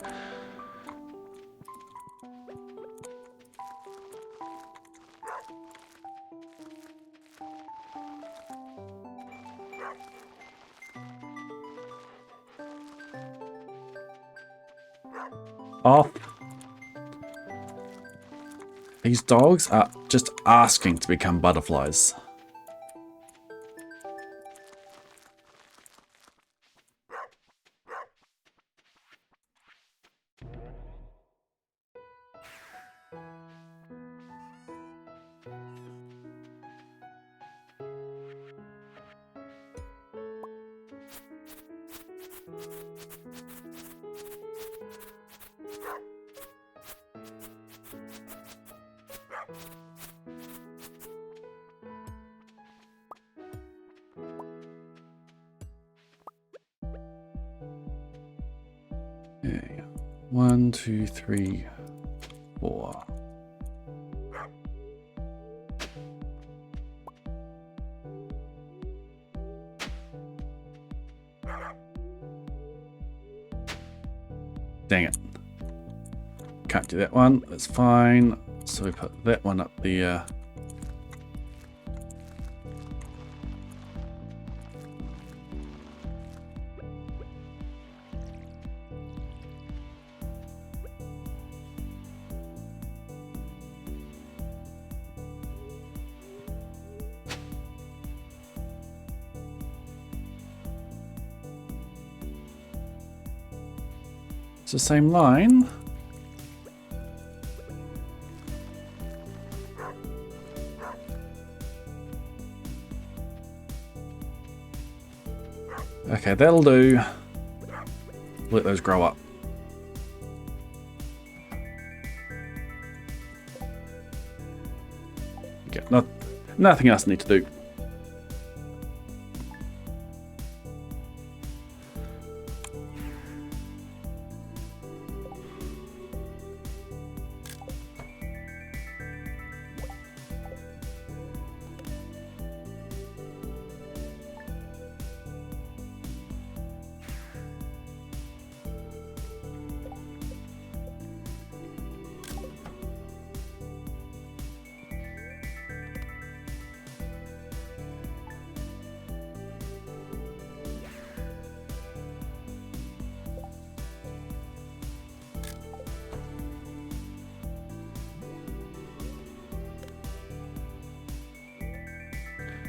Off. These dogs are just asking to become butterflies. Okay. 1, 2, 3, 4. Dang it. Can't do that one. That's fine. So we put that one up there. It's the same line. Okay, that'll do. Let those grow up. Okay, nothing else I need to do.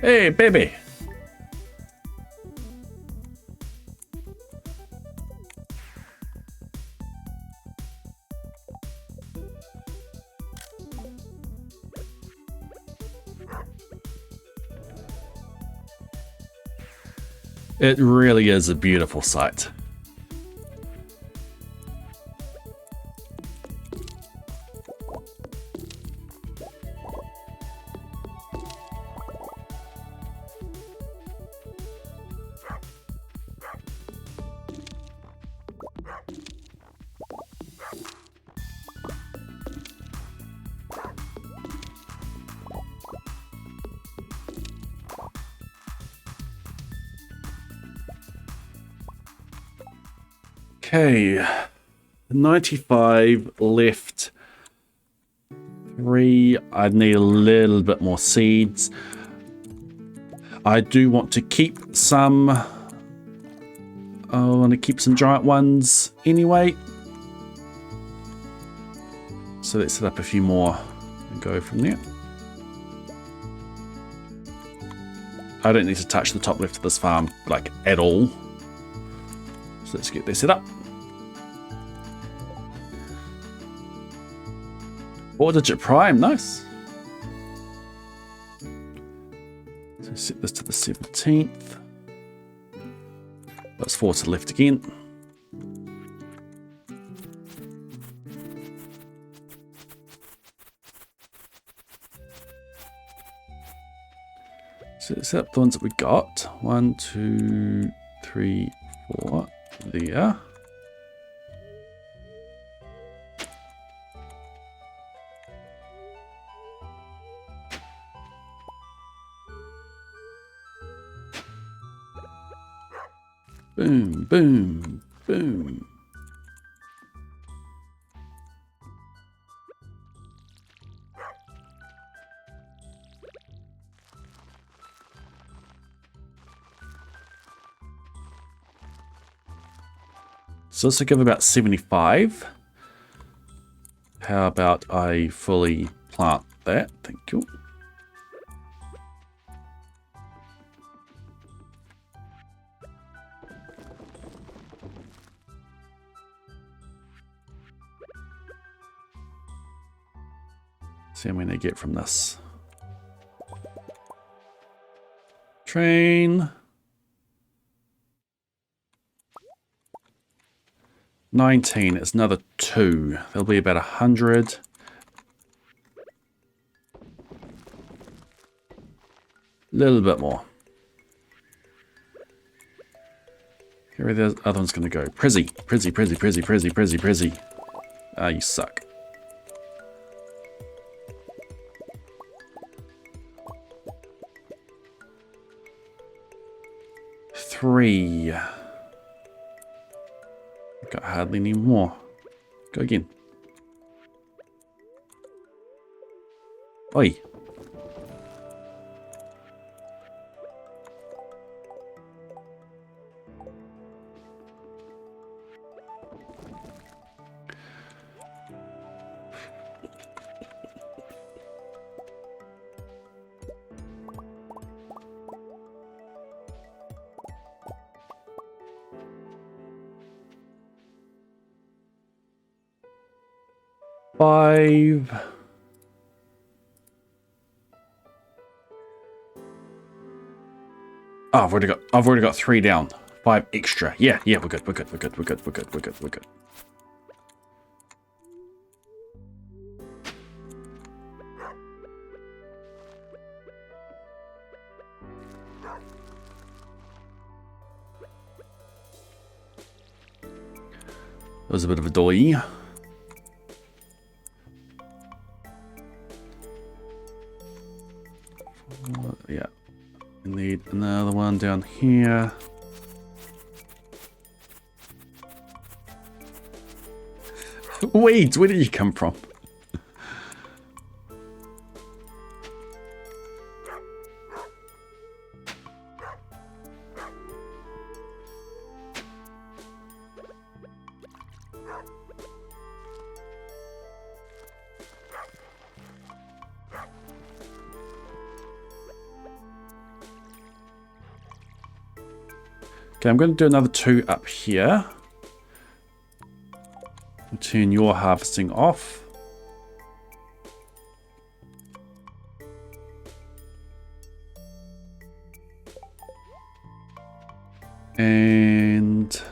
Hey, baby. It really is a beautiful sight. Okay, 95 left. 3. I need a little bit more seeds. I do want to keep some. I want to keep some giant ones anyway. So let's set up a few more and go from there. I don't need to touch the top left of this farm, like, at all. So let's get this set up. 4-digit prime, nice. So Set this to the 17th. That's 4 to the left again. So set up the ones that we got. 1, 2, 3, 4. There. Boom, boom, boom. So this will give about 75. How about I fully plant that? Thank you. See how many I get from this. Train. 19, it's another 2. There'll be about 100. A little bit more. Here are the other ones going to go. Prizzy, Prizzy, Prizzy, Prizzy, Prizzy, Prizzy, Prizzy. Ah, you suck. Three. Got hardly any more. Go again. Oi. Five. Oh, I've already got 3 down. 5 extra. Yeah, we're good. We're good. We're good. We're good. We're good. We're good. We're good. That was a bit of a doy. Yeah. We need another one down here. Weeds, where did you come from? Okay, I'm going to do another 2 up here. We'll turn your harvesting off. And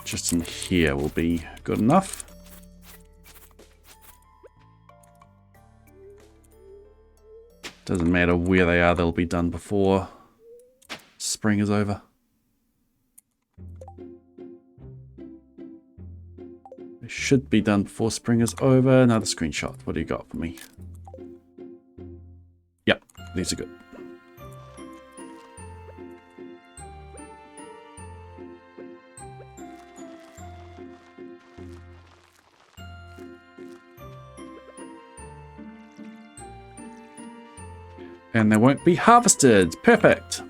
just in here will be good enough. Doesn't matter where they are, they'll be done before spring is over. They should be done before spring is over. Another screenshot. What do you got for me? Yep, these are good. And they won't be harvested. Perfect.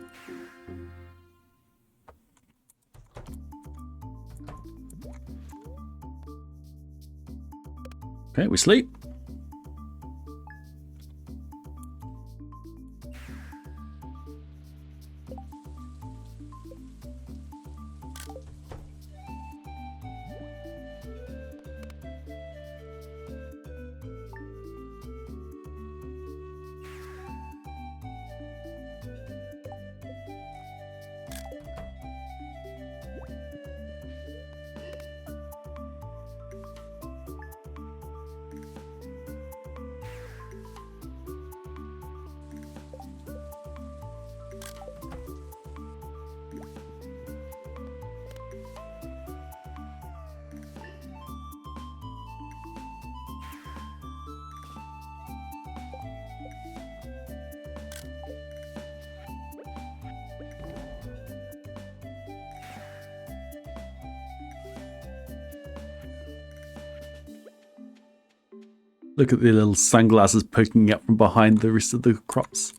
Okay, we sleep. Look at their little sunglasses poking out from behind the rest of the crops.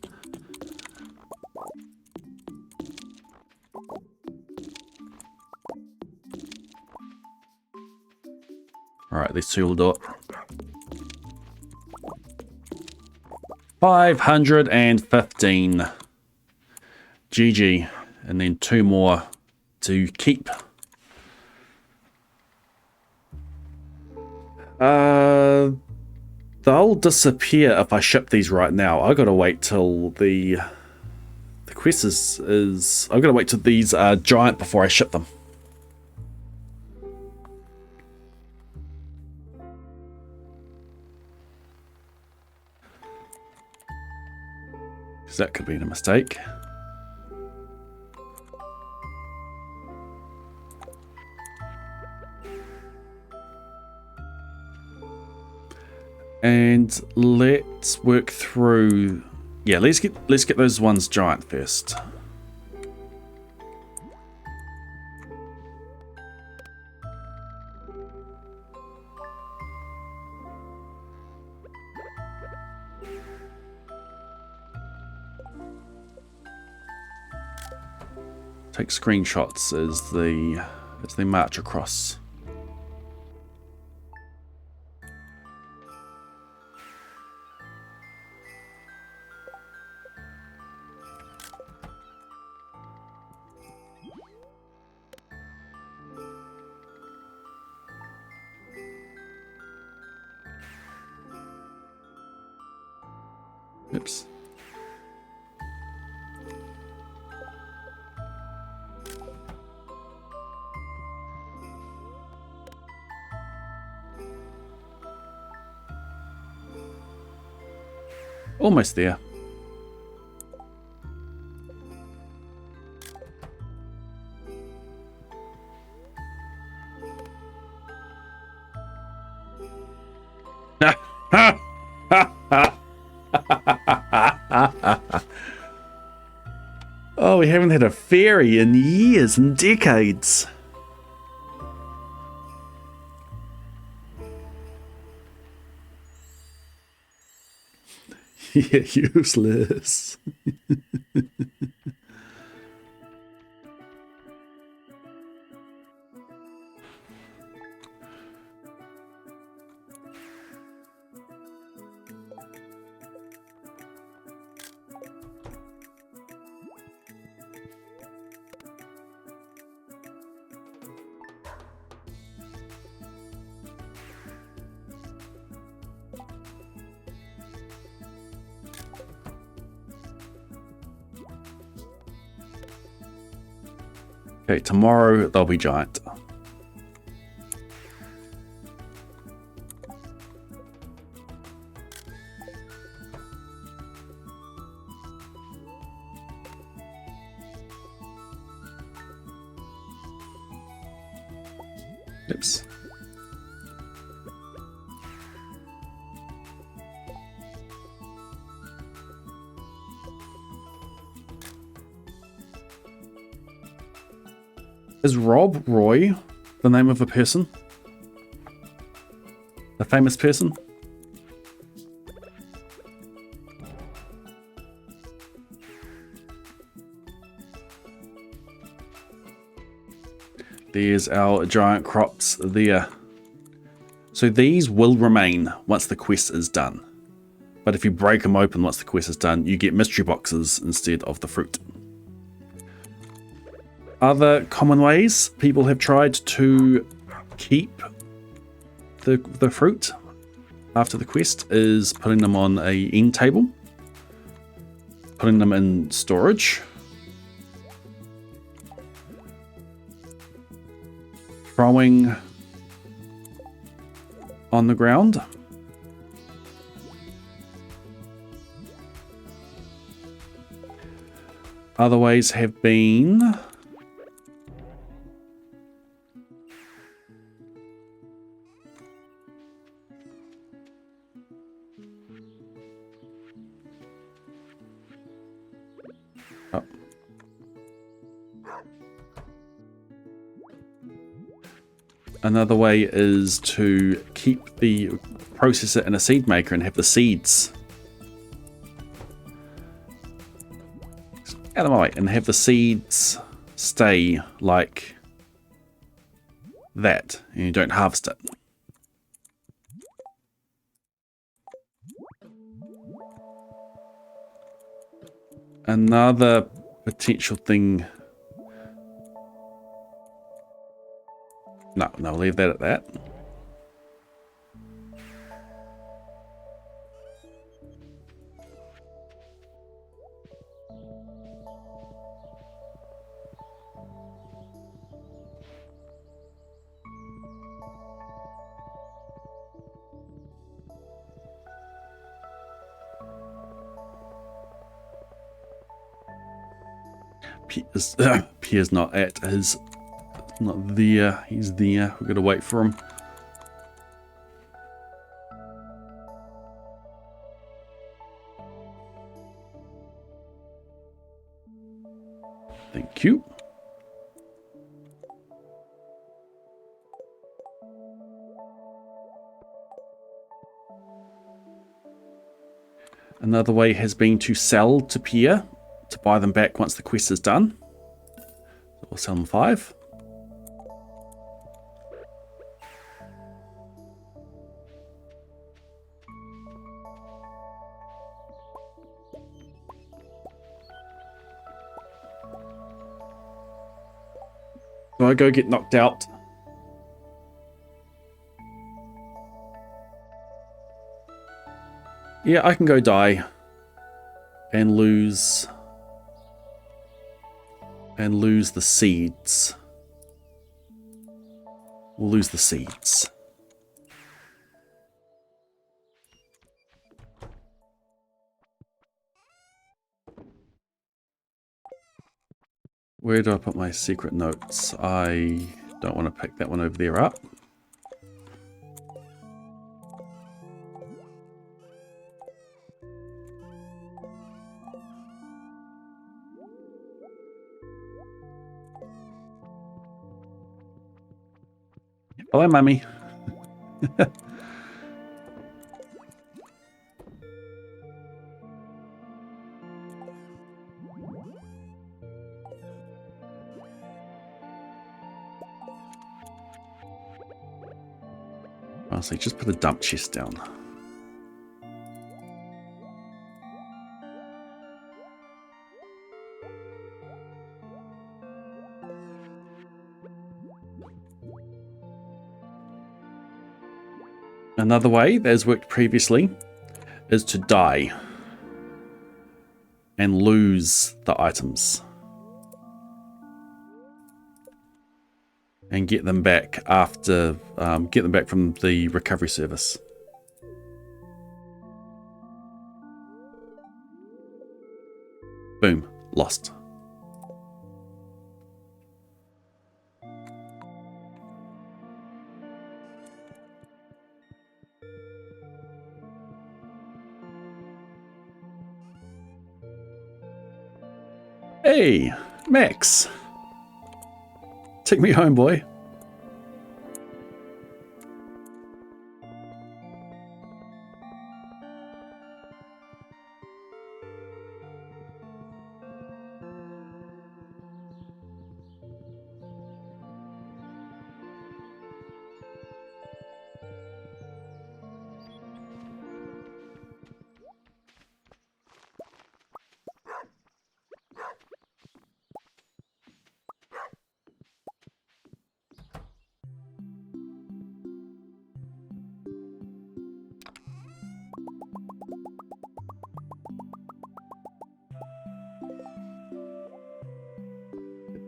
Alright, these two will do it. 515. GG. And then 2 more to keep. They'll disappear if I ship these right now. I gotta wait till the quest is I gotta wait till these are giant before I ship them. Because that could be a mistake. And let's work through. Yeah, let's get those ones giant first. Take screenshots as they march across. Oops. Almost there. Oh, we haven't had a fairy in years and decades. Yeah, useless. Okay, tomorrow they'll be giant. Oops. Is Rob Roy the name of a person? A famous person? There's our giant crops there. So these will remain once the quest is done. But if you break them open once the quest is done, you get mystery boxes instead of the fruit. Other common ways people have tried to keep the fruit after the quest is putting them on a end table, putting them in storage, throwing on the ground, other ways have been Another way is to process it in a seed maker and have the seeds out of my way, and have the seeds stay like that, and you don't harvest it. Another potential thing. No, leave that at that. Pierre's not at his, not there. He's there. We've got to wait for him. Thank you. Another way has been to sell to Pierre to buy them back once the quest is done. So we'll sell them 5. So I go get knocked out. Yeah, I can go die and lose the seeds. We'll lose the seeds. Where do I put my secret notes? I don't want to pick that one over there up. Hello, Mummy. Honestly, just put a dump chest down. Another way that has worked previously is to die and lose the items and get them back after get them back from the recovery service. Boom, lost. Hey, Max. Take me home, boy.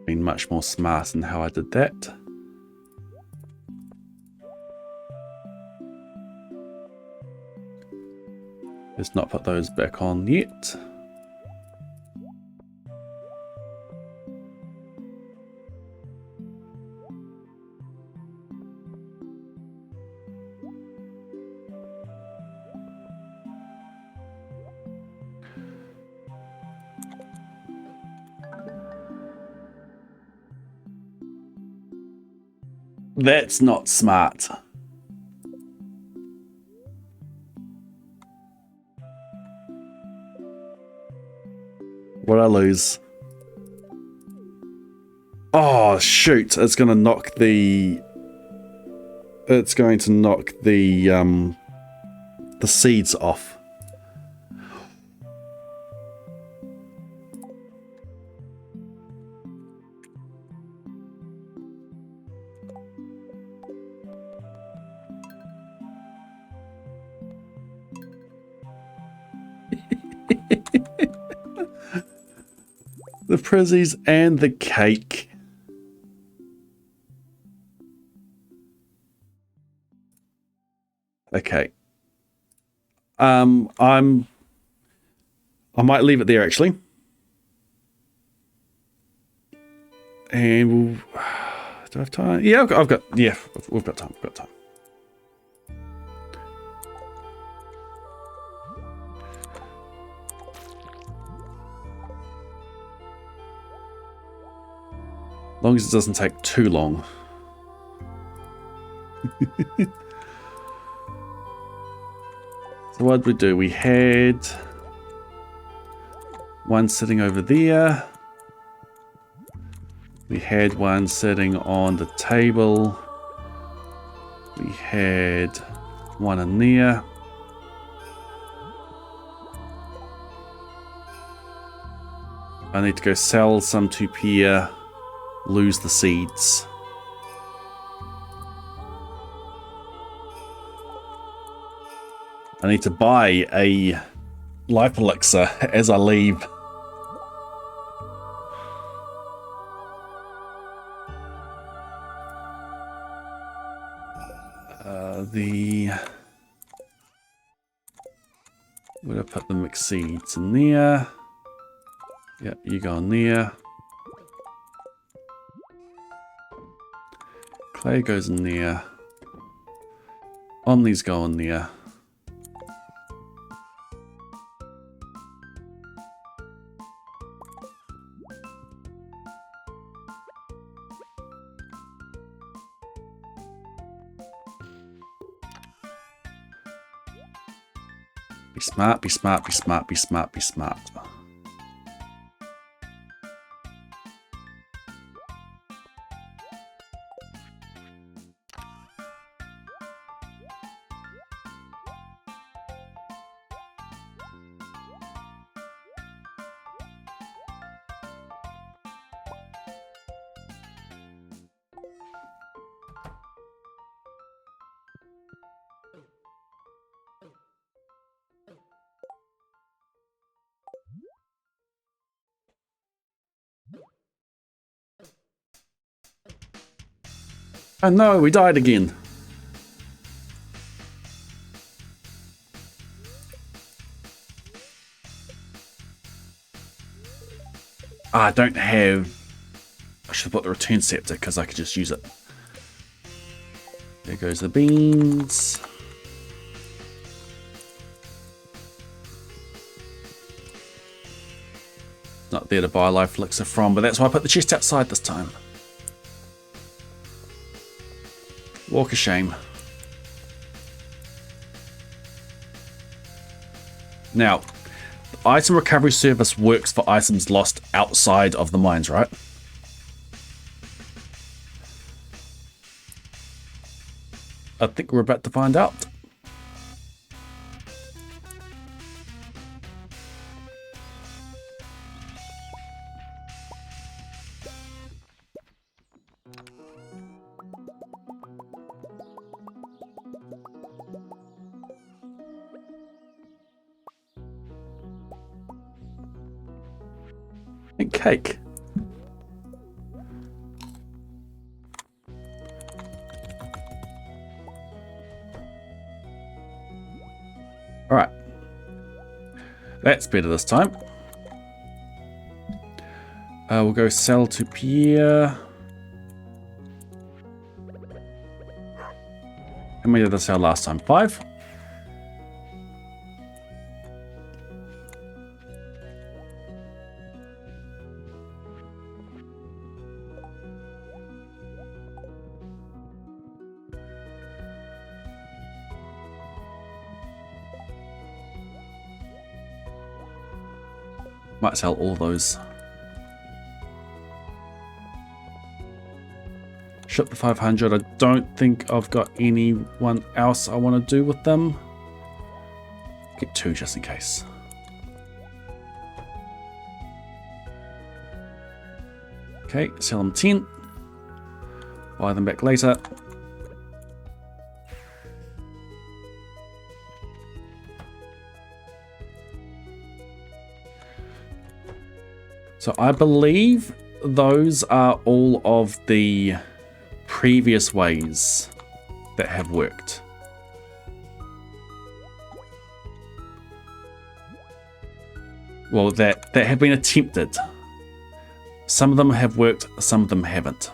Been much more smart in how I did that. Let's not put those back on yet. That's not smart. What'd I lose? Oh, shoot. It's going to knock the... It's going to knock the seeds off. The prezzies and the cake. Okay. I might leave it there actually. And we'll, do I have time? Yeah, we've got time. We've got time. As long as it doesn't take too long. So what did we do? We had one sitting over there. We had one sitting on the table. We had one in there. I need to go sell some to Pierre. Lose the seeds. I need to buy a life elixir as I leave. Would I put the mixed seeds in there? Yep, you go in there. Clay goes in there. Omnis go in there. Be smart, be smart, be smart, be smart, be smart. Oh no, we died again. I don't have... I should have bought the return scepter because I could just use it. There goes the beans. Not there to buy a life elixir from, but that's why I put the chest outside this time. Walk of shame. Now, the item recovery service works for items lost outside of the mines, right? I think we're about to find out. And cake. All right. That's better this time. We'll go sell to Pierre. How many did I sell last time? 5? Might sell all those. Ship the 500. I don't think I've got anyone else I want to do with them. Get 2 just in case. Okay, sell them 10. Buy them back later. So I believe those are all of the previous ways that have worked. Well, that have been attempted. Some of them have worked, some of them haven't.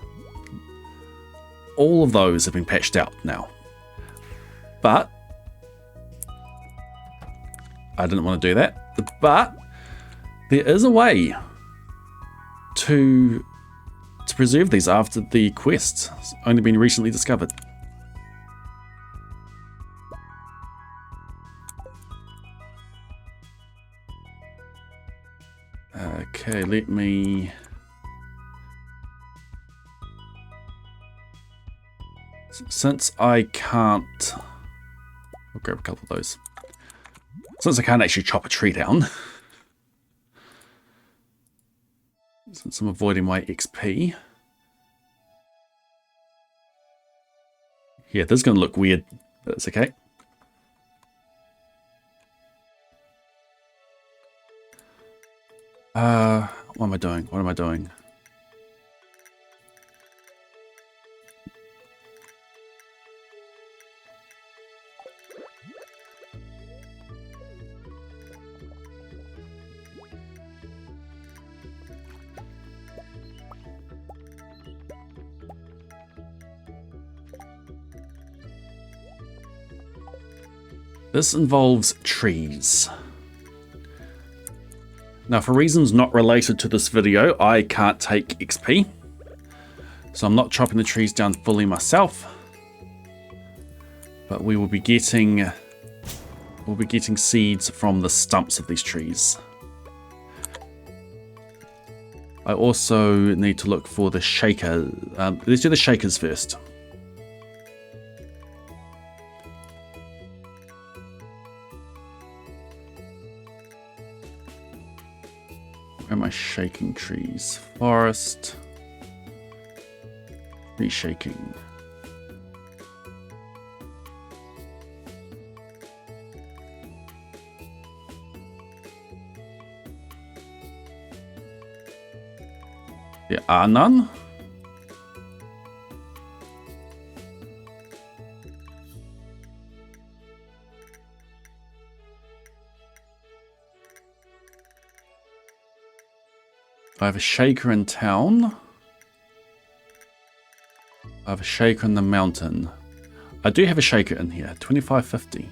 All of those have been patched out now. But I didn't want to do that. But there is a way to preserve these after the quest. It's only been recently discovered. Okay, let me... Since I can't... I'll grab a couple of those. Since I can't actually chop a tree down, since I'm avoiding my XP. Yeah, this is going to look weird, but it's okay. What am I doing? What am I doing? This involves trees. Now, for reasons not related to this video, I can't take XP. So I'm not chopping the trees down fully myself. But we will be getting seeds from the stumps of these trees. I also need to look for the shaker. Let's do the shakers first. Where am I shaking trees? Forest. Reshaking. There are none. I have a shaker in town. I have a shaker in the mountain. I do have a shaker in here. 2550.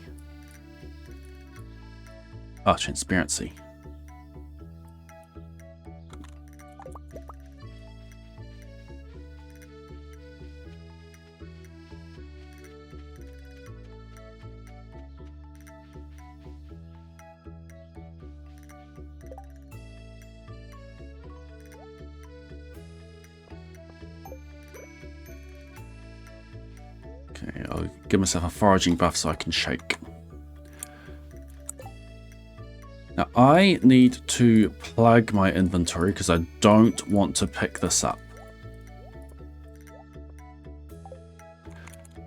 Ah, transparency. Okay, I'll give myself a foraging buff so I can shake. Now I need to plug my inventory because I don't want to pick this up.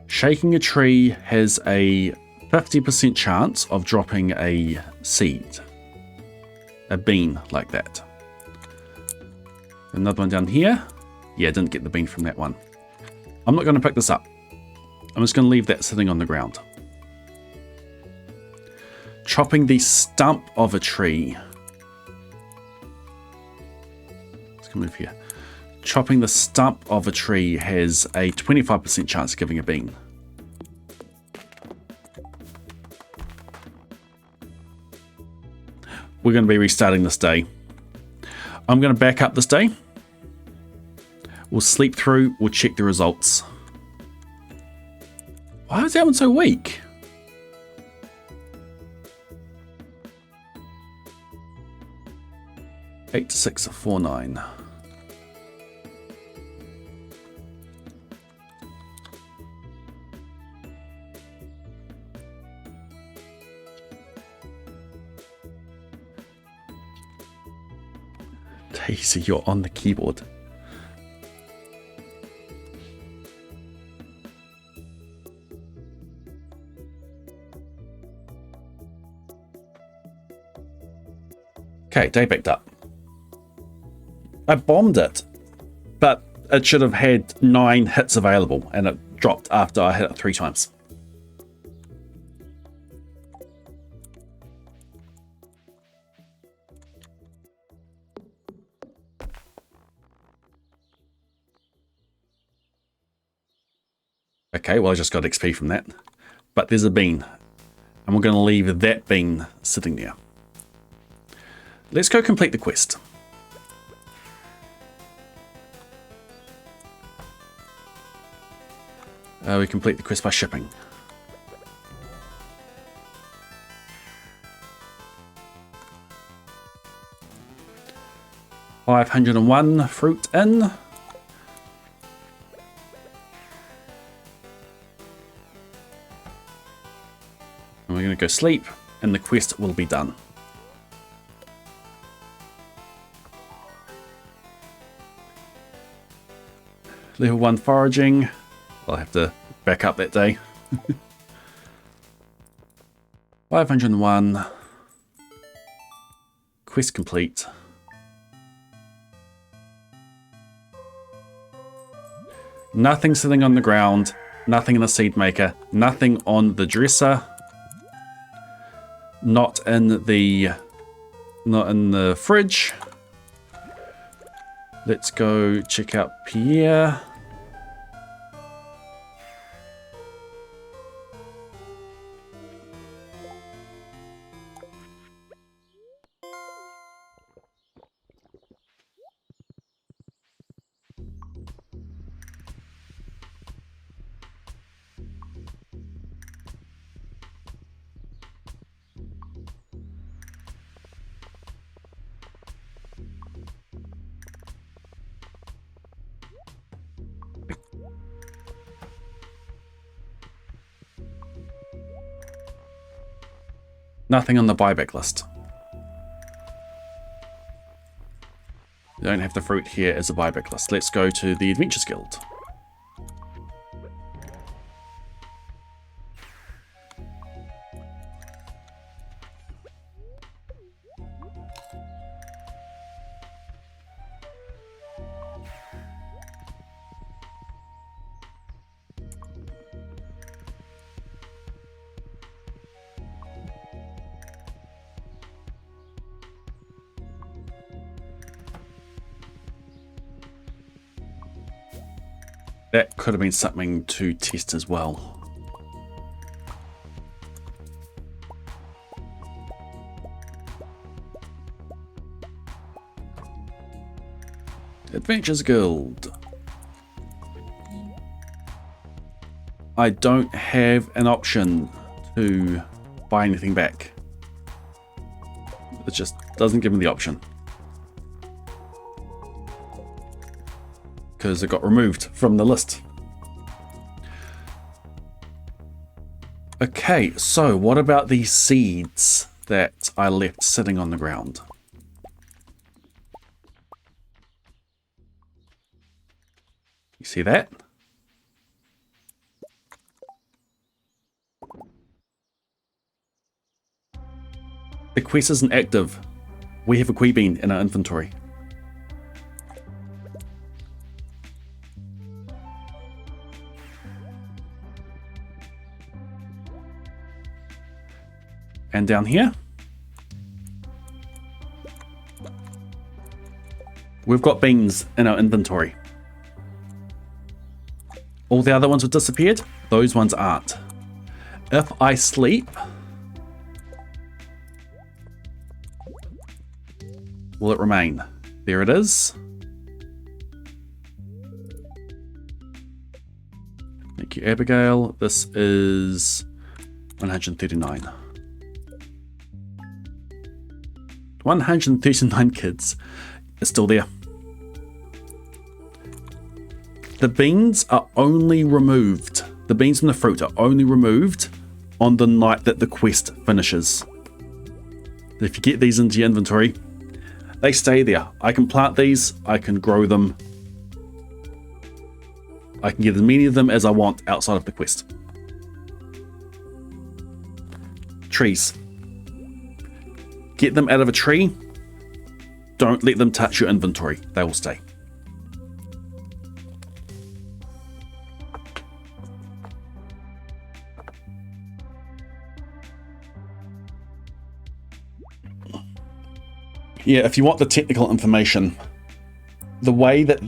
Shaking a tree has a 50% chance of dropping a seed. A bean like that. Another one down here. Yeah, didn't get the bean from that one. I'm not going to pick this up. I'm just going to leave that sitting on the ground. Chopping the stump of a tree. Let's move here. Chopping the stump of a tree has a 25% chance of giving a bean. We're going to be restarting this day. I'm going to back up this day. We'll sleep through, we'll check the results. Why is that one so weak? 8649. Daisy, you're on the keyboard. Okay, day picked up. I bombed it, but it should have had 9 hits available, and it dropped after I hit it 3 times. Okay, well I just got XP from that. But there's a bean, and we're going to leave that bean sitting there. Let's go complete the quest. We complete the quest by shipping. $501 fruit in. And we're going to go sleep, and the quest will be done. Level 1 foraging. I'll have to back up that day. 501. Quest complete. Nothing sitting on the ground. Nothing in the seed maker. Nothing on the dresser. Not in the fridge. Let's go check out Pierre. Nothing on the buyback list. We don't have the fruit here as a buyback list. Let's go to the Adventures Guild. That could have been something to test as well. Adventures Guild. I don't have an option to buy anything back. It just doesn't give me the option. Because it got removed from the list. Okay, so what about these seeds that I left sitting on the ground? You see that? The quest isn't active. We have a Quee Bean in our inventory. And down here, we've got beans in our inventory. All the other ones have disappeared. Those ones aren't. If I sleep, will it remain? There it is. Thank you, Abigail. This is 139. 139 kids is still there. The beans are only removed. The beans and the fruit are only removed on the night that the quest finishes. If you get these into your inventory, they stay there. I can plant these, I can grow them. I can get as many of them as I want outside of the quest. Trees. Get them out of a tree. Don't let them touch your inventory. They will stay. Yeah, if you want the technical information, the way that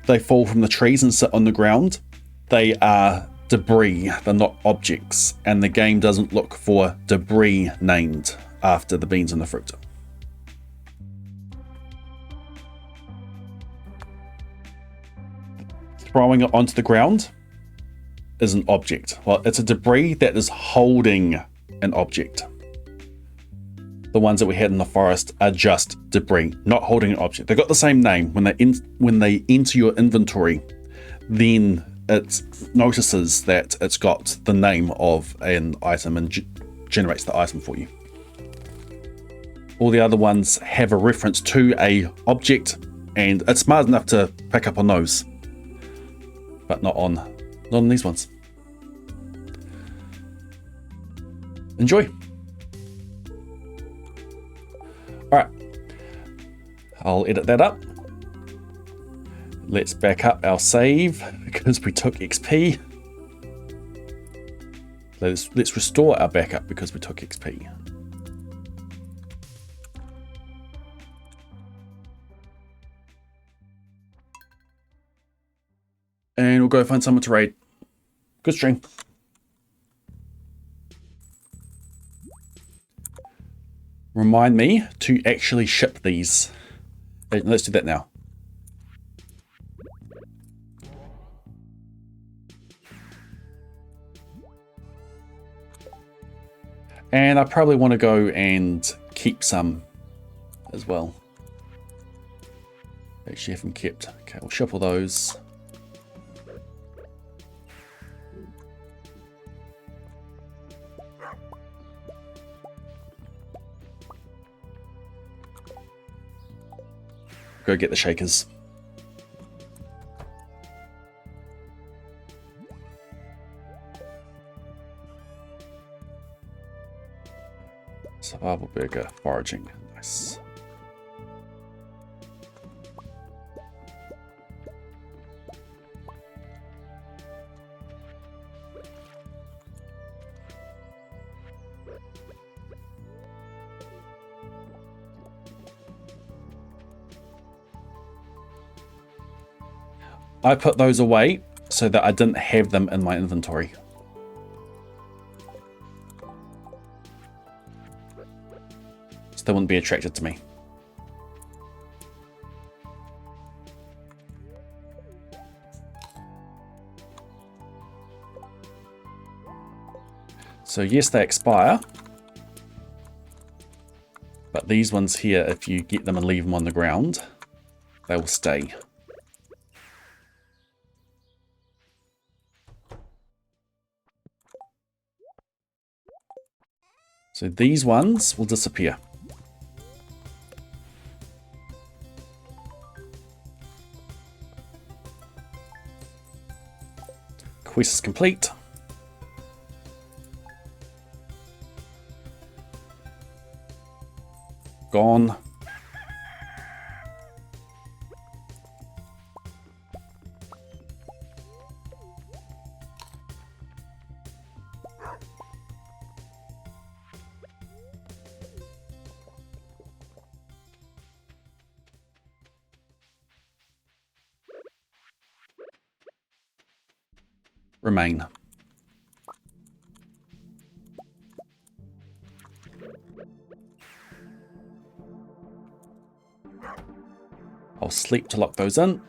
they fall from the trees and sit on the ground, they are debris, they're not objects, and the game doesn't look for debris named after the beans and the fruit. Throwing it onto the ground is an object. Well, it's a debris that is holding an object. The ones that we had in the forest are just debris, not holding an object. They've got the same name. When they enter your inventory, then it notices that it's got the name of an item and generates the item for you. All the other ones have a reference to a object, and it's smart enough to pick up on those, but not on these ones. Enjoy. Alright, I'll edit that up. Let's back up our save because we took XP. Let's restore our backup because we took XP. And we'll go find someone to raid. Good stream. Remind me to actually ship these. Let's do that now. And I probably want to go and keep some as well. Actually haven't kept. Okay, we'll ship all those. Go get the shakers. Survival burger, foraging, nice. I put those away so that I didn't have them in my inventory. So they wouldn't be attracted to me. So yes, they expire. But these ones here, if you get them and leave them on the ground, they will stay. So these ones will disappear. Quest is complete. Gone. Remain. I'll sleep to lock those in.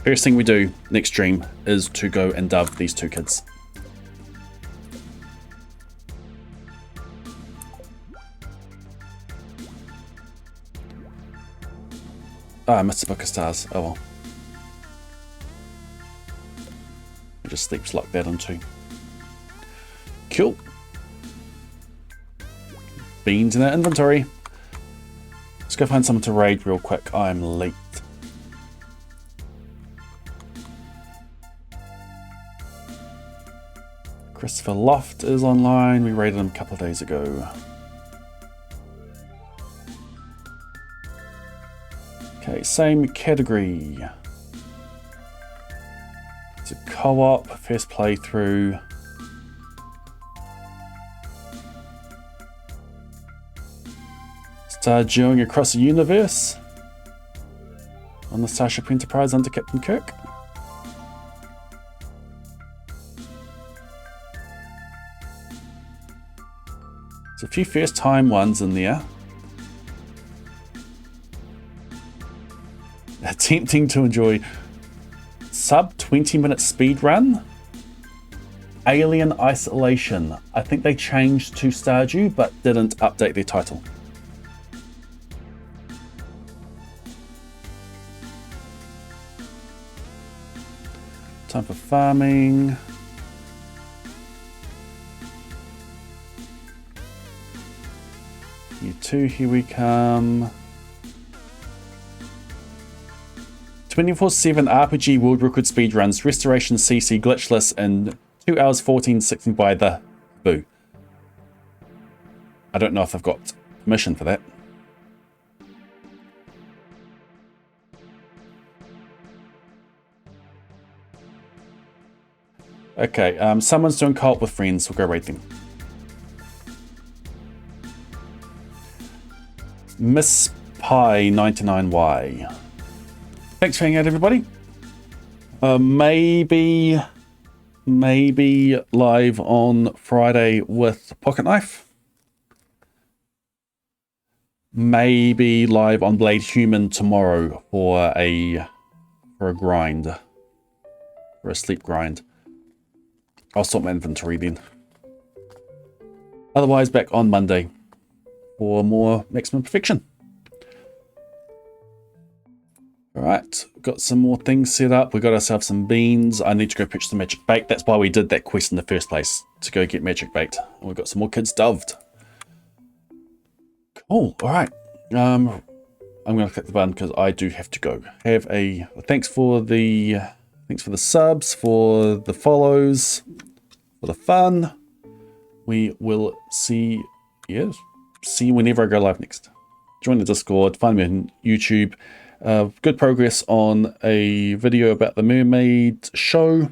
First thing we do next stream is to go and dove these 2 kids. Ah, I missed a book of stars. Oh well. We just sleep slot that into. Cool. Beans in our inventory. Let's go find someone to raid real quick. I'm late. Christopher Loft is online. We raided him a couple of days ago. Okay, same category. It's a co-op, first playthrough. Start journeying across the universe on the Starship Enterprise under Captain Kirk. There's a few first time ones in there. Attempting to enjoy sub 20-minute speed run. Alien Isolation. I think they changed to Stardew but didn't update their title. Time for farming. You two, here we come. 24/7 RPG world record speedruns, restoration CC glitchless in 2 hours 14:16 by the Boo. I don't know if I've got permission for that. Okay, someone's doing co-op with friends. We'll go raid them. Miss Pie 99Y. Thanks for hanging out, everybody. Maybe live on Friday with Pocket Knife. Maybe live on Blade Human tomorrow for a grind, for a sleep grind. I'll sort my inventory then. Otherwise, back on Monday for more Maximum Perfection. Alright, got some more things set up. We got ourselves some beans. I need to go pitch the magic bait. That's why we did that quest in the first place, to go get magic bait. And we've got some more kids doved. Cool, alright. I'm gonna click the button because I do have to go. Have a thanks for the subs, for the follows, for the fun. We will see you whenever I go live next. Join the Discord, find me on YouTube. Good progress on a video about the mermaid show.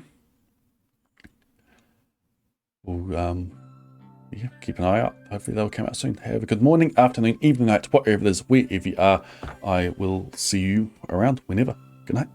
We'll, yeah, keep an eye out. Hopefully they'll come out soon. Have a good morning, afternoon, evening, night, whatever it is, wherever you are. I will see you around whenever. Good night.